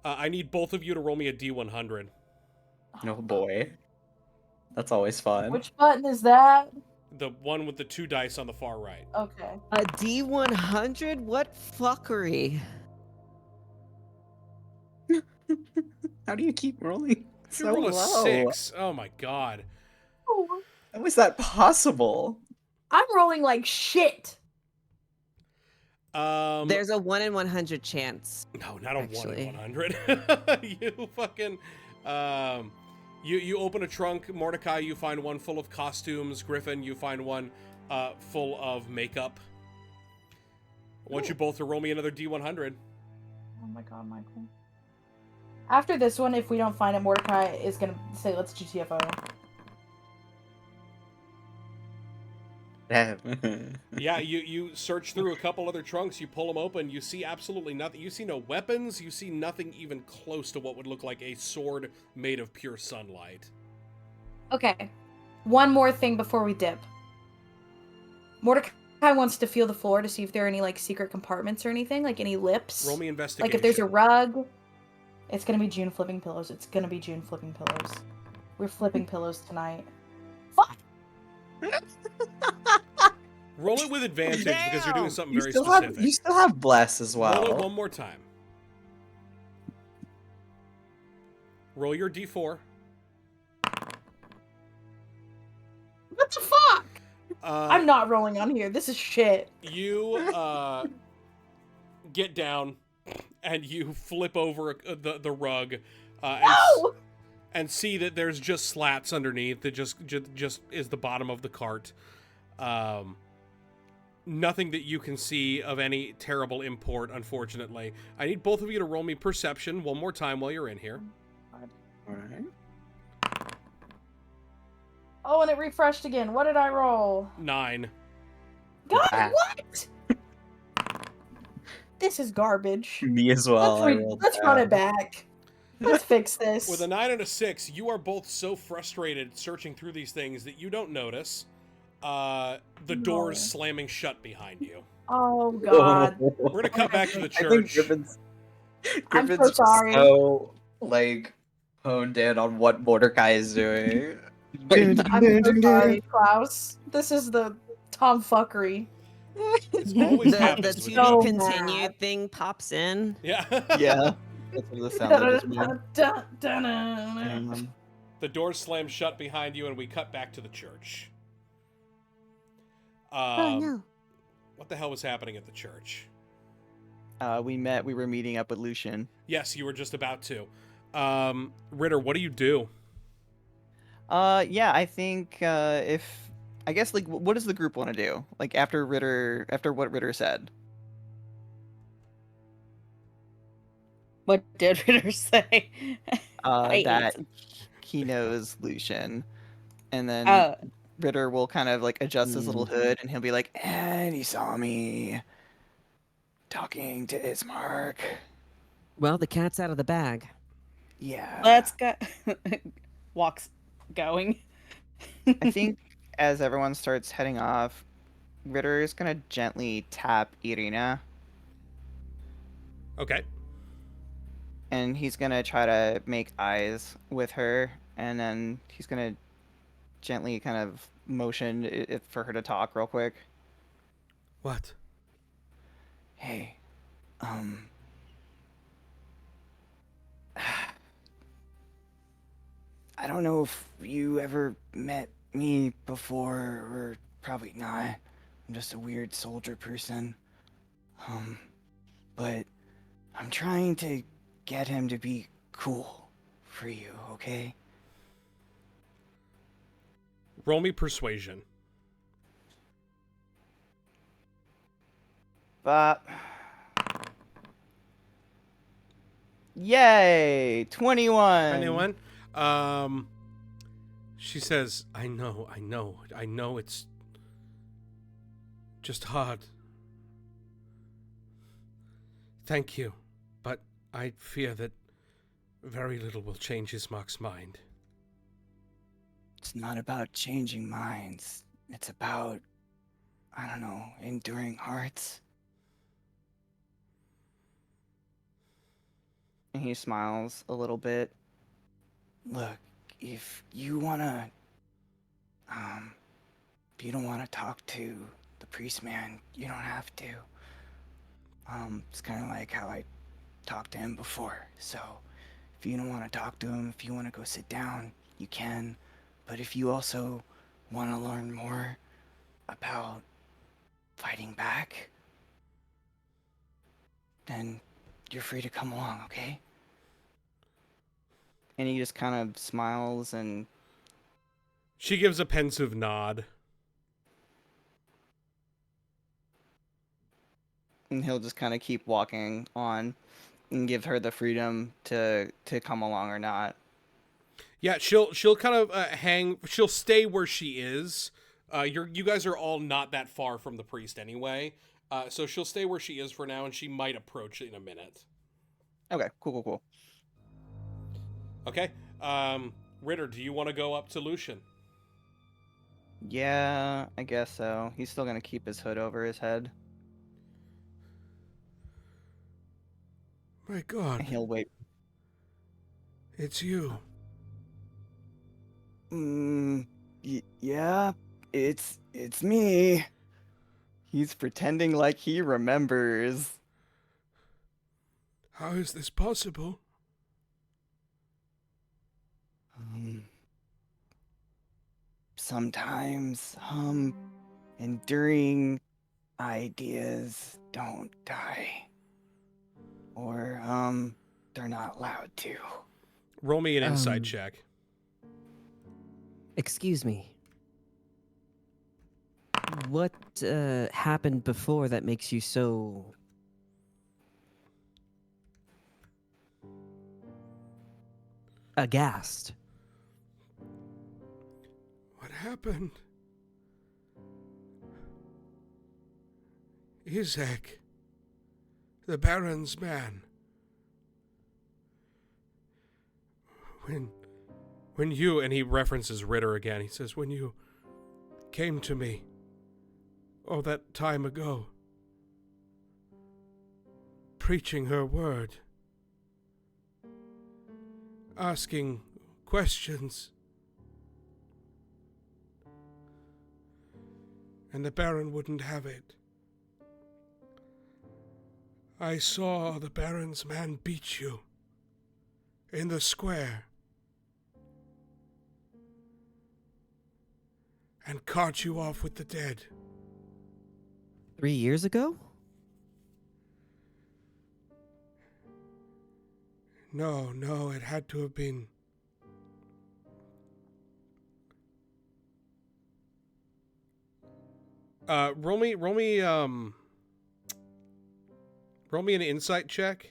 Speaker 1: I need both of you to roll me a D100.
Speaker 9: Oh boy. That's always fun.
Speaker 3: Which button is that?
Speaker 1: The one with the 2 dice on the far right.
Speaker 3: Okay.
Speaker 4: A D100? What fuckery?
Speaker 9: How do you keep rolling
Speaker 1: You
Speaker 9: so
Speaker 1: roll a
Speaker 9: low?
Speaker 1: 6. Oh my god.
Speaker 9: How is that possible?
Speaker 3: I'm rolling like shit.
Speaker 4: There's a 1 in 100 chance.
Speaker 1: No, not a
Speaker 4: actually.
Speaker 1: 1 in 100. You fucking you open a trunk. Mordecai, you find one full of costumes. Griffin, you find one full of makeup. I want you both to roll me another D100.
Speaker 3: Oh my god, Michael. After this one, if we don't find it, Mordecai is gonna say, let's GTFO.
Speaker 1: Yeah, you search through a couple other trunks, you pull them open, you see absolutely nothing. You see no weapons, you see nothing even close to what would look like a sword made of pure sunlight.
Speaker 3: Okay. One more thing before we dip. Mordecai wants to feel the floor to see if there are any like secret compartments or anything, like any lips.
Speaker 1: Roll me investigation.
Speaker 3: Like if there's a rug. It's gonna be June flipping pillows. It's gonna be June flipping pillows. We're flipping pillows tonight. Fuck!
Speaker 1: Roll it with advantage because you're doing something very
Speaker 9: you
Speaker 1: specific.
Speaker 9: still have bless as well.
Speaker 1: Roll it one more time. Roll your d4.
Speaker 3: What the fuck?
Speaker 1: I'm
Speaker 3: I'm not rolling on here. This is shit.
Speaker 1: You get down and you flip over the rug
Speaker 3: No!
Speaker 1: and see that there's just slats underneath that just is the bottom of the cart. Nothing that you can see of any terrible import, unfortunately. I need both of you to roll me perception one more time while you're in here.
Speaker 9: All right.
Speaker 3: Oh, and it refreshed again. What did I roll?
Speaker 1: 9.
Speaker 3: God,
Speaker 9: Ah.
Speaker 3: what? This is garbage.
Speaker 9: Me as well.
Speaker 3: Let's run it back. Let's fix this.
Speaker 1: With a 9 and a 6, you are both so frustrated searching through these things that you don't notice the doors slamming shut behind you.
Speaker 3: Oh, God.
Speaker 1: We're going to cut back to the
Speaker 9: I think
Speaker 1: church.
Speaker 9: Griffin's
Speaker 3: I'm so sorry.
Speaker 9: so, like, honed in on what Mordecai is doing.
Speaker 3: I'm so sorry, Klaus. This is the tomfuckery.
Speaker 1: It's always
Speaker 4: The
Speaker 1: happens
Speaker 4: to
Speaker 1: with
Speaker 4: be
Speaker 3: So
Speaker 1: you.
Speaker 4: continued
Speaker 3: mad.
Speaker 4: thing pops in.
Speaker 1: Yeah.
Speaker 2: Yeah. That's what the sound of this means.
Speaker 3: Dun-dun-dun-dun.
Speaker 1: The doors slam shut behind you, and we cut back to the church. What the hell was happening at the church?
Speaker 2: We were meeting up with Lucian.
Speaker 1: Yes, you were just about to. Ritter, what do you do?
Speaker 2: Yeah, I think I guess like what does the group want to do? Like after what Ritter said.
Speaker 6: What did Ritter say? I
Speaker 2: That
Speaker 6: ate.
Speaker 2: he knows Lucian. And then
Speaker 6: Oh,
Speaker 2: Ritter will kind of like adjust his little hood and he'll be like, and he saw me talking to Ismark.
Speaker 4: Well, the cat's out of the bag.
Speaker 2: Yeah.
Speaker 6: let's go. Walks going.
Speaker 2: I think as everyone starts heading off, Ritter is gonna gently tap Irina,
Speaker 1: Okay.
Speaker 2: and he's gonna try to make eyes with her, and then he's gonna gently kind of motion it for her to talk real quick.
Speaker 1: What?
Speaker 2: Hey, I don't know if you ever met me before, or probably not. I'm just a weird soldier person. But I'm trying to get him to be cool for you, okay?
Speaker 1: Roll me persuasion.
Speaker 2: Yay! 21!
Speaker 1: Anyone? She says, I know it's just hard. Thank you, but I fear that very little will change Ismark's mind.
Speaker 8: It's not about changing minds. It's about, I don't know, enduring hearts.
Speaker 2: And he smiles a little bit.
Speaker 8: Look, if you wanna, if you don't wanna talk to the priest man, you don't have to. It's kind of like how I talked to him before. So, if you don't want to talk to him, if you want to go sit down, you can. But if you also want to learn more about fighting back, then you're free to come along, okay?
Speaker 2: And he just kind of smiles and
Speaker 1: She gives a pensive nod.
Speaker 2: he'll just kind of keep walking on and give her the freedom to come along or not.
Speaker 1: Yeah, she'll kind of hang. She'll stay where she is, You guys are all not that far from the priest anyway, so she'll stay where she is for now, and she might approach in a minute.
Speaker 2: Okay, cool.
Speaker 1: Okay. Ritter, do you want to go up to Lucian?
Speaker 2: Yeah, I guess so. He's still gonna keep his hood over his head.
Speaker 1: My God,
Speaker 2: And he'll wait.
Speaker 1: it's you.
Speaker 8: Yeah, it's me. He's pretending like he remembers.
Speaker 1: How is this possible?
Speaker 8: Sometimes, enduring ideas don't die. Or, they're not allowed to.
Speaker 1: Roll me an insight check.
Speaker 4: Excuse me. What happened before that makes you so aghast?
Speaker 1: What happened? Izek, the Baron's man. When you, and he references Ritter again, he says, when you came to me, that time ago, preaching her word, asking questions, and the Baron wouldn't have it. I saw the Baron's man beat you in the square and cart you off with the dead.
Speaker 4: 3 years ago?
Speaker 1: No, it had to have been. Roll me an insight check.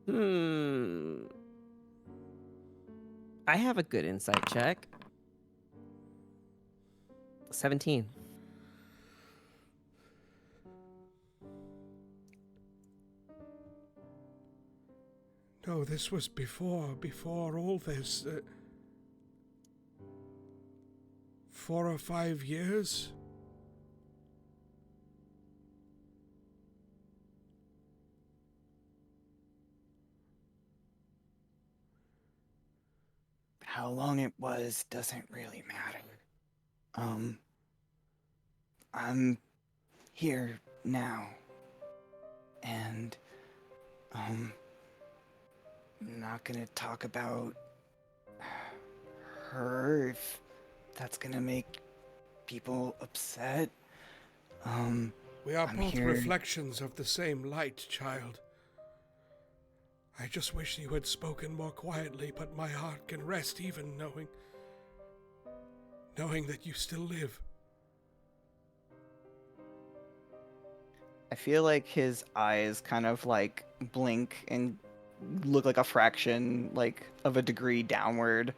Speaker 4: I have a good insight check. 17.
Speaker 1: No, this was before all this. 4 or 5 years?
Speaker 8: How long it was doesn't really matter. I'm here now. And, I'm not gonna talk about her if that's gonna make people upset.
Speaker 1: We are
Speaker 8: I'm
Speaker 1: both
Speaker 8: here.
Speaker 1: reflections of the same light, child. I just wish you had spoken more quietly, but my heart can rest even knowing that you still live.
Speaker 2: I feel like his eyes kind of like blink and look like a fraction like of a degree downward.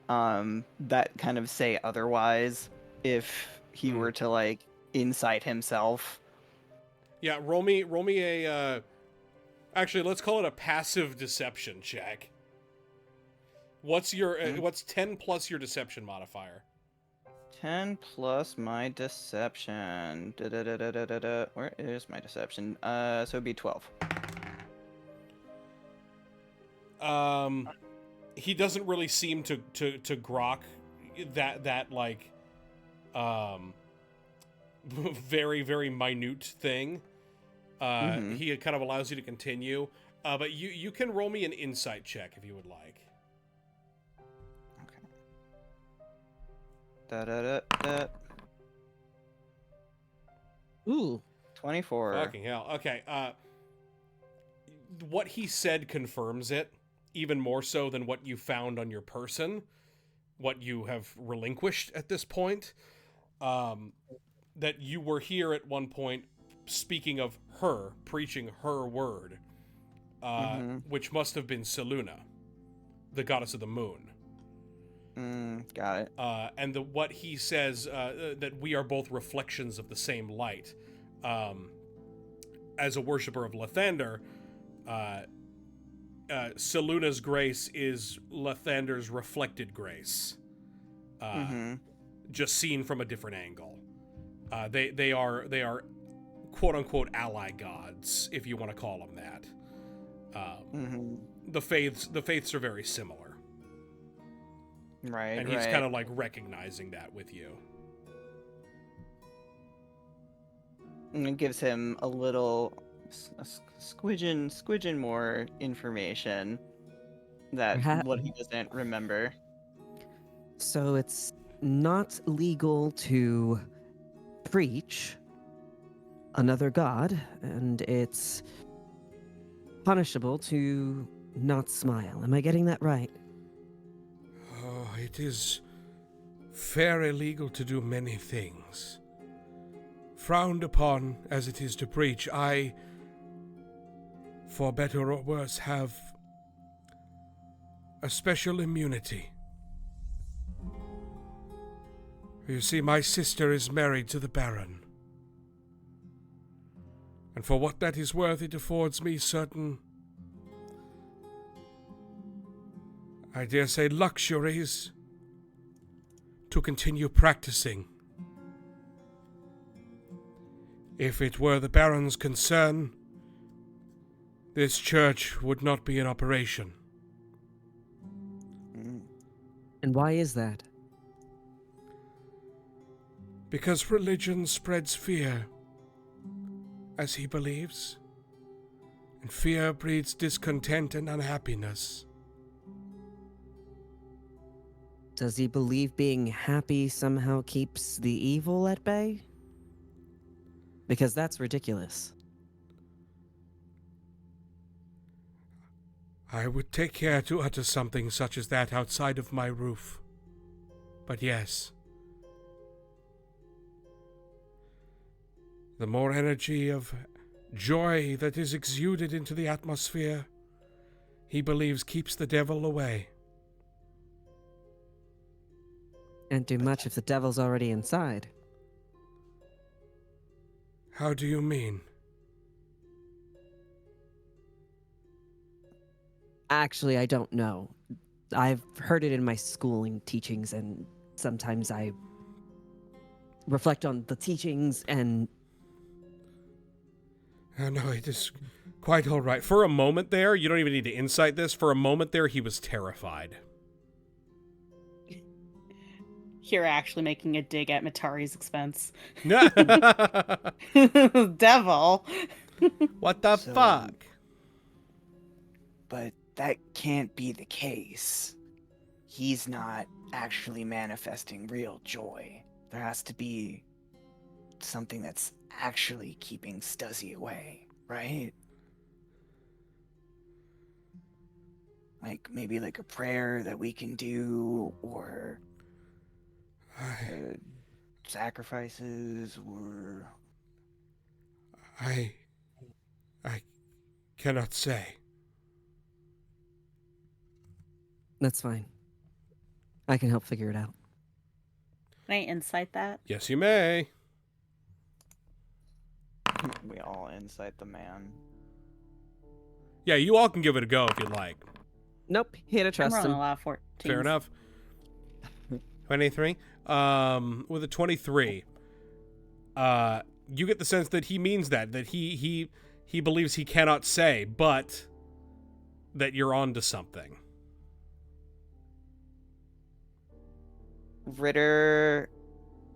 Speaker 2: That kind of say otherwise if he were to like insight himself.
Speaker 1: Yeah, roll me a actually, let's call it a passive deception check. What's your what's 10 plus your deception modifier?
Speaker 2: 10 plus my deception. Where is my deception? So it'd be 12.
Speaker 1: He doesn't really seem to grok that like very, very minute thing. He kind of allows you to continue. But you can roll me an insight check if you would like.
Speaker 2: Okay.
Speaker 4: Ooh.
Speaker 2: 24.
Speaker 1: Fucking hell. Okay. What he said confirms it, even more so than what you found on your person, what you have relinquished at this point. That you were here at one point speaking of her, preaching her word, which must have been Seluna, the goddess of the moon.
Speaker 2: Got it.
Speaker 1: And what he says, that we are both reflections of the same light. As a worshiper of Lathander, Seluna's grace is Lathander's reflected grace, just seen from a different angle. They are quote unquote ally gods, if you want to call them that. The faiths are very similar,
Speaker 2: Right.
Speaker 1: and he's kind of like recognizing that with you.
Speaker 2: And it gives him a little squidgen more information that
Speaker 4: Perhaps-
Speaker 2: what he doesn't remember.
Speaker 4: So it's not legal to preach another god, and it's punishable to not smile. Am I getting that right?
Speaker 1: Oh, it is fair illegal to do many things. Frowned upon as it is to preach, I, for better or worse, have a special immunity. You see, my sister is married to the Baron. And for what that is worth, it affords me certain, I dare say, luxuries to continue practicing. If it were the Baron's concern, this church would not be in operation.
Speaker 4: And why is that?
Speaker 1: Because religion spreads fear, as he believes, and fear breeds discontent and unhappiness.
Speaker 4: Does he believe being happy somehow keeps the evil at bay? Because that's ridiculous.
Speaker 1: I would take care to utter something such as that outside of my roof. But yes, the more energy of joy that is exuded into the atmosphere, he believes keeps the devil away.
Speaker 4: And do much if the devil's already inside.
Speaker 1: How do you mean?
Speaker 4: Actually, I don't know. I've heard it in my schooling teachings, and sometimes I reflect on the teachings and...
Speaker 1: No, it is quite all right. For a moment there, you don't even need to insight this, for a moment there, he was terrified.
Speaker 6: You're actually making a dig at Matari's expense.
Speaker 1: What
Speaker 6: Devil.
Speaker 1: the
Speaker 8: So-
Speaker 1: fuck?
Speaker 8: But that can't be the case. He's not actually manifesting real joy. There has to be something that's actually keeping Stuzzy away, right? Like maybe like a prayer that we can do, or sacrifices, or
Speaker 1: I cannot say.
Speaker 4: That's fine. I can help figure it out.
Speaker 6: Can I insight that?
Speaker 1: Yes, you may.
Speaker 2: We all incite the man.
Speaker 1: Yeah, you all can give it a go if you'd like.
Speaker 4: Nope, here to
Speaker 6: I'm
Speaker 4: trust
Speaker 6: rolling
Speaker 4: him.
Speaker 6: a lot of 14s.
Speaker 1: Fair enough. 23. With a 23, you get the sense that he means that he believes he cannot say, but that you're onto something.
Speaker 2: Ritter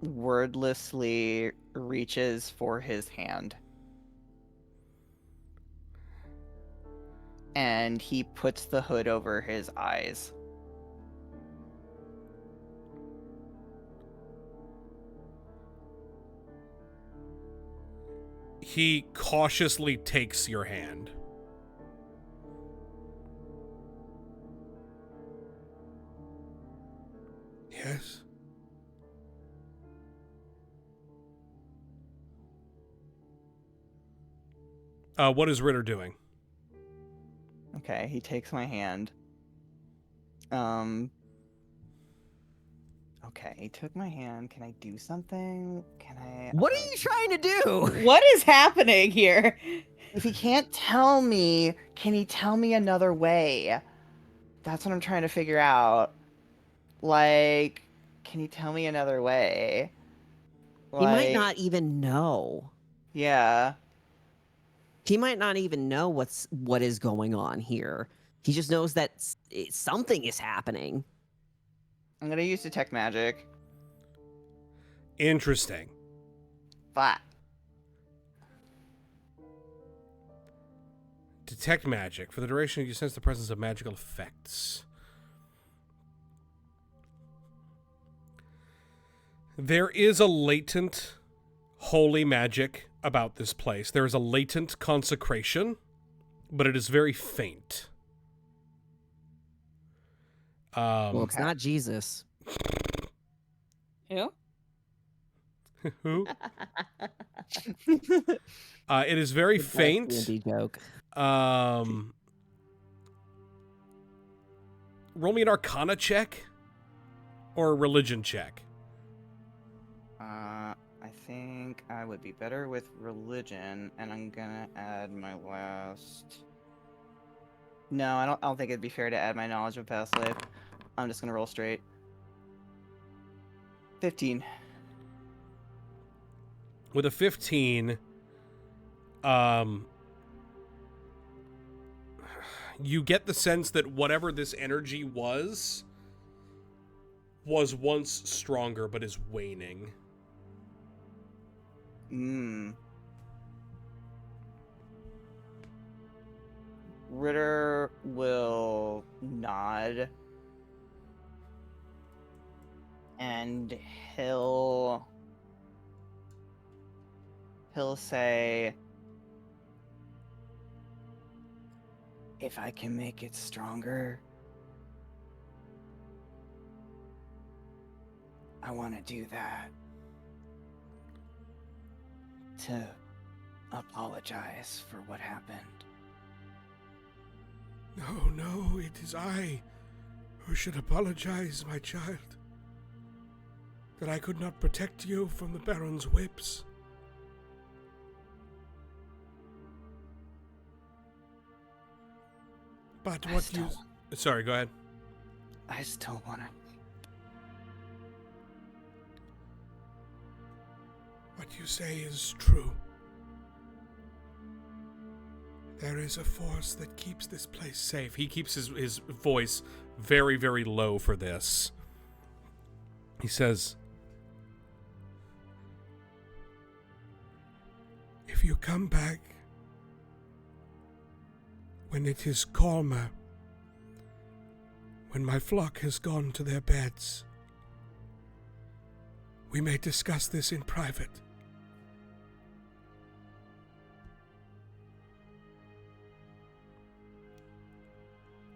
Speaker 2: wordlessly reaches for his hand. And he puts the hood over his eyes.
Speaker 1: He cautiously takes your hand. Yes. What is Ritter doing?
Speaker 2: Okay, he takes my hand. Okay, he took my hand. Can I do something? Can I?
Speaker 4: What are you trying to do?
Speaker 6: What is happening here?
Speaker 2: If he can't tell me, can he tell me another way? That's what I'm trying to figure out. Like, can he tell me another way?
Speaker 4: He might
Speaker 2: Like,
Speaker 4: not even know.
Speaker 2: yeah.
Speaker 4: He might not even know what is going on here. He just knows that something is happening.
Speaker 2: I'm gonna use detect magic.
Speaker 1: Interesting.
Speaker 2: But
Speaker 1: Detect magic. For the duration, you sense the presence of magical effects. There is a latent holy magic about this place. There is a latent consecration, but it is very faint.
Speaker 4: Well, it's not Jesus.
Speaker 6: Who?
Speaker 1: Who? It is very faint.
Speaker 4: D&D joke.
Speaker 1: Roll me an Arcana check or a religion check.
Speaker 2: I think I would be better with religion, and I'm gonna add my last. No, I don't think it'd be fair to add my knowledge of past life. I'm just gonna roll straight. 15.
Speaker 1: With a 15, you get the sense that whatever this energy was once stronger, but is waning.
Speaker 2: Ritter will nod, and he'll say, if I can make it stronger, I want to do that. To apologize for what happened.
Speaker 1: No, it is I who should apologize, my child. That I could not protect you from the Baron's whips. But what you... Sorry, go ahead.
Speaker 2: I still want to...
Speaker 1: What you say is true. There is a force that keeps this place safe. He keeps his voice very, very low for this. He says, if you come back when it is calmer, when my flock has gone to their beds, we may discuss this in private.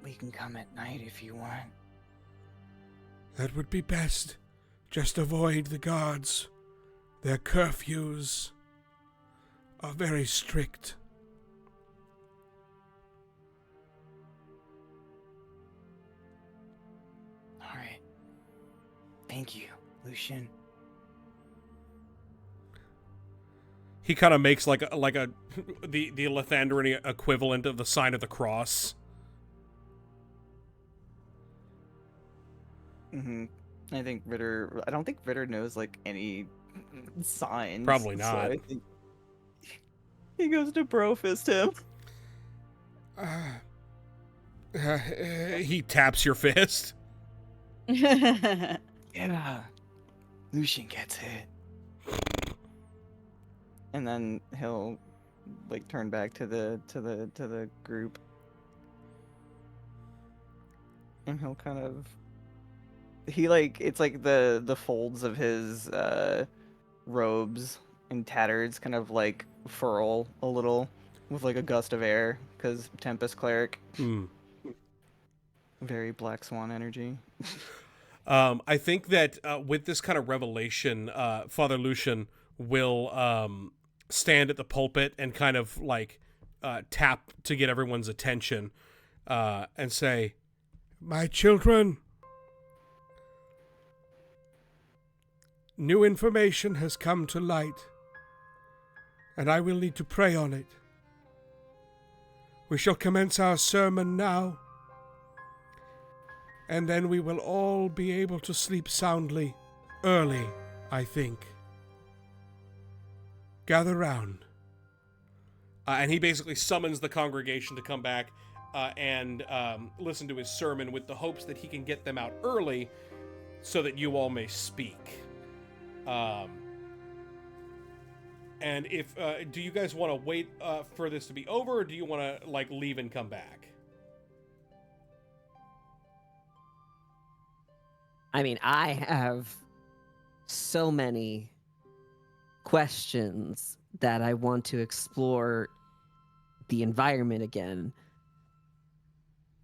Speaker 2: We can come at night if you want.
Speaker 1: That would be best. Just avoid the guards. Their curfews are very strict.
Speaker 2: All right. Thank you, Lucian.
Speaker 1: He kind of makes like the Lathandrian equivalent of the sign of the cross.
Speaker 2: Mm-hmm. I don't think Ritter knows like any signs.
Speaker 1: Probably
Speaker 2: so
Speaker 1: not.
Speaker 2: I think he goes to brofist him.
Speaker 1: He taps your fist.
Speaker 2: Yeah. Lucian gets hit. And then he'll like turn back to the group. And he'll kind of it's like the folds of his robes and tatters kind of like furl a little with like a gust of air because Tempest Cleric. Very Black Swan energy.
Speaker 1: I think that with this kind of revelation, Father Lucian will stand at the pulpit and kind of like tap to get everyone's attention and say, "My children, New information has come to light, and I will need to pray on it. We shall commence our sermon now, and then we will all be able to sleep soundly early, I think. Gather round. And he basically summons the congregation to come back and listen to his sermon with the hopes that he can get them out early so that you all may speak. And if do you guys want to wait for this to be over, or do you want to like leave and come back?
Speaker 4: I mean, I have so many questions that I want to explore the environment again.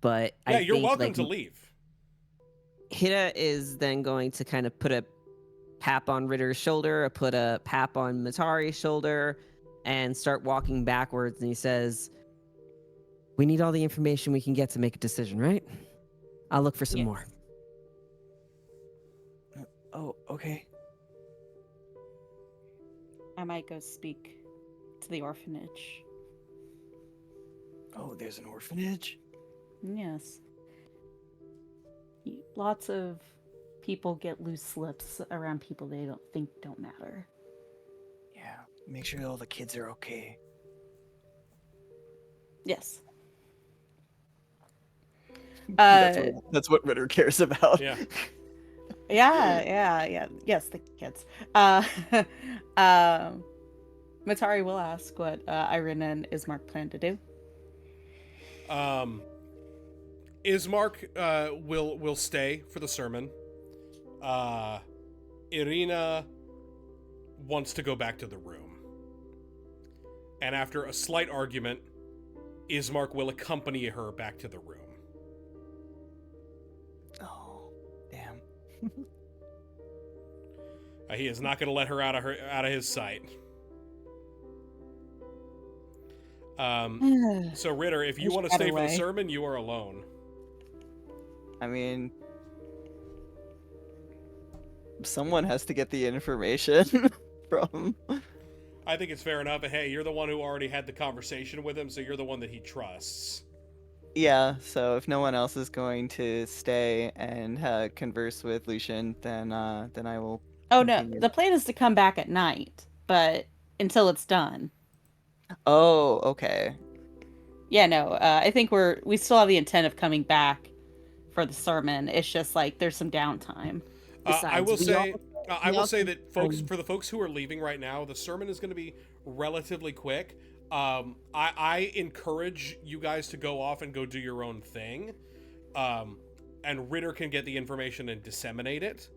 Speaker 4: But
Speaker 1: Yeah,
Speaker 4: I
Speaker 1: you're
Speaker 4: think,
Speaker 1: welcome
Speaker 4: like,
Speaker 1: to leave.
Speaker 4: Hida is then going to kind of put a pap on Ritter's shoulder, put a pap on Matari's shoulder, and start walking backwards. And he says, "We need all the information we can get to make a decision, right? I'll look for some
Speaker 6: Yes.
Speaker 4: more."
Speaker 8: Oh, okay.
Speaker 6: I might go speak to the orphanage.
Speaker 8: Oh, there's an orphanage?
Speaker 6: Yes. Lots of people get loose slips around people they don't matter.
Speaker 8: Yeah. Make sure all the kids are okay.
Speaker 6: Yes.
Speaker 2: That's what Ritter cares about.
Speaker 1: Yeah.
Speaker 6: Yeah. Yes, the kids. Matari will ask what Irina and Ismark plan to do.
Speaker 1: Ismark will stay for the sermon. Irina wants to go back to the room. And after a slight argument, Ismark will accompany her back to the room.
Speaker 8: Oh, damn.
Speaker 1: He is not going to let her out of his sight. So Ritter, if you want to stay for the sermon, you are alone.
Speaker 2: I mean, someone has to get the information from.
Speaker 1: I think it's fair enough. But hey, you're the one who already had the conversation with him, so you're the one that he trusts.
Speaker 2: Yeah, so if no one else is going to stay and converse with Lucian, then I will.
Speaker 6: Oh no,
Speaker 2: continue.
Speaker 6: the plan is to come back at night, but until it's done.
Speaker 2: Oh, okay.
Speaker 6: Yeah, no, I think we still have the intent of coming back for the sermon. It's just like there's some downtime.
Speaker 1: I will say that folks,
Speaker 4: um,
Speaker 1: for the folks who are leaving right now, the sermon is going to be relatively quick. I encourage you guys to go off and go do your own thing, and Ritter can get the information and disseminate it,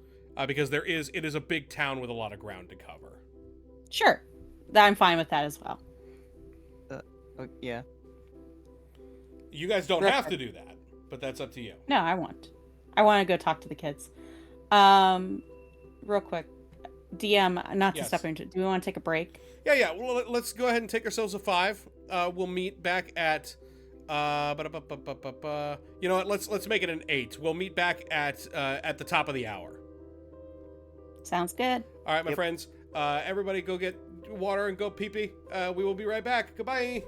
Speaker 1: because it is a big town with a lot of ground to cover.
Speaker 6: Sure, I'm fine with that as well.
Speaker 2: Yeah.
Speaker 1: You guys don't have to do that, but that's up to you.
Speaker 6: No, I want to go talk to the kids. Real quick, DM, not to
Speaker 1: Yes.
Speaker 6: step into. Do we want to take a break?
Speaker 1: Yeah. Well, let's go ahead and take ourselves a 5. We'll meet back at. You know what? Let's make it an 8. We'll meet back at the top of the hour.
Speaker 6: Sounds good.
Speaker 1: All right, my friends. Everybody, go get water and go pee pee. We will be right back. Goodbye.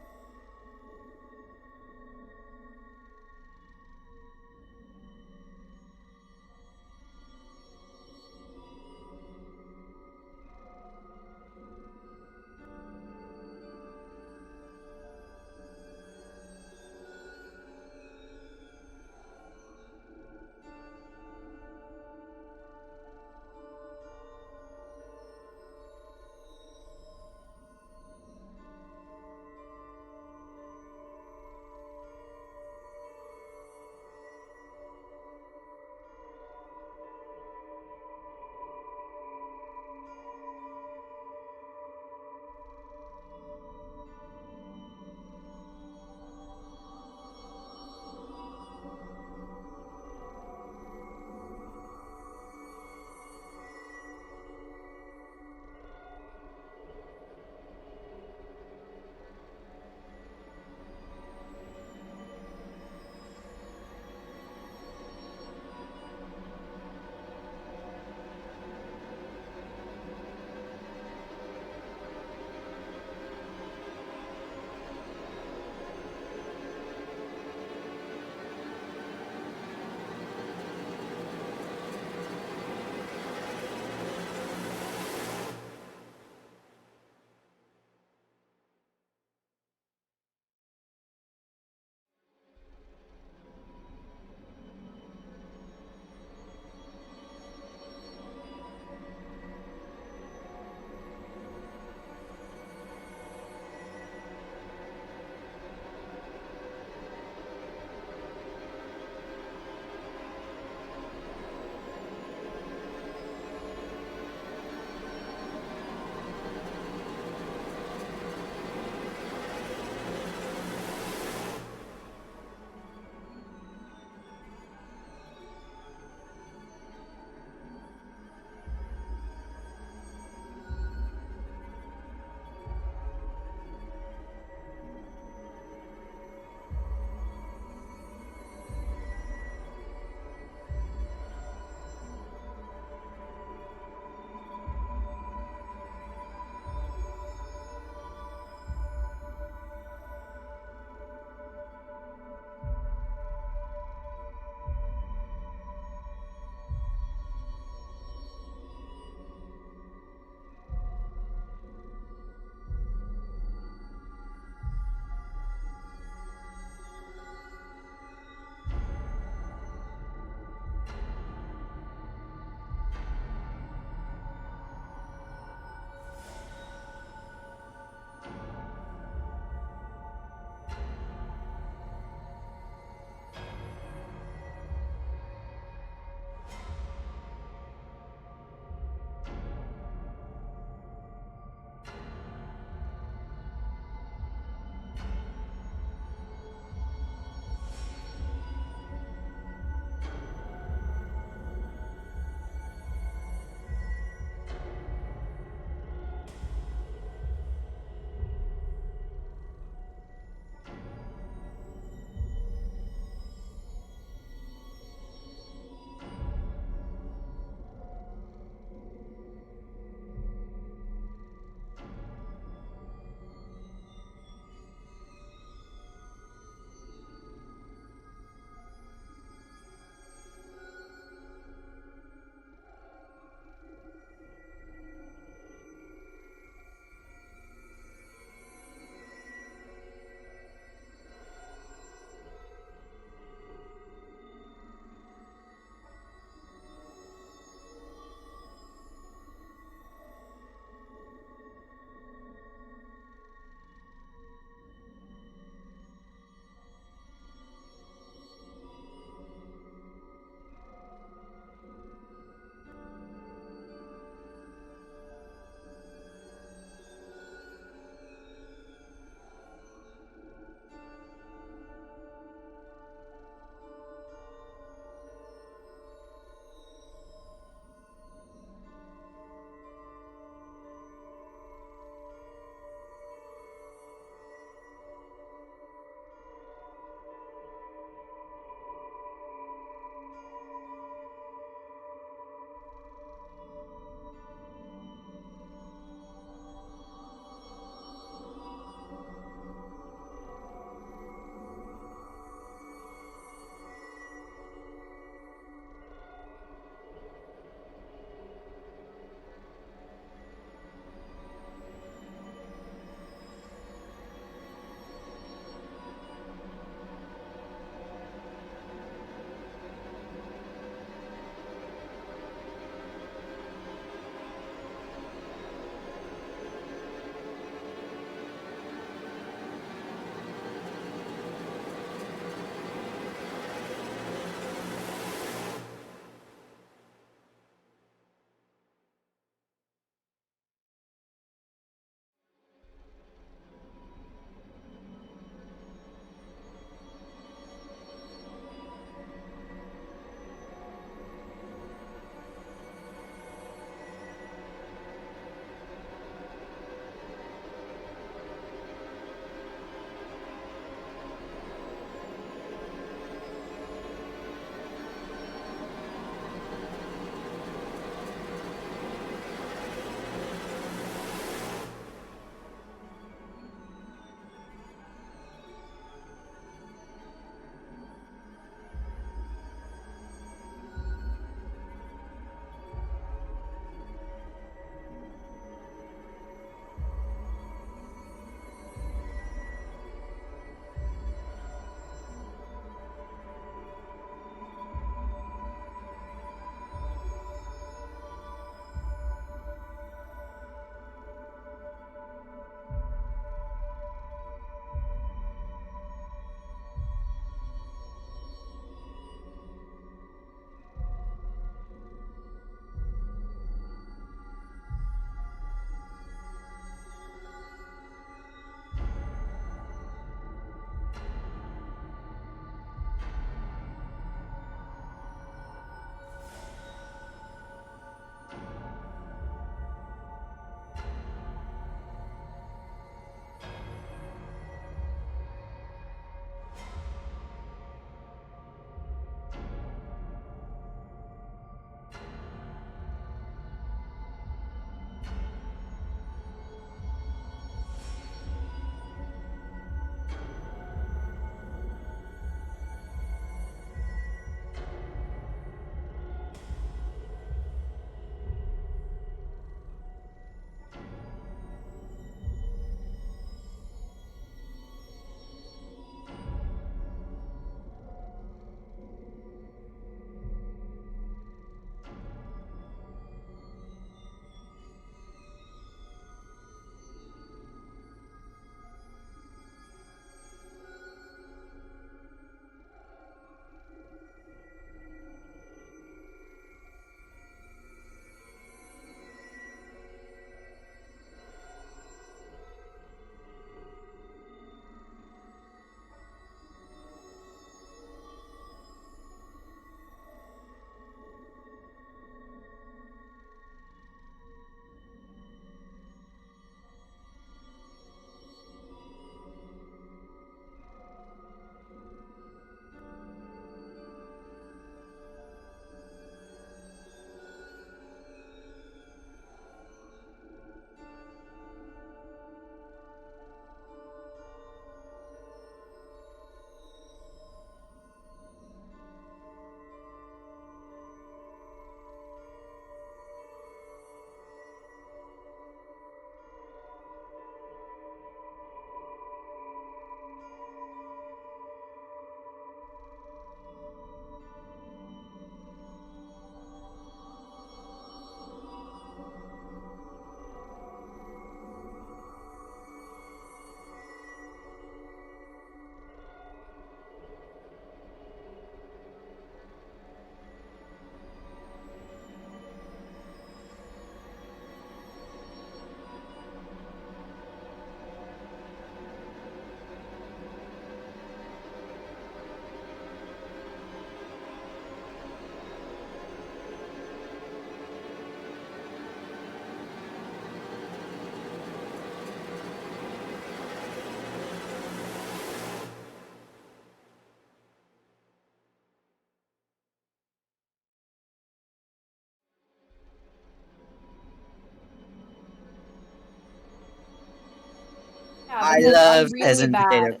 Speaker 3: Yeah,
Speaker 7: I
Speaker 3: because
Speaker 7: love
Speaker 3: I'm really
Speaker 7: peasant
Speaker 3: bad.
Speaker 7: potato.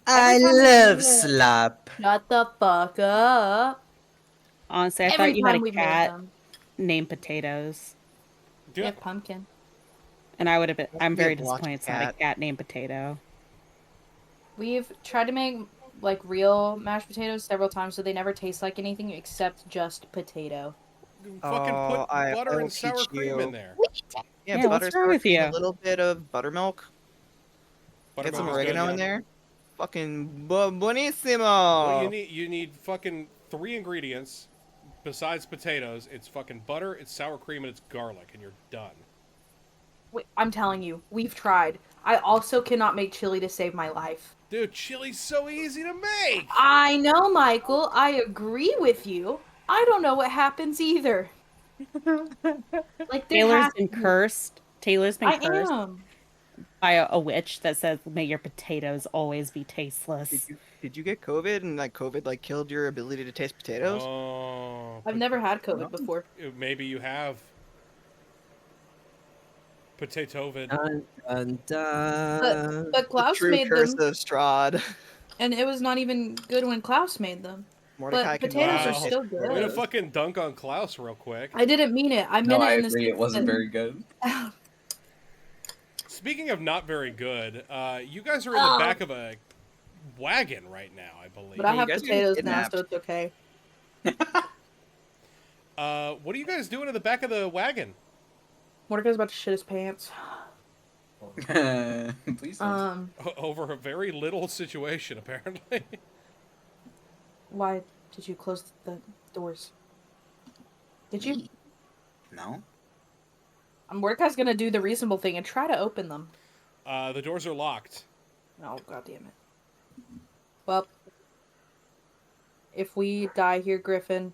Speaker 7: I
Speaker 3: Every time we
Speaker 7: love
Speaker 3: do it-
Speaker 7: slop.
Speaker 3: Shut the fuck up.
Speaker 6: Honestly, I
Speaker 3: Every
Speaker 6: thought you had
Speaker 3: time
Speaker 6: a
Speaker 3: we've made
Speaker 6: cat
Speaker 3: them.
Speaker 6: named Potatoes,
Speaker 3: They
Speaker 1: Yeah.
Speaker 3: have pumpkin.
Speaker 6: and I would have been. I'm
Speaker 2: We have
Speaker 6: very
Speaker 2: lots of
Speaker 6: disappointed it's not a
Speaker 2: cat.
Speaker 6: cat named Potato.
Speaker 3: We've tried to make like real mashed potatoes several times, so they never taste like anything except just potato.
Speaker 1: Fucking put
Speaker 2: Oh, I
Speaker 1: butter
Speaker 2: will
Speaker 1: and sour
Speaker 2: teach
Speaker 1: cream
Speaker 2: you.
Speaker 1: in there.
Speaker 2: Yeah,
Speaker 6: Yeah,
Speaker 2: butter,
Speaker 6: what's wrong
Speaker 2: sour
Speaker 6: with
Speaker 2: cream, a
Speaker 6: you?
Speaker 2: little bit of buttermilk. Get some
Speaker 1: Buttermilk is good,
Speaker 2: oregano
Speaker 1: yeah.
Speaker 2: in there. Fucking buonissimo.
Speaker 1: Well, you need fucking 3 ingredients besides potatoes. It's fucking butter, it's sour cream, and it's garlic, and you're done.
Speaker 3: Wait, I'm telling you, we've tried. I also cannot make chili to save my life.
Speaker 1: Dude, chili's so easy to make.
Speaker 3: I know, Michael. I agree with you. I don't know what happens either. Like there
Speaker 6: Taylor's
Speaker 3: has
Speaker 6: been
Speaker 3: to be.
Speaker 6: cursed. Taylor's been
Speaker 3: I
Speaker 6: cursed
Speaker 3: am.
Speaker 6: by a witch that says, "May your potatoes always be tasteless."
Speaker 2: Did you get COVID and like COVID like killed your ability to taste potatoes?
Speaker 1: Oh,
Speaker 3: I've never had COVID
Speaker 2: No.
Speaker 3: before.
Speaker 1: maybe you have. Potatovid.
Speaker 4: Dun, dun,
Speaker 3: But
Speaker 4: dun.
Speaker 3: but
Speaker 2: The
Speaker 3: Klaus
Speaker 2: true
Speaker 3: made
Speaker 2: curse
Speaker 3: them,
Speaker 2: of Strahd.
Speaker 3: and it was not even good when Klaus made them.
Speaker 2: Mordecai
Speaker 3: But
Speaker 2: can
Speaker 3: potatoes
Speaker 2: no
Speaker 3: are
Speaker 1: Wow.
Speaker 2: longer
Speaker 3: still
Speaker 2: taste
Speaker 1: Way to
Speaker 2: potatoes.
Speaker 1: fucking dunk on Klaus real quick.
Speaker 3: I didn't mean it. I
Speaker 5: No,
Speaker 3: meant it
Speaker 5: I
Speaker 3: in the
Speaker 5: agree. It
Speaker 3: sense
Speaker 5: wasn't
Speaker 3: that-
Speaker 5: very good.
Speaker 1: Speaking of not very good, you guys are in the back of a wagon right now, I believe.
Speaker 3: But I
Speaker 2: you
Speaker 3: have
Speaker 2: guys are getting
Speaker 3: potatoes now,
Speaker 2: kidnapped.
Speaker 3: so it's okay.
Speaker 1: What are you guys doing in the back of the wagon?
Speaker 3: Mordecai's about to shit his pants.
Speaker 5: Please don't.
Speaker 1: Over a very little situation, apparently.
Speaker 3: Why did you close the doors? Did you?
Speaker 7: Me? No.
Speaker 3: Mordecai's gonna do the reasonable thing and try to open them.
Speaker 1: The doors are locked.
Speaker 3: Oh, god damn it. Well, if we die here, Griffin,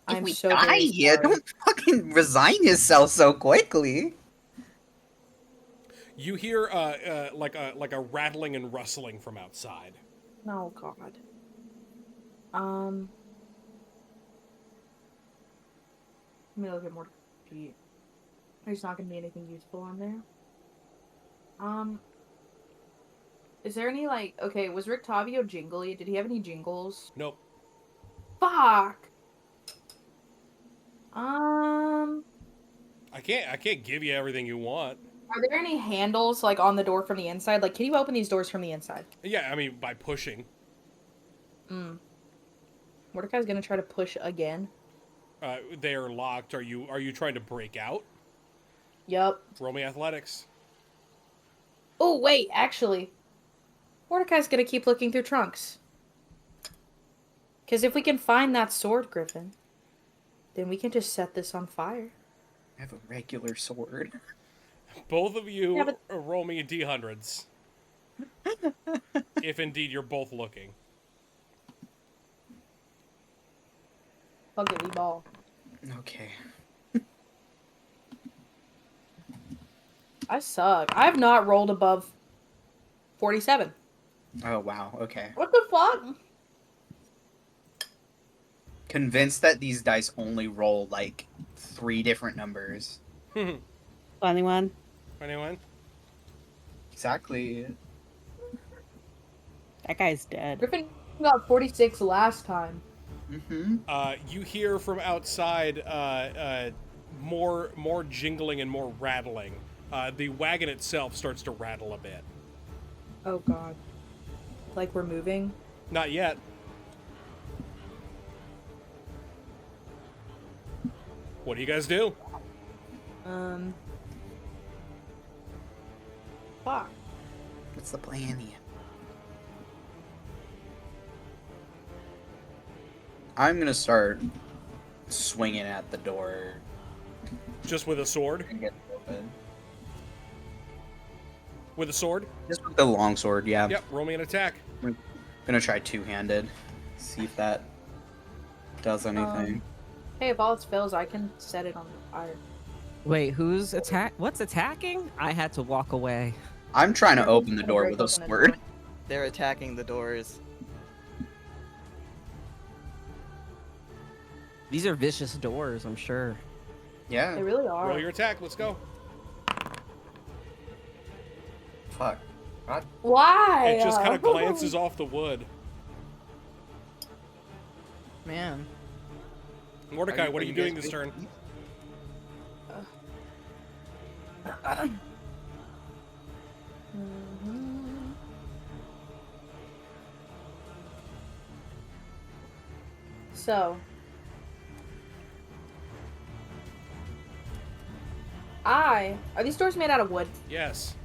Speaker 7: If
Speaker 3: I'm
Speaker 7: we
Speaker 3: so
Speaker 7: die
Speaker 3: very
Speaker 7: here,
Speaker 3: sorry.
Speaker 7: don't fucking resign yourself so quickly.
Speaker 1: You hear like a rattling and rustling from outside.
Speaker 3: Oh god. Let me look at Mordecai. There's not gonna be anything useful on there. Is there any like? Okay, was Rick Tavio jingly? Did he have any jingles?
Speaker 1: Nope.
Speaker 3: Fuck.
Speaker 1: I can't give you everything you want.
Speaker 3: Are there any handles like on the door from the inside? Like, can you open these doors from the inside?
Speaker 1: Yeah, I mean by pushing.
Speaker 3: Mordecai's gonna try to push again.
Speaker 1: They are locked. Are you trying to break out?
Speaker 3: Yup.
Speaker 1: Roll me athletics.
Speaker 3: Oh wait, actually, Mordecai's gonna keep looking through trunks. Because if we can find that sword, Griffin, then we can just set this on fire.
Speaker 5: I have a regular sword.
Speaker 1: Both of you
Speaker 3: Yeah, but-
Speaker 1: roll me D100s. If indeed you're both looking.
Speaker 3: Fuck it, we ball.
Speaker 5: Okay.
Speaker 3: I suck. I have not rolled above 47.
Speaker 5: Oh wow. Okay.
Speaker 3: What the fuck?
Speaker 5: Convinced that these dice only roll like 3 different numbers.
Speaker 6: Funny one.
Speaker 1: Anyone?
Speaker 5: Exactly.
Speaker 6: That guy's dead.
Speaker 3: Griffin got 46 last time.
Speaker 5: Mm-hmm.
Speaker 1: You hear from outside more jingling and more rattling. The wagon itself starts to rattle a bit.
Speaker 3: Oh god. Like we're moving?
Speaker 1: Not yet. What do you guys do?
Speaker 3: Fuck.
Speaker 7: What's the plan here?
Speaker 5: I'm gonna start swinging at the door
Speaker 1: Just with a sword?
Speaker 5: and get it open.
Speaker 1: With a sword?
Speaker 5: Just with the long sword, yeah.
Speaker 1: Yep, roll me an attack.
Speaker 5: I'm gonna try two-handed. See if that does anything.
Speaker 3: Hey, if all else fails, I can set it on fire.
Speaker 4: Wait, who's what's attacking? I had to walk away.
Speaker 5: I'm trying to open the door
Speaker 3: Break
Speaker 5: with a
Speaker 3: open the
Speaker 5: sword.
Speaker 3: door.
Speaker 2: They're attacking the doors.
Speaker 4: These are vicious doors, I'm sure.
Speaker 3: They
Speaker 5: Yeah.
Speaker 3: really are.
Speaker 1: Roll your attack, let's go.
Speaker 5: fuck? God.
Speaker 3: Why?
Speaker 1: It just kind of glances off the wood.
Speaker 2: Man.
Speaker 1: Mordecai, what are you doing this turn?
Speaker 3: So, are these doors made out of wood?
Speaker 1: Yes.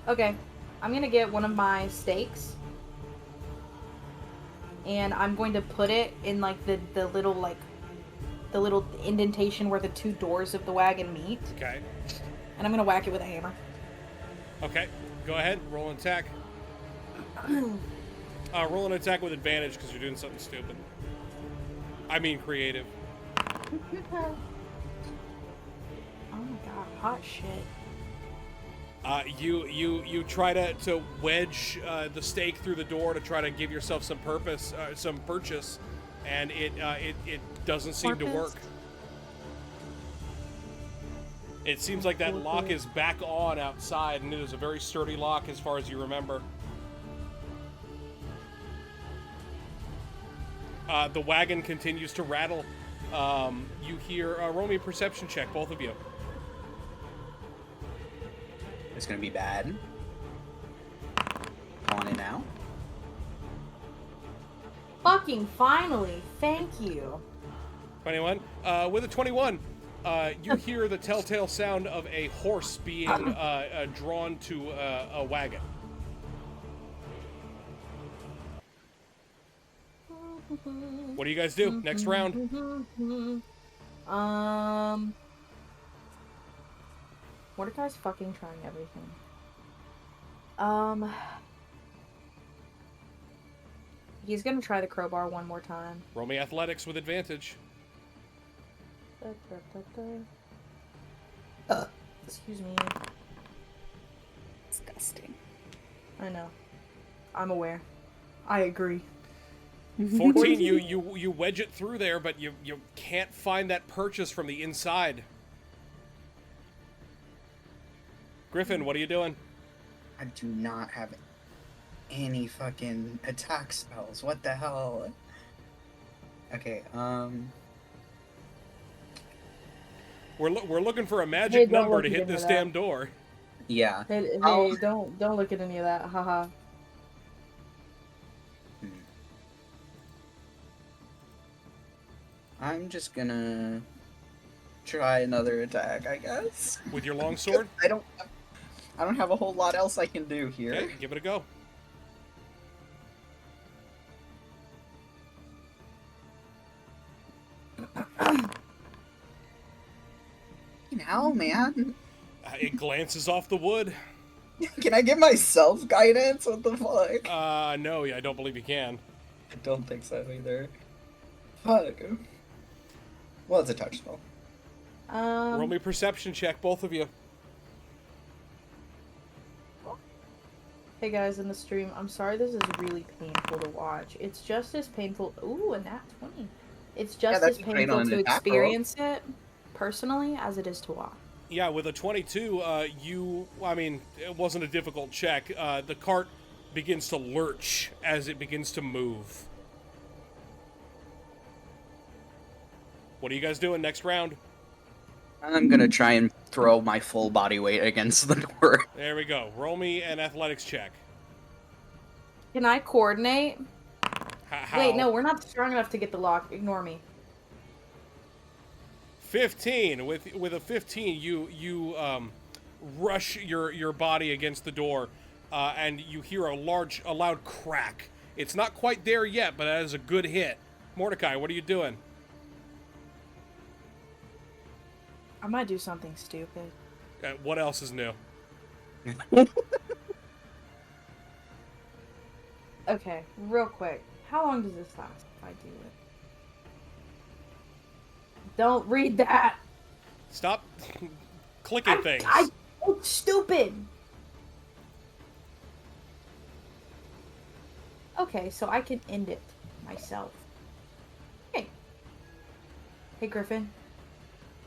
Speaker 3: Okay, I'm gonna get one of my stakes, and I'm going to put it in like the little indentation where the two doors of the wagon meet,
Speaker 1: Okay.
Speaker 3: and I'm gonna whack it with a hammer.
Speaker 1: Okay. Go ahead. Roll an attack. Roll an attack with advantage because you're doing something stupid. I mean creative.
Speaker 3: Oh my god, hot shit.
Speaker 1: You try to wedge the stake through the door to try to give yourself some purchase, and it doesn't seem to work. It seems like that lock is back on outside, and it is a very sturdy lock as far as you remember. The wagon continues to rattle. You hear roll me a perception check, both of you.
Speaker 5: It's gonna be bad. On it now.
Speaker 3: Fucking finally, thank you.
Speaker 1: 21. With a 21, you hear the telltale sound of a horse being drawn to a wagon. What do you guys do? Next round.
Speaker 3: Mordecai's fucking trying everything. He's gonna try the crowbar one more time.
Speaker 1: Roll me athletics with advantage.
Speaker 3: Excuse me.
Speaker 6: Disgusting.
Speaker 3: I know. I'm aware. I agree.
Speaker 1: 14, you wedge it through there, but you can't find that purchase from the inside. Griffin, what are you doing?
Speaker 5: I do not have any fucking attack spells. What the hell? Okay,
Speaker 1: We're looking for a magic
Speaker 3: don't
Speaker 1: number
Speaker 3: look
Speaker 1: to
Speaker 3: at
Speaker 1: hit
Speaker 3: any
Speaker 1: this
Speaker 3: of that.
Speaker 1: damn door.
Speaker 5: yeah.
Speaker 3: Hey,
Speaker 5: Oh.
Speaker 3: don't look at any of that. Haha.
Speaker 5: I'm just gonna try another attack, I guess.
Speaker 1: With your longsword?
Speaker 5: I don't have a whole lot else I can do here.
Speaker 1: Okay, give it a go.
Speaker 5: Hell, man.
Speaker 1: It glances off the wood.
Speaker 5: Can I give myself guidance? What the fuck?
Speaker 1: No, I don't believe you can.
Speaker 5: I don't think so either. Fuck. Well, it's a touch spell.
Speaker 1: Roll me a perception check, both of you.
Speaker 3: Hey guys in the stream, I'm sorry this is really painful to watch. It's just as painful. Ooh, a nat 20. It's just
Speaker 5: that's
Speaker 3: as
Speaker 5: great
Speaker 3: painful
Speaker 5: on
Speaker 3: to
Speaker 5: an attack roll.
Speaker 3: experience it personally as it is to watch.
Speaker 1: Yeah, with a 22, it wasn't a difficult check. The cart begins to lurch as it begins to move. What are you guys doing next round?
Speaker 5: I'm gonna try and throw my full body weight against the door.
Speaker 1: There we go. Roll me an athletics check.
Speaker 3: Can I coordinate?
Speaker 1: How?
Speaker 3: Wait, no, we're not strong enough to get the lock. Ignore me.
Speaker 1: 15. With a 15, you rush your body against the door, and you hear a loud crack. It's not quite there yet, but that is a good hit. Mordecai, what are you doing?
Speaker 3: I might do something stupid.
Speaker 1: What else is new?
Speaker 3: Okay, real quick. How long does this last if I do it? Don't read that!
Speaker 1: Stop clicking things.
Speaker 3: It's stupid! Okay, so I can end it myself. Hey. Hey, Griffin.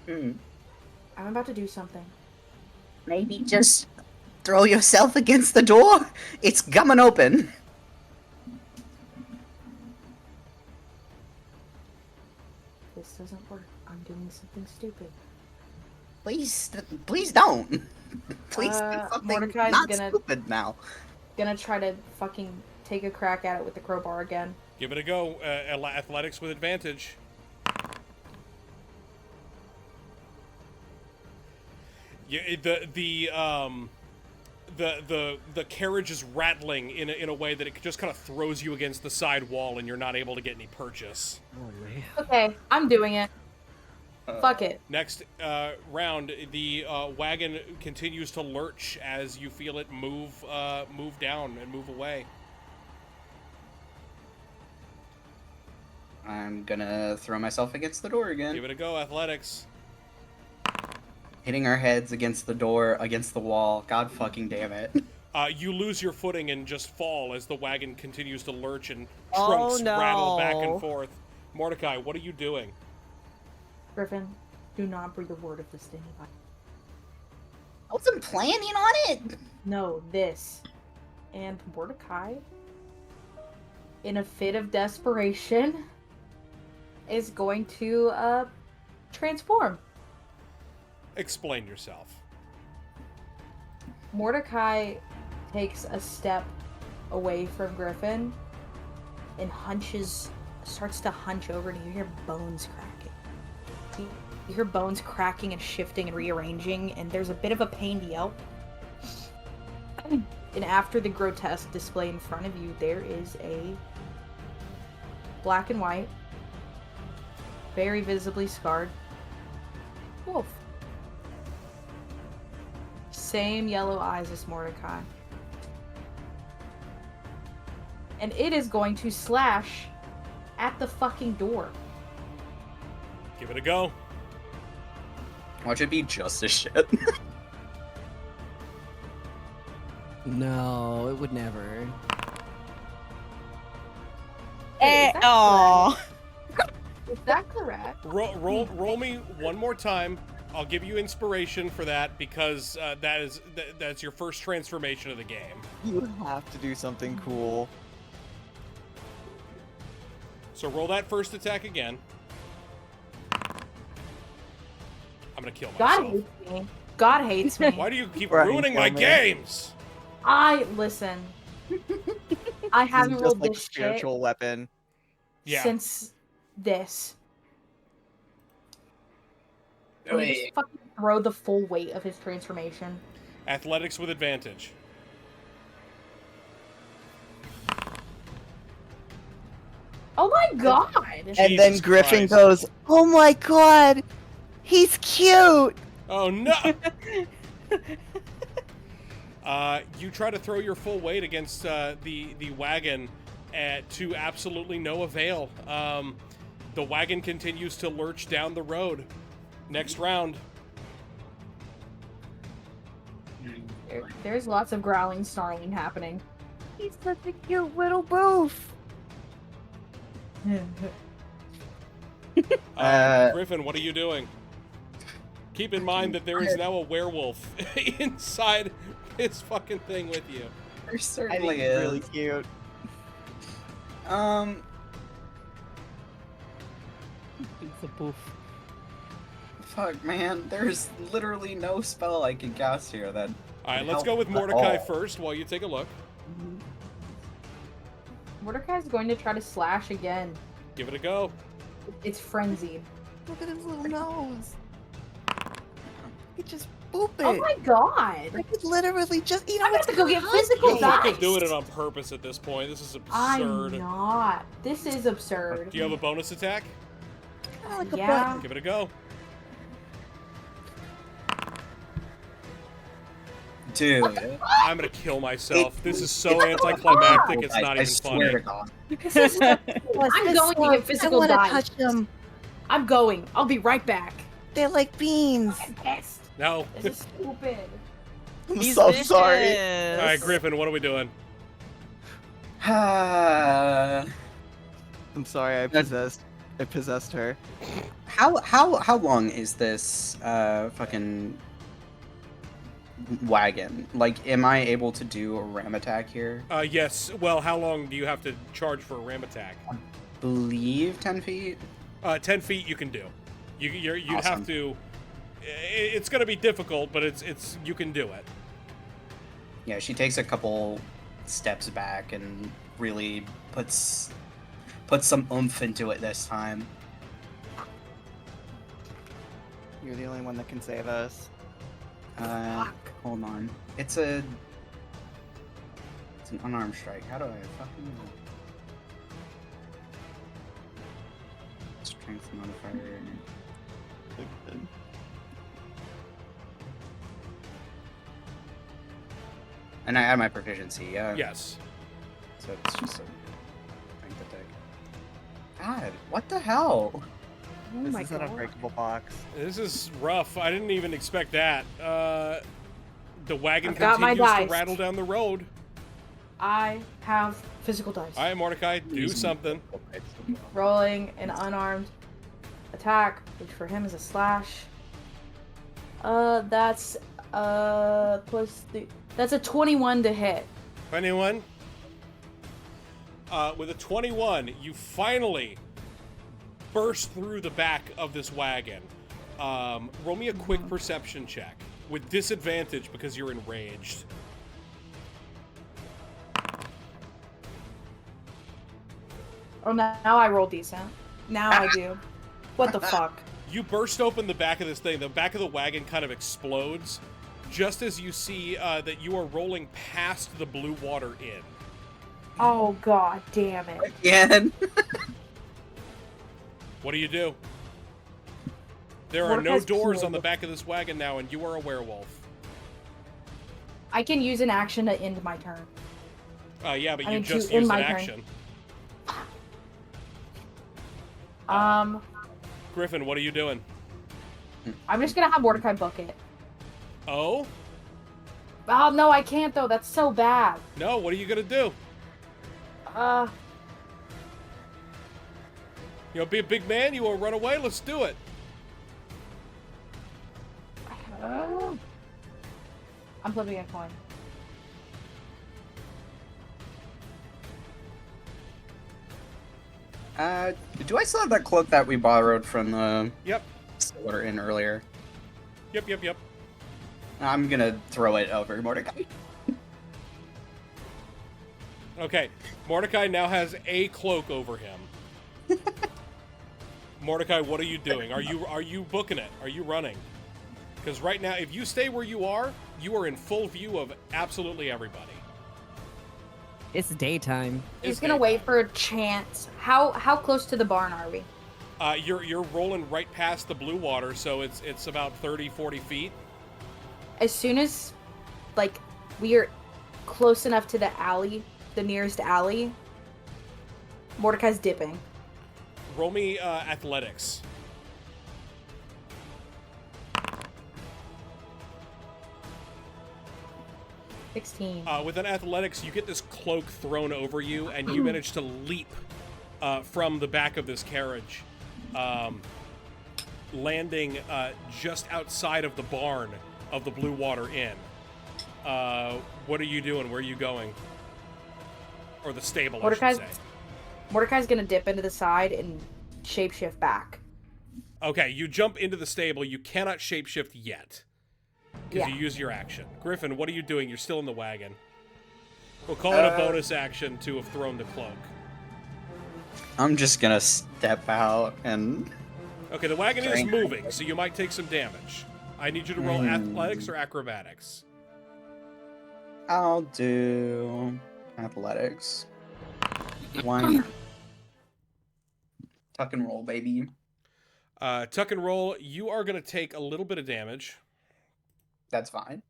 Speaker 7: Hmm.
Speaker 3: I'm about to do something.
Speaker 7: Maybe just Throw yourself against the door. It's coming open.
Speaker 3: This doesn't work. I'm doing something stupid.
Speaker 7: Please don't. Please do something
Speaker 3: Mordecai's
Speaker 7: not
Speaker 3: gonna-
Speaker 7: stupid now.
Speaker 3: Gonna try to fucking take a crack at it with the crowbar again.
Speaker 1: Give it a go. Athletics with advantage. Yeah, the carriage is rattling in a way that it just kind of throws you against the side wall, and you're not able to get any purchase.
Speaker 4: Oh man.
Speaker 3: Okay, I'm doing it. Fuck it.
Speaker 1: Next round, the wagon continues to lurch as you feel it move down and move away.
Speaker 9: I'm gonna throw myself against the door again.
Speaker 1: Give it a go, athletics.
Speaker 9: Hitting our heads against the door, against the wall. God fucking damn it.
Speaker 1: You lose your footing and just fall as the wagon continues to lurch and
Speaker 4: Oh,
Speaker 1: trunks rattle back and
Speaker 4: no.
Speaker 1: forth. Mordecai, what are you doing?
Speaker 3: Griffin, do not breathe a word of this to anybody.
Speaker 7: I wasn't planning on it.
Speaker 3: No, this. And Mordecai, in a fit of desperation, is going to transform.
Speaker 1: Explain yourself.
Speaker 3: Mordecai takes a step away from Griffin and starts to hunch over, and you hear bones cracking. You hear bones cracking and shifting and rearranging, and there's a bit of a pained yelp. And after the grotesque display in front of you, there is a black and white, very visibly scarred wolf. Same yellow eyes as Mordecai. And it is going to slash at the fucking door.
Speaker 1: Give it a go.
Speaker 9: Watch it be just as shit.
Speaker 4: No, it would never.
Speaker 3: Hey, is that
Speaker 6: Aw.
Speaker 3: correct? Is that correct?
Speaker 1: Roll me one more time. I'll give you inspiration for that because that's your first transformation of the game.
Speaker 2: You have to do something cool.
Speaker 1: So roll that first attack again. I'm gonna kill myself.
Speaker 3: God hates me. God hates me.
Speaker 1: Why do you keep
Speaker 2: Right,
Speaker 1: ruining my
Speaker 2: kill me.
Speaker 1: games?
Speaker 3: Listen. I haven't
Speaker 2: Just
Speaker 3: rolled
Speaker 2: like a
Speaker 3: this shit
Speaker 2: spiritual weapon.
Speaker 1: Yeah.
Speaker 3: since this. Can you
Speaker 9: Wait.
Speaker 3: just fucking throw the full weight of his transformation?
Speaker 1: Athletics with advantage.
Speaker 3: Oh my god!
Speaker 2: And then
Speaker 1: Jesus
Speaker 2: Griffin
Speaker 1: Christ.
Speaker 2: goes, "Oh my god, he's cute."
Speaker 1: Oh no! You try to throw your full weight against the wagon to absolutely no avail. The wagon continues to lurch down the road. Next round.
Speaker 3: There's lots of growling, snarling happening.
Speaker 2: He's such a cute little boof.
Speaker 1: Griffin, what are you doing? Keep in mind that there is now a werewolf inside this fucking thing with you.
Speaker 9: There
Speaker 2: I think
Speaker 9: certainly
Speaker 2: he's
Speaker 9: is.
Speaker 2: really cute.
Speaker 4: It's a poof.
Speaker 9: Fuck, man. There's literally no spell I can cast here that.
Speaker 1: All right,
Speaker 9: can
Speaker 1: let's
Speaker 9: help
Speaker 1: go with
Speaker 9: at
Speaker 1: Mordecai
Speaker 9: all.
Speaker 1: first while you take a look.
Speaker 3: Mordecai's going to try to slash again.
Speaker 1: Give it a go.
Speaker 3: It's frenzied.
Speaker 2: Look at his little nose. He just boop it.
Speaker 3: Oh my god!
Speaker 2: I could literally just,
Speaker 3: I'm gonna have to go get physical
Speaker 1: You're fucking
Speaker 3: dice.
Speaker 1: doing it on purpose at this point. This is
Speaker 3: I'm
Speaker 1: absurd.
Speaker 3: not. This is absurd.
Speaker 1: Do you have a bonus attack?
Speaker 3: Yeah.
Speaker 1: Give it a go.
Speaker 9: Dude.
Speaker 1: I'm gonna kill myself. This is so anticlimactic. It's not
Speaker 9: I
Speaker 1: even
Speaker 9: swear to
Speaker 1: funny.
Speaker 9: God.
Speaker 3: I'm going to get physical
Speaker 2: I
Speaker 3: dice.
Speaker 2: want to touch them.
Speaker 3: I'm going. I'll be right back.
Speaker 2: They're like beans.
Speaker 3: I'm pissed.
Speaker 1: No.
Speaker 3: This is stupid.
Speaker 2: I'm
Speaker 4: He's
Speaker 2: so
Speaker 4: vicious.
Speaker 2: sorry.
Speaker 1: All right, Griffin, what are we doing?
Speaker 9: how
Speaker 2: I'm sorry. I possessed her.
Speaker 9: long is this fucking wagon. Like, am I able to do a ram attack here?
Speaker 1: Yes. Well, how long do you have to charge for a ram attack?
Speaker 9: Believe 10 feet.
Speaker 1: 10 feet you can do. You'd
Speaker 9: Awesome.
Speaker 1: have to. It's going to be difficult, but it's you can do it.
Speaker 9: Yeah, she takes a couple steps back and really puts some oomph into it this time.
Speaker 2: You're the only one that can save us.
Speaker 9: Hold on. It's an unarmed strike. How do I fucking strength modifier? And I add my proficiency, yeah.
Speaker 1: Yes.
Speaker 9: So it's just a strength attack. God, what the hell?
Speaker 6: Oh
Speaker 2: This
Speaker 6: my
Speaker 2: is an
Speaker 6: god.
Speaker 2: unbreakable box.
Speaker 1: This is rough. I didn't even expect that. The wagon
Speaker 3: I've got my
Speaker 1: continues to
Speaker 3: dice.
Speaker 1: rattle down the road.
Speaker 3: I have physical dice.
Speaker 1: All right, Mordecai, do something.
Speaker 3: Rolling an unarmed attack, which for him is a slash. That's that's a 21 to hit.
Speaker 1: 21. With a 21, you finally burst through the back of this wagon. Roll me a quick perception check with disadvantage because you're enraged.
Speaker 3: Oh, now I roll decent. Now I do. What the fuck?
Speaker 1: You burst open the back of this thing. The back of the wagon kind of explodes just as you see that you are rolling past the blue water inn.
Speaker 3: Oh, god damn it.
Speaker 9: Again.
Speaker 1: What do you do? There are no
Speaker 3: Mordecai's
Speaker 1: doors
Speaker 3: killed.
Speaker 1: on the back of this wagon now, and you are a werewolf.
Speaker 3: I can use an action to end my turn.
Speaker 1: Yeah, but
Speaker 3: I
Speaker 1: you
Speaker 3: need to
Speaker 1: just
Speaker 3: end
Speaker 1: used an
Speaker 3: my turn.
Speaker 1: action. Griffin, what are you doing?
Speaker 3: I'm just gonna have Mordecai book it.
Speaker 1: Oh?
Speaker 3: Oh, no, I can't, though. That's so bad.
Speaker 1: No, what are you gonna do? You know, be a big man, you wanna run away? Let's do it.
Speaker 3: I'm flipping a coin.
Speaker 9: Do I still have that cloak that we borrowed from the
Speaker 1: Yep.
Speaker 9: Water Inn earlier?
Speaker 1: Yep.
Speaker 9: I'm gonna throw it over Mordecai.
Speaker 1: Okay, Mordecai now has a cloak over him. Mordecai, what are you doing? Are you booking it? Are you running? Because right now, if you stay where you are in full view of absolutely everybody.
Speaker 4: It's daytime.
Speaker 3: He's gonna wait for a chance. How close to the barn are we?
Speaker 1: You're rolling right past the blue water, so it's about 30, 40 feet.
Speaker 3: As soon as, like, we are close enough to the alley, the nearest alley, Mordecai's dipping.
Speaker 1: Roll me athletics. With an athletics, you get this cloak thrown over you, and you manage to leap from the back of this carriage, landing just outside of the barn of the Blue Water Inn. What are you doing? Where are you going? Or the stable, I should say.
Speaker 3: Mordecai's gonna dip into the side and shapeshift back.
Speaker 1: Okay, you jump into the stable. You cannot shapeshift yet. Because
Speaker 3: Yeah.
Speaker 1: you use your action. Griffin, what are you doing? You're still in the wagon. We'll call it a bonus action to have thrown the cloak.
Speaker 9: I'm just gonna step out and...
Speaker 1: Okay, the wagon is moving, so you might take some damage. I need you to roll athletics or acrobatics.
Speaker 9: I'll do athletics. One. Tuck and roll, baby.
Speaker 1: Tuck and roll, you are going to take a little bit of damage.
Speaker 9: That's fine.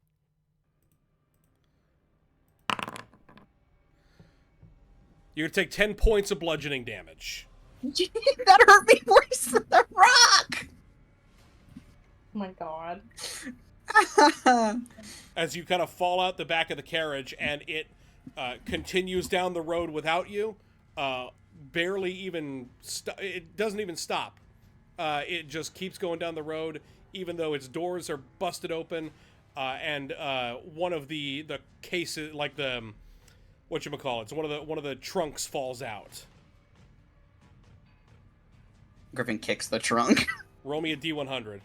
Speaker 1: You're going to take 10 points of bludgeoning damage.
Speaker 9: That hurt me worse than the rock!
Speaker 3: Oh my god.
Speaker 1: As you kind of fall out the back of the carriage and it continues down the road without you, barely even... it doesn't even stop. It just keeps going down the road, even though its doors are busted open. and one of the cases, like the whatchamacallits, one of the trunks falls out.
Speaker 9: Griffin kicks the trunk.
Speaker 1: Roll me a D100.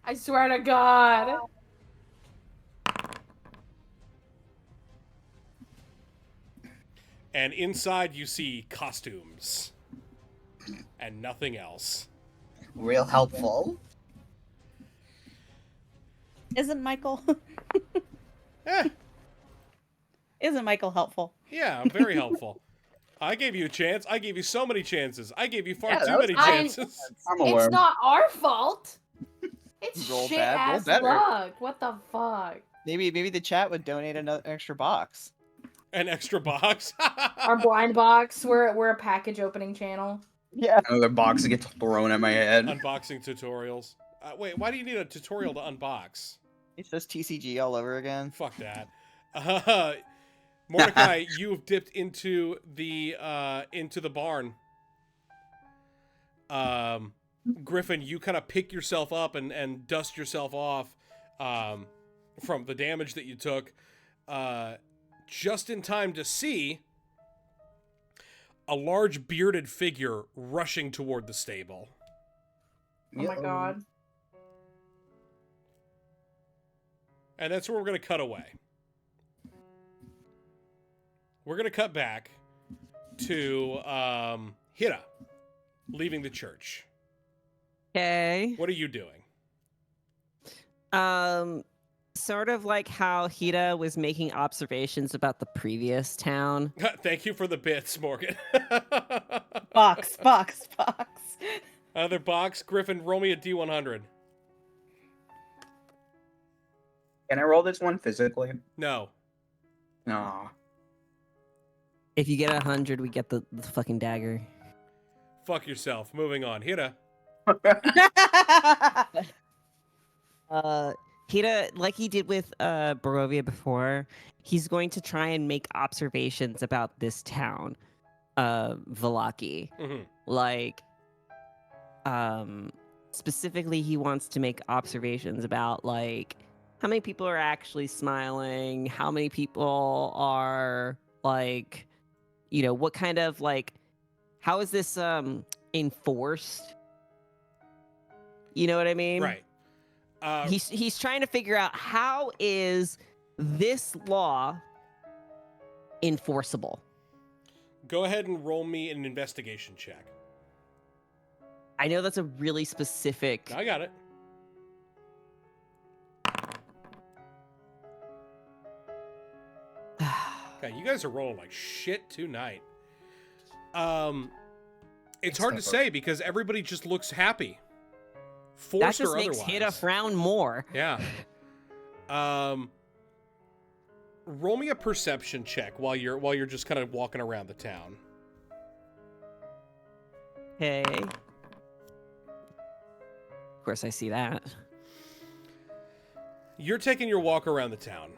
Speaker 3: I swear to God.
Speaker 1: And inside you see costumes and nothing else.
Speaker 7: Real helpful.
Speaker 6: Isn't Michael?
Speaker 1: Eh,
Speaker 6: Isn't Michael helpful?
Speaker 1: yeah, very helpful. I gave you a chance. I gave you so many chances. I gave you far
Speaker 9: Yeah,
Speaker 1: too
Speaker 9: that was
Speaker 1: many
Speaker 3: fine.
Speaker 1: chances.
Speaker 9: I'm aware.
Speaker 3: It's not our fault. It's
Speaker 2: Roll
Speaker 3: shit
Speaker 2: bad, roll
Speaker 3: ass
Speaker 2: better.
Speaker 3: luck. What the fuck?
Speaker 2: Maybe the chat would donate another extra box.
Speaker 1: An extra box.
Speaker 3: Our blind box. We're a package opening channel.
Speaker 2: Yeah.
Speaker 9: Another box gets thrown at my head.
Speaker 1: Unboxing tutorials. Wait, why do you need a tutorial to unbox?
Speaker 2: It says TCG all over again.
Speaker 1: Fuck that. Mordecai, you've dipped into the barn. Griffin, you kind of pick yourself up and dust yourself off from the damage that you took, just in time to see a large bearded figure rushing toward the stable.
Speaker 3: Oh my God.
Speaker 1: And that's where we're going to cut away. We're going to cut back to Hira leaving the church.
Speaker 4: Okay.
Speaker 1: What are you doing?
Speaker 4: Sort of like how Hida was making observations about the previous town.
Speaker 1: Thank you for the bits, Morgan.
Speaker 6: Box.
Speaker 1: Another box. Griffin, roll me a D100.
Speaker 9: Can I roll this one physically?
Speaker 1: No.
Speaker 9: No.
Speaker 4: If you get 100, we get the fucking dagger.
Speaker 1: Fuck yourself. Moving on. Hira.
Speaker 4: Hida, like he did with Barovia before, he's going to try and make observations about this town, Valaki.
Speaker 1: Mm-hmm.
Speaker 4: Like, specifically, he wants to make observations about, like, how many people are actually smiling, how many people are, like, you know, what kind of, like, how is this enforced? You know what I mean?
Speaker 1: Right.
Speaker 4: He's trying to figure out how is this law enforceable.
Speaker 1: Go ahead and roll me an investigation check.
Speaker 4: I know that's a really specific.
Speaker 1: I got it. Okay, you guys are rolling like shit tonight. It's hard to say because everybody just looks happy.
Speaker 4: That
Speaker 1: Forced
Speaker 4: just
Speaker 1: or
Speaker 4: makes
Speaker 1: otherwise.
Speaker 4: Hida frown more.
Speaker 1: Yeah. Roll me a perception check while you're just kind of walking around the town.
Speaker 4: Okay. Of course, I see that.
Speaker 1: You're taking your walk around the town.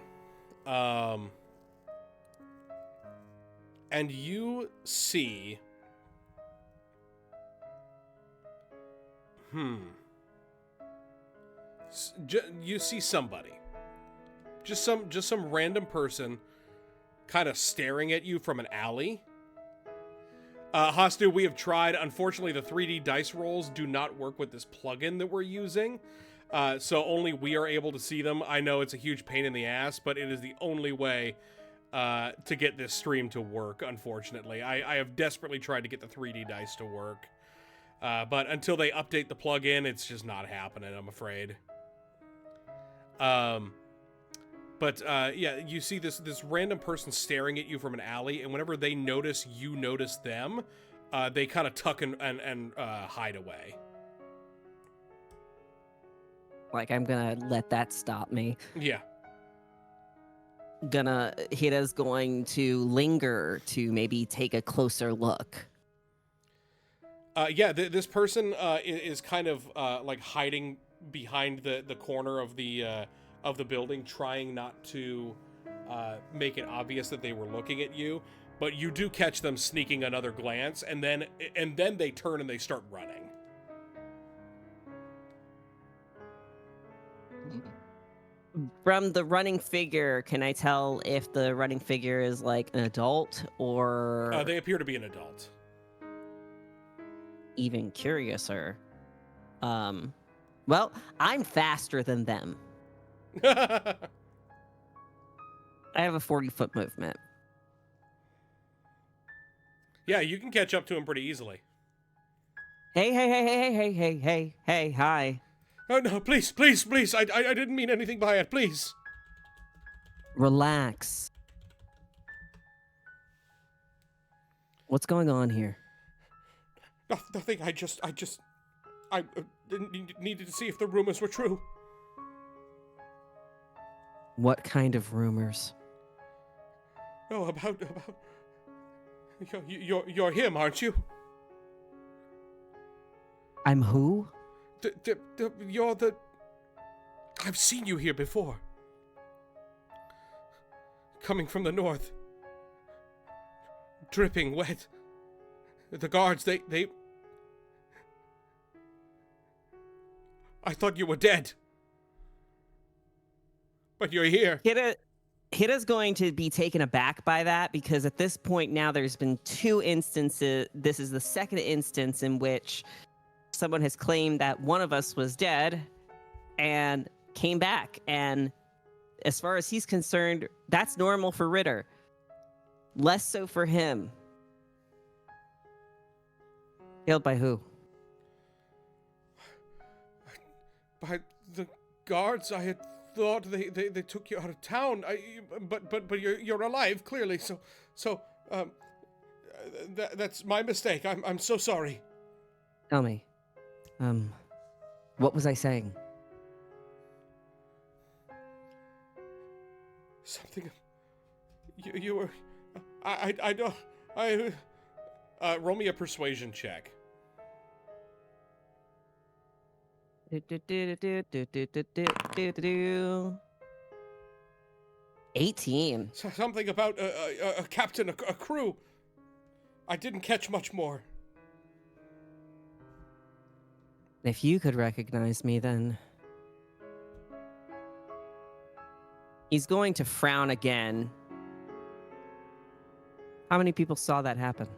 Speaker 1: And you see you see somebody. Just some random person kind of staring at you from an alley. Hastu, we have tried. Unfortunately, the 3D dice rolls do not work with this plugin that we're using. So only we are able to see them. I know it's a huge pain in the ass, but it is the only way to get this stream to work, unfortunately. I have desperately tried to get the 3D dice to work. But until they update the plugin, it's just not happening, I'm afraid. Yeah, you see this random person staring at you from an alley, and whenever they notice you notice them, they kind of tuck and hide away.
Speaker 4: Like, I'm gonna let that stop me.
Speaker 1: Yeah.
Speaker 4: Hida's going to linger to maybe take a closer look.
Speaker 1: Yeah, this person is kind of like hiding behind the corner of the building, trying not to make it obvious that they were looking at you. But you do catch them sneaking another glance, and then they turn and they start running.
Speaker 4: From the running figure, can I tell if the running figure is like an adult or
Speaker 1: They appear to be an adult.
Speaker 4: even curiouser? Well, I'm faster than them. I have a 40-foot movement.
Speaker 1: Yeah, you can catch up to him pretty easily.
Speaker 4: Hey, hi.
Speaker 1: Oh no, please, please, please! I didn't mean anything by it. Please.
Speaker 4: Relax. What's going on here?
Speaker 1: Nothing. I needed to see if the rumors were true.
Speaker 4: What kind of rumors?
Speaker 1: No, about you're him, aren't you?
Speaker 4: I'm who?
Speaker 1: You're the. I've seen you here before. Coming from the north. Dripping wet. The guards, they. I thought you were dead. But you're here.
Speaker 4: Hida's going to be taken aback by that because at this point now there's been 2 instances. This is the second instance in which someone has claimed that one of us was dead and came back. And as far as he's concerned, that's normal for Ritter. Less so for him. Killed by who?
Speaker 1: By the guards. I had thought they took you out of town. But you're alive, clearly. So that's my mistake. I'm so sorry.
Speaker 4: Tell me. What was I saying?
Speaker 1: Something. You were. I don't. Roll me a persuasion check.
Speaker 4: 18.
Speaker 1: Something about a captain, a crew. I didn't catch much more.
Speaker 4: If you could recognize me, then... He's going to frown again. How many people saw that happen?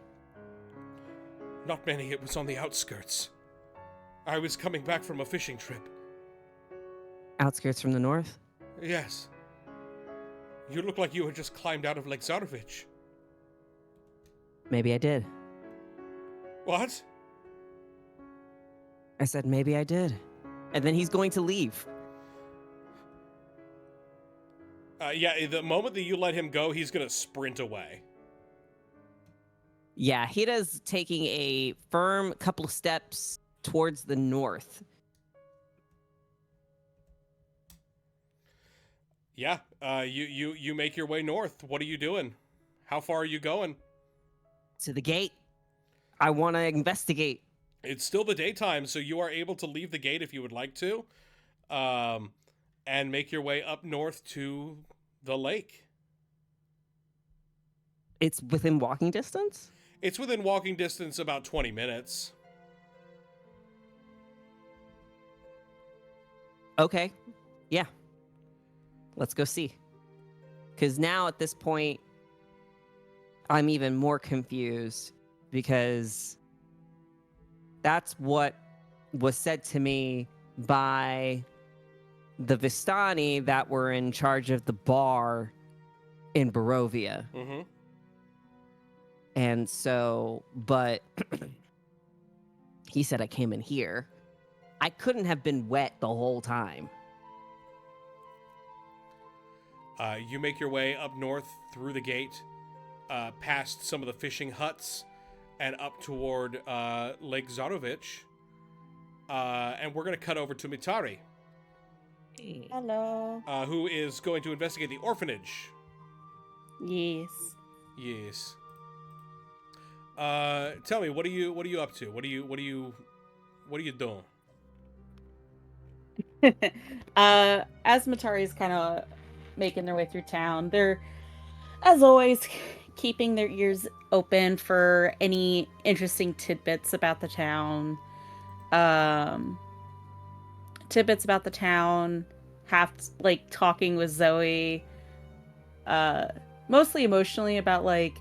Speaker 1: Not many. It was on the outskirts. I was coming back from a fishing trip.
Speaker 4: Outskirts from the north?
Speaker 1: Yes. You look like you had just climbed out of Lake Zarovich.
Speaker 4: Maybe I did.
Speaker 1: What?
Speaker 4: I said maybe I did. And then he's going to leave.
Speaker 1: Yeah, the moment that you let him go, he's gonna sprint away.
Speaker 4: Yeah, Hida's taking a firm couple of steps towards the north.
Speaker 1: Yeah, you make your way north. What are you doing? How far are you going?
Speaker 4: To the gate. I want to investigate.
Speaker 1: It's still the daytime, so you are able to leave the gate if you would like to, and make your way up north to the lake.
Speaker 4: It's within walking distance?
Speaker 1: It's within walking distance, about 20 minutes.
Speaker 4: Okay. Yeah. Let's go see. Because now at this point, I'm even more confused because that's what was said to me by the Vistani that were in charge of the bar in Barovia.
Speaker 1: Mm-hmm.
Speaker 4: And so, but he said I came in here. I couldn't have been wet the whole time.
Speaker 1: You make your way up north through the gate, past some of the fishing huts, and up toward Lake Zarovich. And we're going to cut over to Mitari,
Speaker 6: Hello.
Speaker 1: who is going to investigate the orphanage.
Speaker 6: Yes.
Speaker 1: Yes. Tell me, what are you up to? What are you doing?
Speaker 6: As Matari's kind of making their way through town, they're, as always, keeping their ears open for any interesting tidbits about the town. half like talking with Zoe, mostly emotionally about like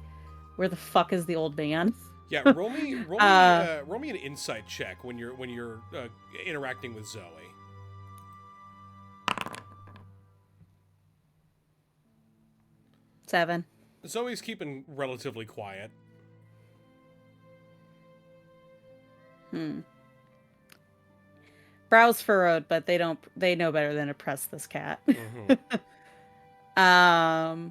Speaker 6: where the fuck is the old man.
Speaker 1: Yeah, roll me an insight check when you're interacting with Zoe.
Speaker 6: 7.
Speaker 1: Zoe's keeping relatively quiet.
Speaker 6: Brows furrowed, but they know better than to press this cat.
Speaker 1: Mm-hmm.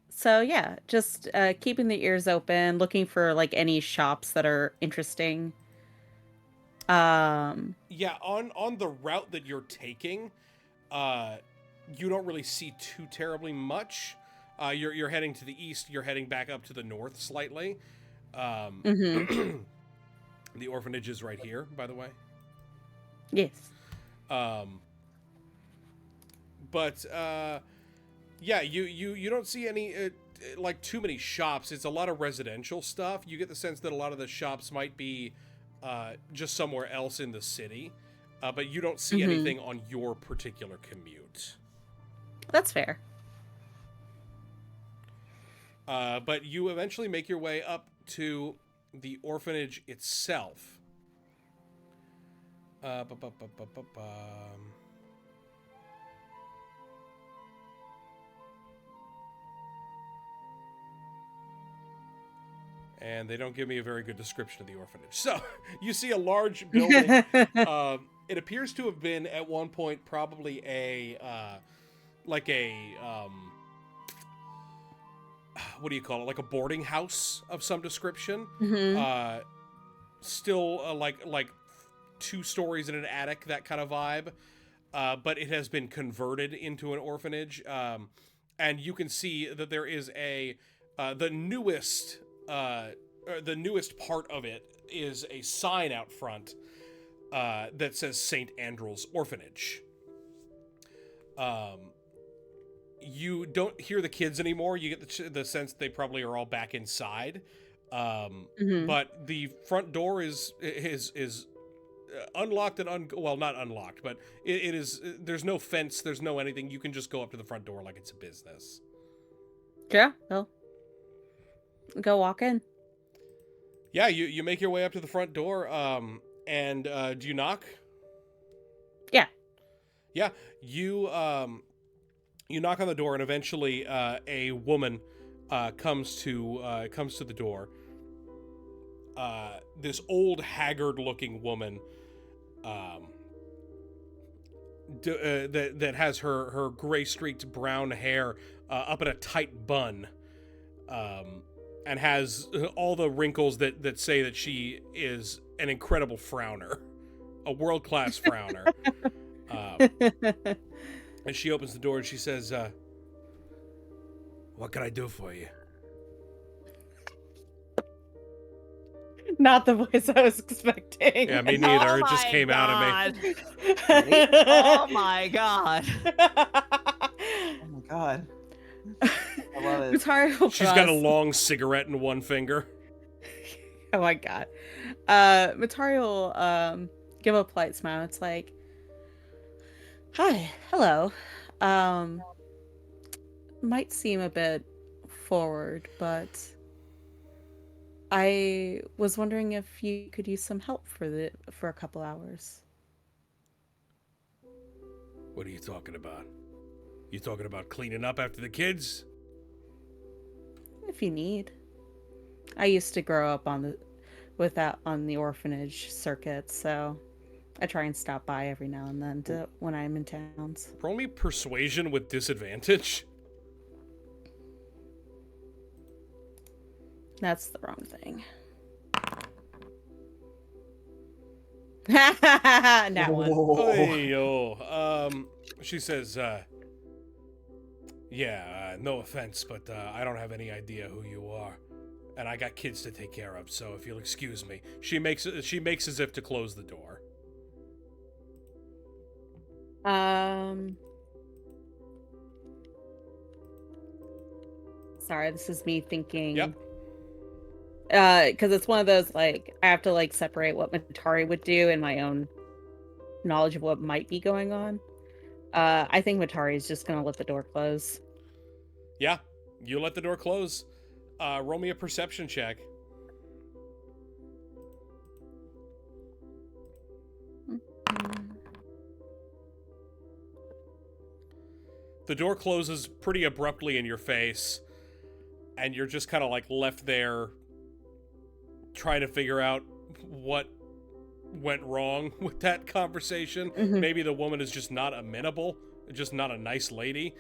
Speaker 6: So yeah, just keeping the ears open, looking for like any shops that are interesting.
Speaker 1: Yeah, on the route that you're taking, you don't really see too terribly much. You're heading to the east. You're heading back up to the north slightly. The orphanage is right here, by the way.
Speaker 6: Yes.
Speaker 1: But yeah, you don't see any like too many shops. It's a lot of residential stuff. You get the sense that a lot of the shops might be just somewhere else in the city, but you don't see anything on your particular commute.
Speaker 6: That's fair.
Speaker 1: But you eventually make your way up to the orphanage itself. And they don't give me a very good description of the orphanage. So you see a large building. It appears to have been at one point probably what do you call it? Like a boarding house of some description. Still like 2 stories in an attic, that kind of vibe. But it has been converted into an orphanage. And you can see that there is the newest part of it is a sign out front that says St. Andrew's Orphanage. You don't hear the kids anymore. You get the sense they probably are all back inside. But the front door is unlocked and well, not unlocked, but it is. There's no fence. There's no anything. You can just go up to the front door like it's a business.
Speaker 6: Yeah. Well, go walk in.
Speaker 1: Yeah, you make your way up to the front door. And do you knock?
Speaker 6: Yeah.
Speaker 1: Yeah, you knock on the door, and eventually a woman comes to the door. This old, haggard-looking woman that has her gray-streaked brown hair up in a tight bun, and has all the wrinkles that say that she is an incredible frowner, a world-class frowner. And she opens the door and she says, "What can I do for you?"
Speaker 6: Not the voice I was expecting.
Speaker 1: Yeah, me neither.
Speaker 4: Oh
Speaker 1: It just
Speaker 4: my
Speaker 1: came out of me.
Speaker 4: Oh my god.
Speaker 2: Oh my god. I love it.
Speaker 6: Matario
Speaker 1: She's got a long cigarette in one finger.
Speaker 6: Oh my god. Matario will give a polite smile. It's like, hi, hello. Might seem a bit forward, but I was wondering if you could use some help for a couple hours.
Speaker 1: What are you talking about? You talking about cleaning up after the kids?
Speaker 6: If you need. I used to grow up on the orphanage circuit, so I try and stop by every now and then when I'm in towns.
Speaker 1: Roll me persuasion with disadvantage.
Speaker 6: That's the wrong thing. That one.
Speaker 1: Hey, she says, yeah, no offense, but I don't have any idea who you are. And I got kids to take care of, so if you'll excuse me. She makes as if to close the door.
Speaker 6: Sorry, this is me thinking.
Speaker 1: Yep.
Speaker 6: Because it's one of those, like, I have to, like, separate what Matari would do and my own knowledge of what might be going on. I think Matari is just gonna let the door close.
Speaker 1: Yeah, you let the door close. Roll me a perception check. The door closes pretty abruptly in your face, and you're just kind of like left there trying to figure out what went wrong with that conversation.
Speaker 6: Mhm.
Speaker 1: Maybe the woman is just not amenable, just not a nice lady.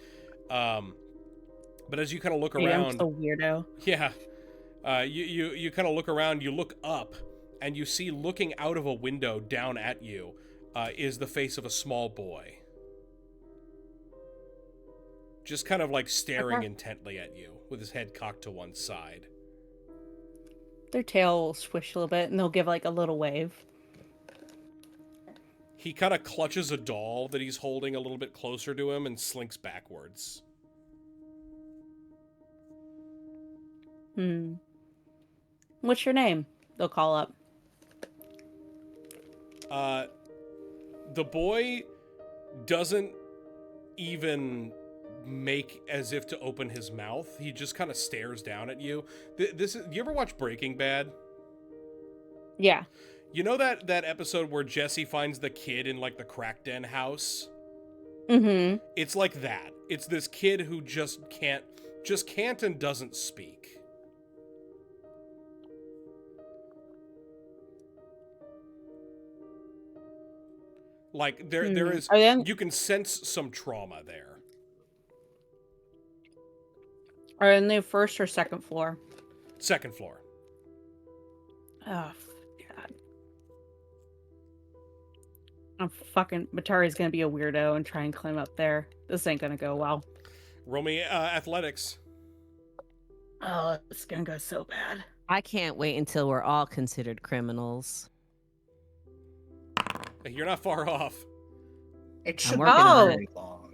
Speaker 1: But as you kind of look
Speaker 6: Maybe I'm
Speaker 1: around,
Speaker 6: just a weirdo.
Speaker 1: yeah, you kind of look around, you look up, and you see looking out of a window down at you is the face of a small boy. Just kind of like staring intently at you with his head cocked to one side.
Speaker 6: Their tail will swish a little bit, and they'll give like a little wave.
Speaker 1: He kind of clutches a doll that he's holding a little bit closer to him and slinks backwards.
Speaker 6: What's your name? They'll call up.
Speaker 1: The boy doesn't even make as if to open his mouth. He just kind of stares down at you. This is, you ever watch Breaking Bad?
Speaker 6: Yeah.
Speaker 1: You know that episode where Jesse finds the kid in like the crack den house?
Speaker 6: Mm-hmm.
Speaker 1: It's like that. It's this kid who just can't and doesn't speak. Like there is, you can sense some trauma there.
Speaker 6: Are in the first or second floor?
Speaker 1: Second floor.
Speaker 6: Oh, God. I'm fucking... Matari's gonna be a weirdo and try and climb up there. This ain't gonna go well.
Speaker 1: Roll me athletics.
Speaker 6: Oh, it's gonna go so bad.
Speaker 4: I can't wait until we're all considered criminals.
Speaker 1: You're not far off.
Speaker 5: It should be
Speaker 4: working on
Speaker 5: very long.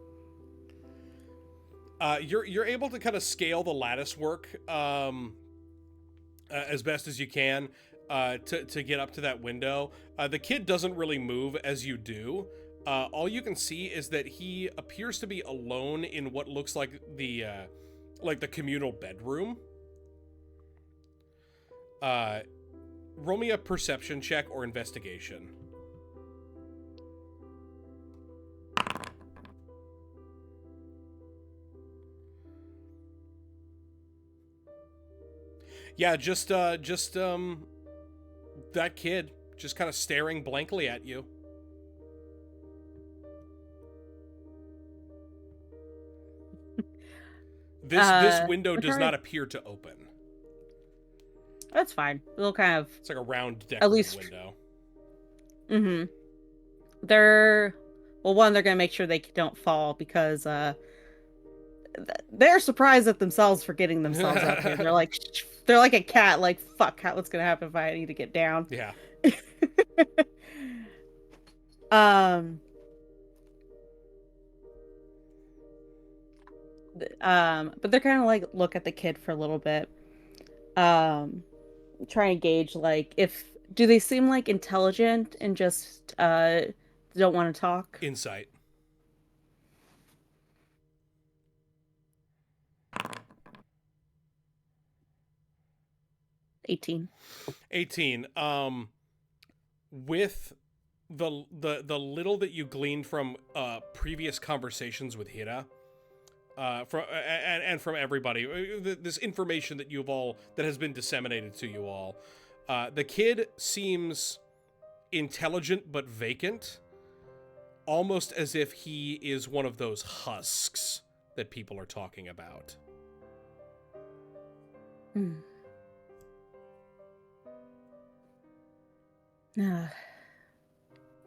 Speaker 1: You're able to kind of scale the lattice work as best as you can to get up to that window. The kid doesn't really move as you do. All you can see is that he appears to be alone in what looks like the communal bedroom. Roll me a perception check or investigation. Yeah, just that kid just kind of staring blankly at you. This window does not appear to open.
Speaker 6: That's fine. They'll kind of...
Speaker 1: It's like a round
Speaker 6: at least
Speaker 1: window.
Speaker 6: Mm-hmm. They're... Well, one, they're gonna make sure they don't fall because they're surprised at themselves for getting themselves up here. They're like a cat, like, fuck, what's gonna happen if I need to get down?
Speaker 1: Yeah.
Speaker 6: But they're kind of like look at the kid for a little bit. Try and gauge like do they seem like intelligent and just don't want to talk?
Speaker 1: Insight.
Speaker 6: $18.
Speaker 1: 18. With the little that you gleaned from previous conversations with Hira, and from everybody, this information that that has been disseminated to you all, the kid seems intelligent but vacant, almost as if he is one of those husks that people are talking about.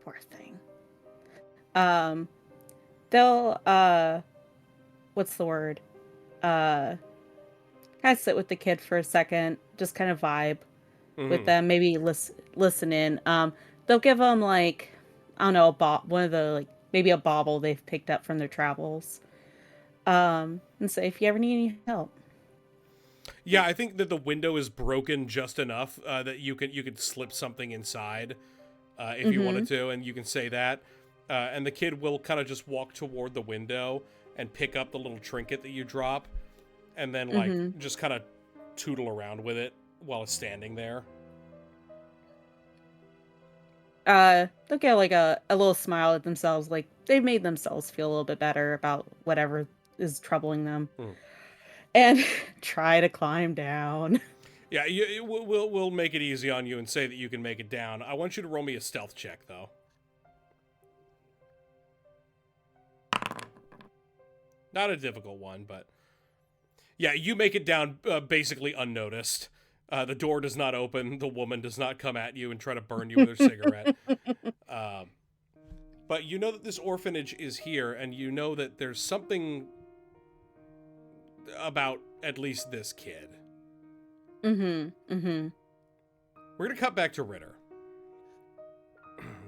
Speaker 6: Poor thing. They'll what's the word? Kind of sit with the kid for a second, just kind of vibe with them, maybe listen in. They'll give them like, I don't know, one of the, like, maybe a bauble they've picked up from their travels. And say if you ever need any help.
Speaker 1: Yeah, I think that the window is broken just enough that you could slip something inside if you wanted to, and you can say that. And the kid will kind of just walk toward the window and pick up the little trinket that you drop, and then like just kind of tootle around with it while it's standing there.
Speaker 6: They'll get like a little smile at themselves, like they've made themselves feel a little bit better about whatever is troubling them, and try to climb down.
Speaker 1: Yeah, we'll make it easy on you and say that you can make it down. I want you to roll me a stealth check, though. Not a difficult one, but yeah, you make it down basically unnoticed. The door does not open. The woman does not come at you and try to burn you with her cigarette. But you know that this orphanage is here, and you know that there's something about at least this kid. We're gonna cut back to Ritter.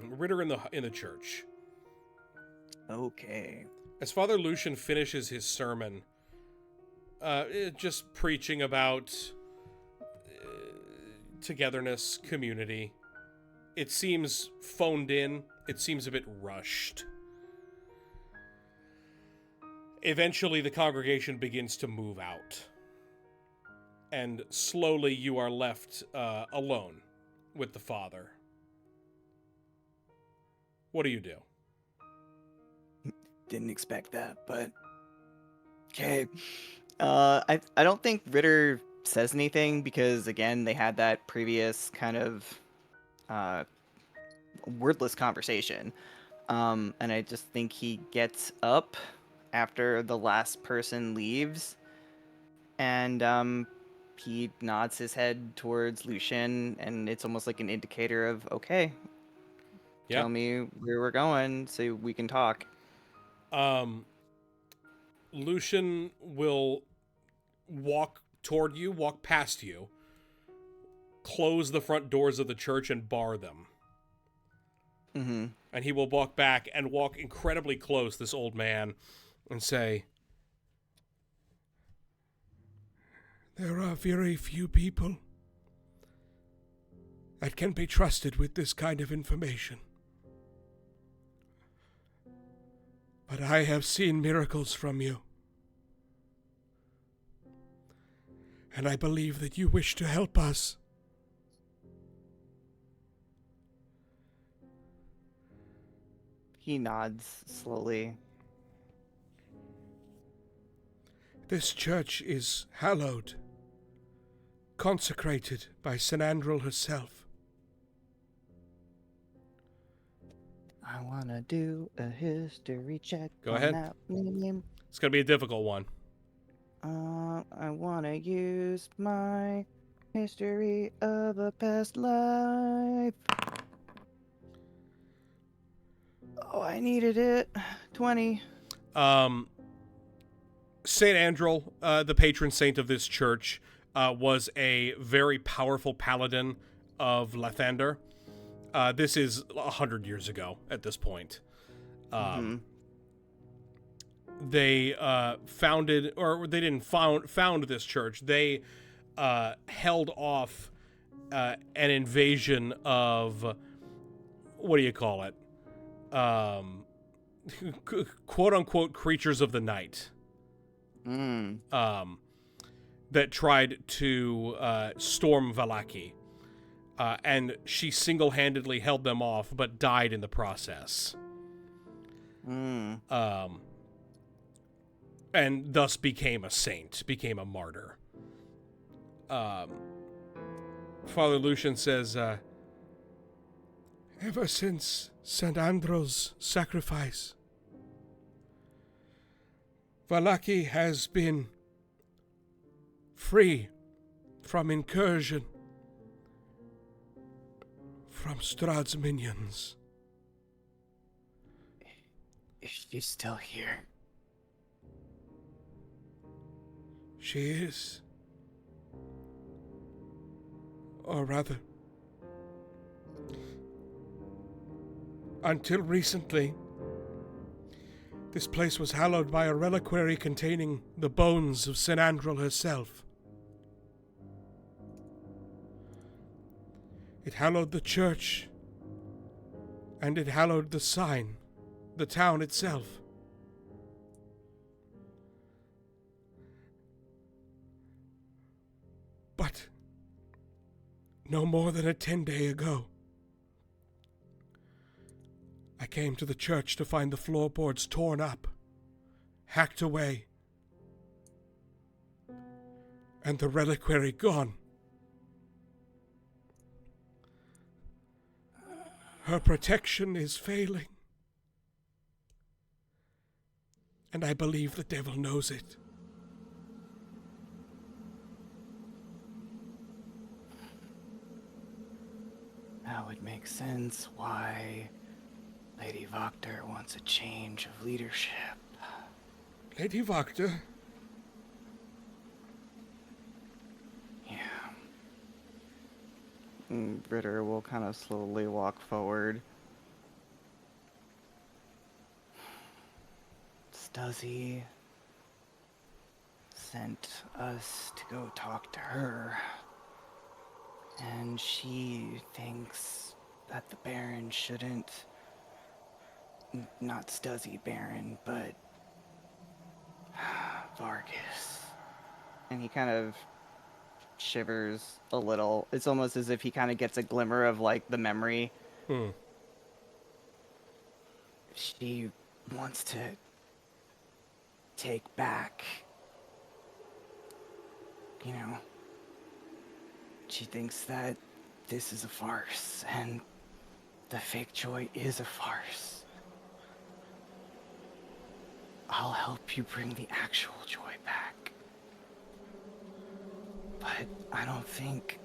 Speaker 1: Ritter in the church.
Speaker 8: Okay.
Speaker 1: As Father Lucian finishes his sermon, just preaching about togetherness, community. It seems phoned in. It seems a bit rushed. Eventually, the congregation begins to move out. And slowly you are left alone with the Father. What do you do?
Speaker 8: Didn't expect that, but okay.
Speaker 2: I don't think Ritter says anything because again they had that previous kind of wordless conversation, and I just think he gets up after the last person leaves, and he nods his head towards Lucian, and it's almost like an indicator of okay, tell me where we're going so we can talk.
Speaker 1: Lucian will walk toward you, walk past you, close the front doors of the church and bar them. And he will walk back and walk incredibly close, this old man, and say, "There are very few people that can be trusted with this kind of information. But I have seen miracles from you. And I believe that you wish to help us.
Speaker 2: He nods slowly.
Speaker 1: This church is hallowed, consecrated by St. Andrel herself.
Speaker 2: I wanna do a history check.
Speaker 1: Go
Speaker 2: on
Speaker 1: ahead.
Speaker 2: That name.
Speaker 1: It's going to be a difficult one.
Speaker 2: I wanna use my history of a past life. Oh, I needed it. 20.
Speaker 1: St. Andrel, the patron saint of this church, was a very powerful paladin of Lathander. This is 100 years ago at this point. They founded, or they didn't found this church. They held off an invasion of, what do you call it? Quote unquote creatures of the night. That tried to storm Vallaki. And she single-handedly held them off, but died in the process. And thus became a saint, became a martyr. Father Lucian says, ever since St. Andrew's sacrifice, Vallaki has been free from incursion from Strahd's minions.
Speaker 8: Is she still here?
Speaker 1: She is. Or rather, until recently, this place was hallowed by a reliquary containing the bones of St. Andrel herself. It hallowed the church, and it hallowed the sign the town itself. But no more than a 10-day ago, I came to the church to find the floorboards torn up, hacked away, and the reliquary gone. Her protection is failing, and I believe the devil knows it.
Speaker 8: That would make sense why Lady Voctor wants a change of leadership.
Speaker 1: Lady Voctor?
Speaker 8: Yeah.
Speaker 2: Ritter will kind of slowly walk forward.
Speaker 8: Stuzzy sent us to go talk to her. And she thinks that the Baron shouldn't... Not Stuzzy Baron, but... Vargas.
Speaker 2: And he kind of shivers a little. It's almost as if he kind of gets a glimmer of, like, the memory.
Speaker 8: She wants to take back... You know... She thinks that this is a farce, and the fake joy is a farce. I'll help you bring the actual joy back. But I don't think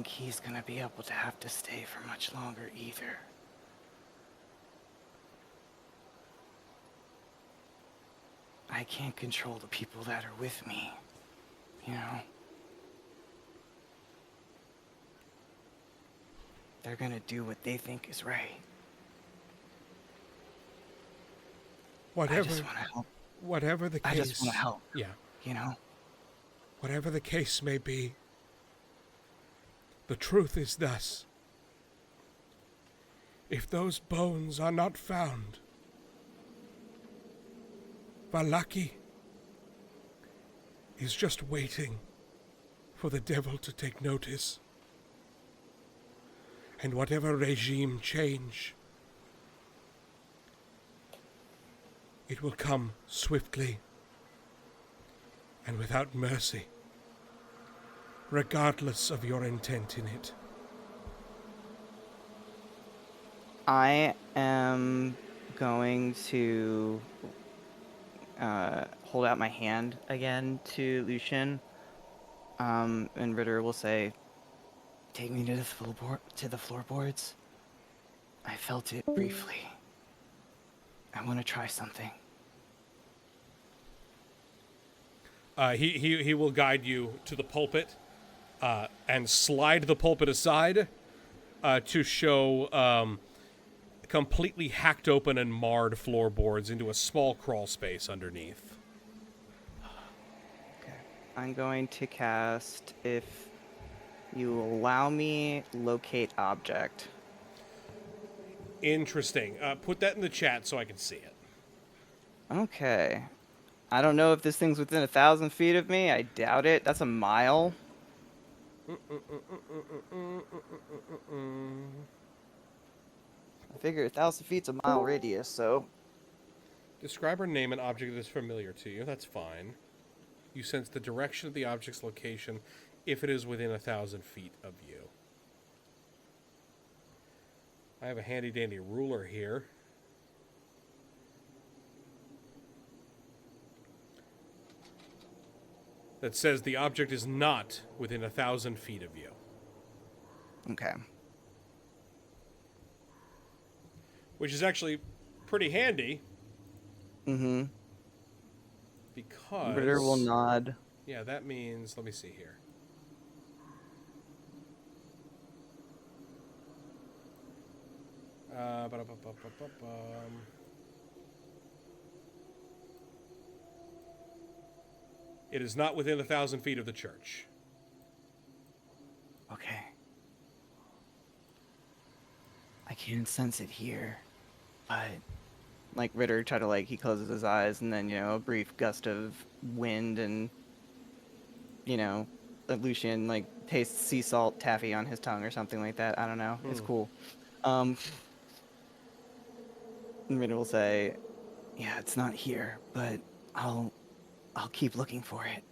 Speaker 8: he's gonna be able to have to stay for much longer either. I can't control the people that are with me, you know? They're gonna do what they think is right. I just wanna help.
Speaker 1: Whatever the case...
Speaker 8: I just wanna help.
Speaker 1: Yeah.
Speaker 8: You know?
Speaker 1: Whatever the case may be, the truth is thus. If those bones are not found, Valaki is just waiting for the devil to take notice. And whatever regime change, it will come swiftly and without mercy, regardless of your intent in it.
Speaker 2: I am going to hold out my hand again to Lucian, and Ritter will say, "Take me to the floorboards. I felt it briefly. I want to try something."
Speaker 1: He will guide you to the pulpit and slide the pulpit aside to show completely hacked open and marred floorboards into a small crawl space underneath.
Speaker 2: Okay. I'm going to cast, if you allow me, locate object.
Speaker 1: Interesting. Put that in the chat so I can see it.
Speaker 2: Okay. I don't know if this thing's within 1,000 feet of me. I doubt it. That's a mile. I figure 1,000 feet's a mile radius, so...
Speaker 1: Describe or name an object that is familiar to you. That's fine. You sense the direction of the object's location if it is within 1,000 feet of you. I have a handy-dandy ruler here. That says the object is not within 1,000 feet of you.
Speaker 2: Okay.
Speaker 1: Which is actually pretty handy.
Speaker 2: Mm-hmm.
Speaker 1: Because...
Speaker 2: Ritter will nod.
Speaker 1: Yeah, that means... Let me see here. It is not within 1,000 feet of the church.
Speaker 8: Okay. I can't sense it here, but
Speaker 2: Like Ritter try to like he closes his eyes and then a brief gust of wind and Lucian like tastes sea salt taffy on his tongue or something like that. I don't know. It's cool. And Ritter will say,
Speaker 8: yeah, it's not here, but I'll keep looking for it.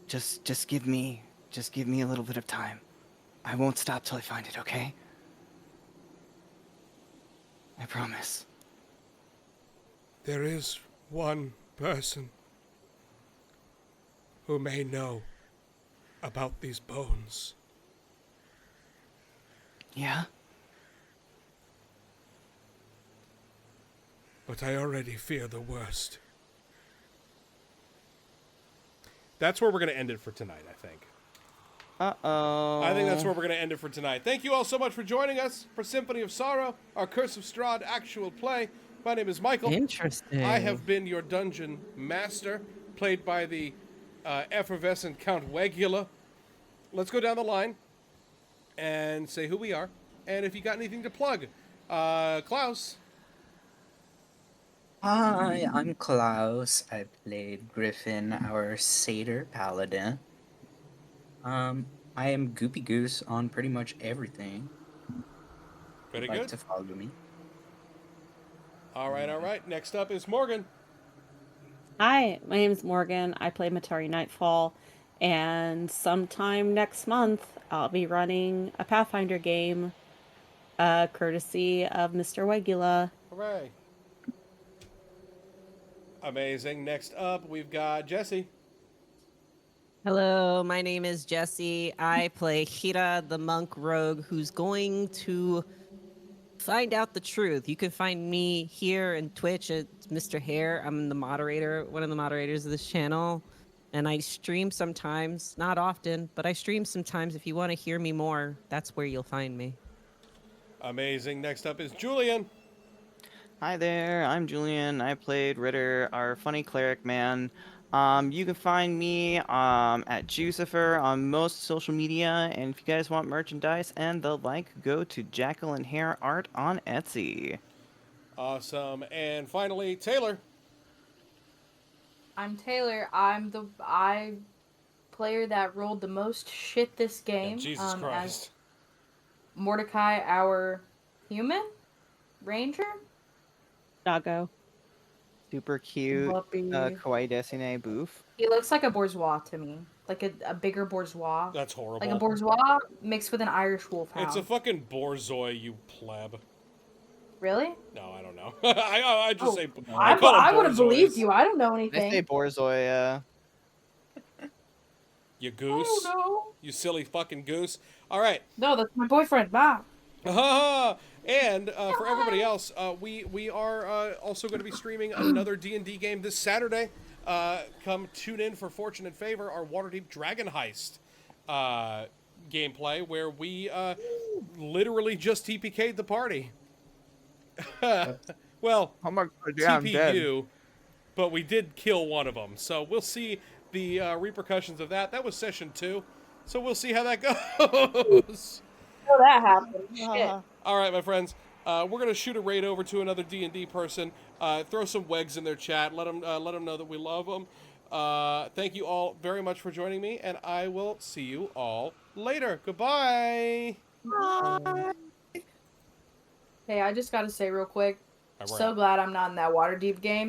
Speaker 8: Just give me a little bit of time. I won't stop till I find it, okay? I promise.
Speaker 1: There is one person who may know about these bones.
Speaker 8: Yeah?
Speaker 1: But I already fear the worst. That's where we're going to end it for tonight, I think.
Speaker 2: uh-oh.
Speaker 1: I think that's where we're going to end it for tonight. Thank you all so much for joining us for Symphony of Sorrow, our Curse of Strahd actual play. My name is Michael.
Speaker 4: Interesting.
Speaker 1: I have been your dungeon master, played by the effervescent Count Wegula. Let's go down the line and say who we are, and if you got anything to plug. Klaus.
Speaker 9: Hi, I'm Klaus. I played Griffin, our satyr paladin. I am Goopy Goose on pretty much everything.
Speaker 1: Very
Speaker 9: Like
Speaker 1: good.
Speaker 9: to follow me.
Speaker 1: All right. Next up is Morgan.
Speaker 6: Hi, my name is Morgan. I play Matari Nightfall, and sometime next month I'll be running a Pathfinder game, courtesy of Mr. Wegula.
Speaker 1: Hooray. Amazing. Next up, we've got Jesse.
Speaker 4: Hello, my name is Jesse. I play Hira, the monk rogue, who's going to find out the truth. You can find me here in Twitch at Mr. Hare. I'm the moderator, one of the moderators of this channel. And I stream sometimes, not often, but I stream sometimes. If you want to hear me more, that's where you'll find me.
Speaker 1: Amazing. Next up is Julian.
Speaker 2: Hi there, I'm Julian. I played Ritter, our funny cleric man. You can find me at Jucifer on most social media, and if you guys want merchandise and the like, go to Jackal and Hare Art on Etsy.
Speaker 1: Awesome. And finally, Taylor.
Speaker 3: I'm Taylor. I'm the player that rolled the most shit this game.
Speaker 1: Jesus
Speaker 3: As
Speaker 1: Christ.
Speaker 3: Mordecai, our human ranger.
Speaker 6: Doggo.
Speaker 2: Super cute,
Speaker 3: Puppy.
Speaker 2: kawaii desine boof.
Speaker 3: He looks like a bourgeois to me, like a bigger bourgeois,
Speaker 1: That's horrible.
Speaker 3: like a bourgeois mixed with an Irish wolfhound.
Speaker 1: It's a fucking borzoi, you pleb.
Speaker 3: Really?
Speaker 1: No, I don't know. I just say.
Speaker 3: I
Speaker 1: call them
Speaker 3: would have believed
Speaker 1: borzois.
Speaker 3: you. I don't know
Speaker 2: I
Speaker 3: anything.
Speaker 2: say borzoi,
Speaker 1: You
Speaker 3: I
Speaker 1: goose.
Speaker 3: don't know.
Speaker 1: You silly fucking goose. All right.
Speaker 3: No, that's my boyfriend. Bah.
Speaker 1: And for everybody else, we are also going to be streaming another D&D game this Saturday. Come tune in for Fortune and Favor, our Waterdeep Dragon Heist gameplay, where we literally just TPK'd the party. Well,
Speaker 2: oh my god, yeah, I'm dead.
Speaker 1: TPU, but we did kill one of them. So we'll see the repercussions of that. That was session 2, so we'll see how that goes.
Speaker 3: Oh, that happened. Shit.
Speaker 1: All right, my friends. We're gonna shoot a raid over to another D&D person. Throw some wegs in their chat. Let them know that we love them. Thank you all very much for joining me, and I will see you all later. Goodbye.
Speaker 3: Bye. Hey, I just gotta say real quick.
Speaker 1: All right.
Speaker 3: So glad I'm not in that Waterdeep game.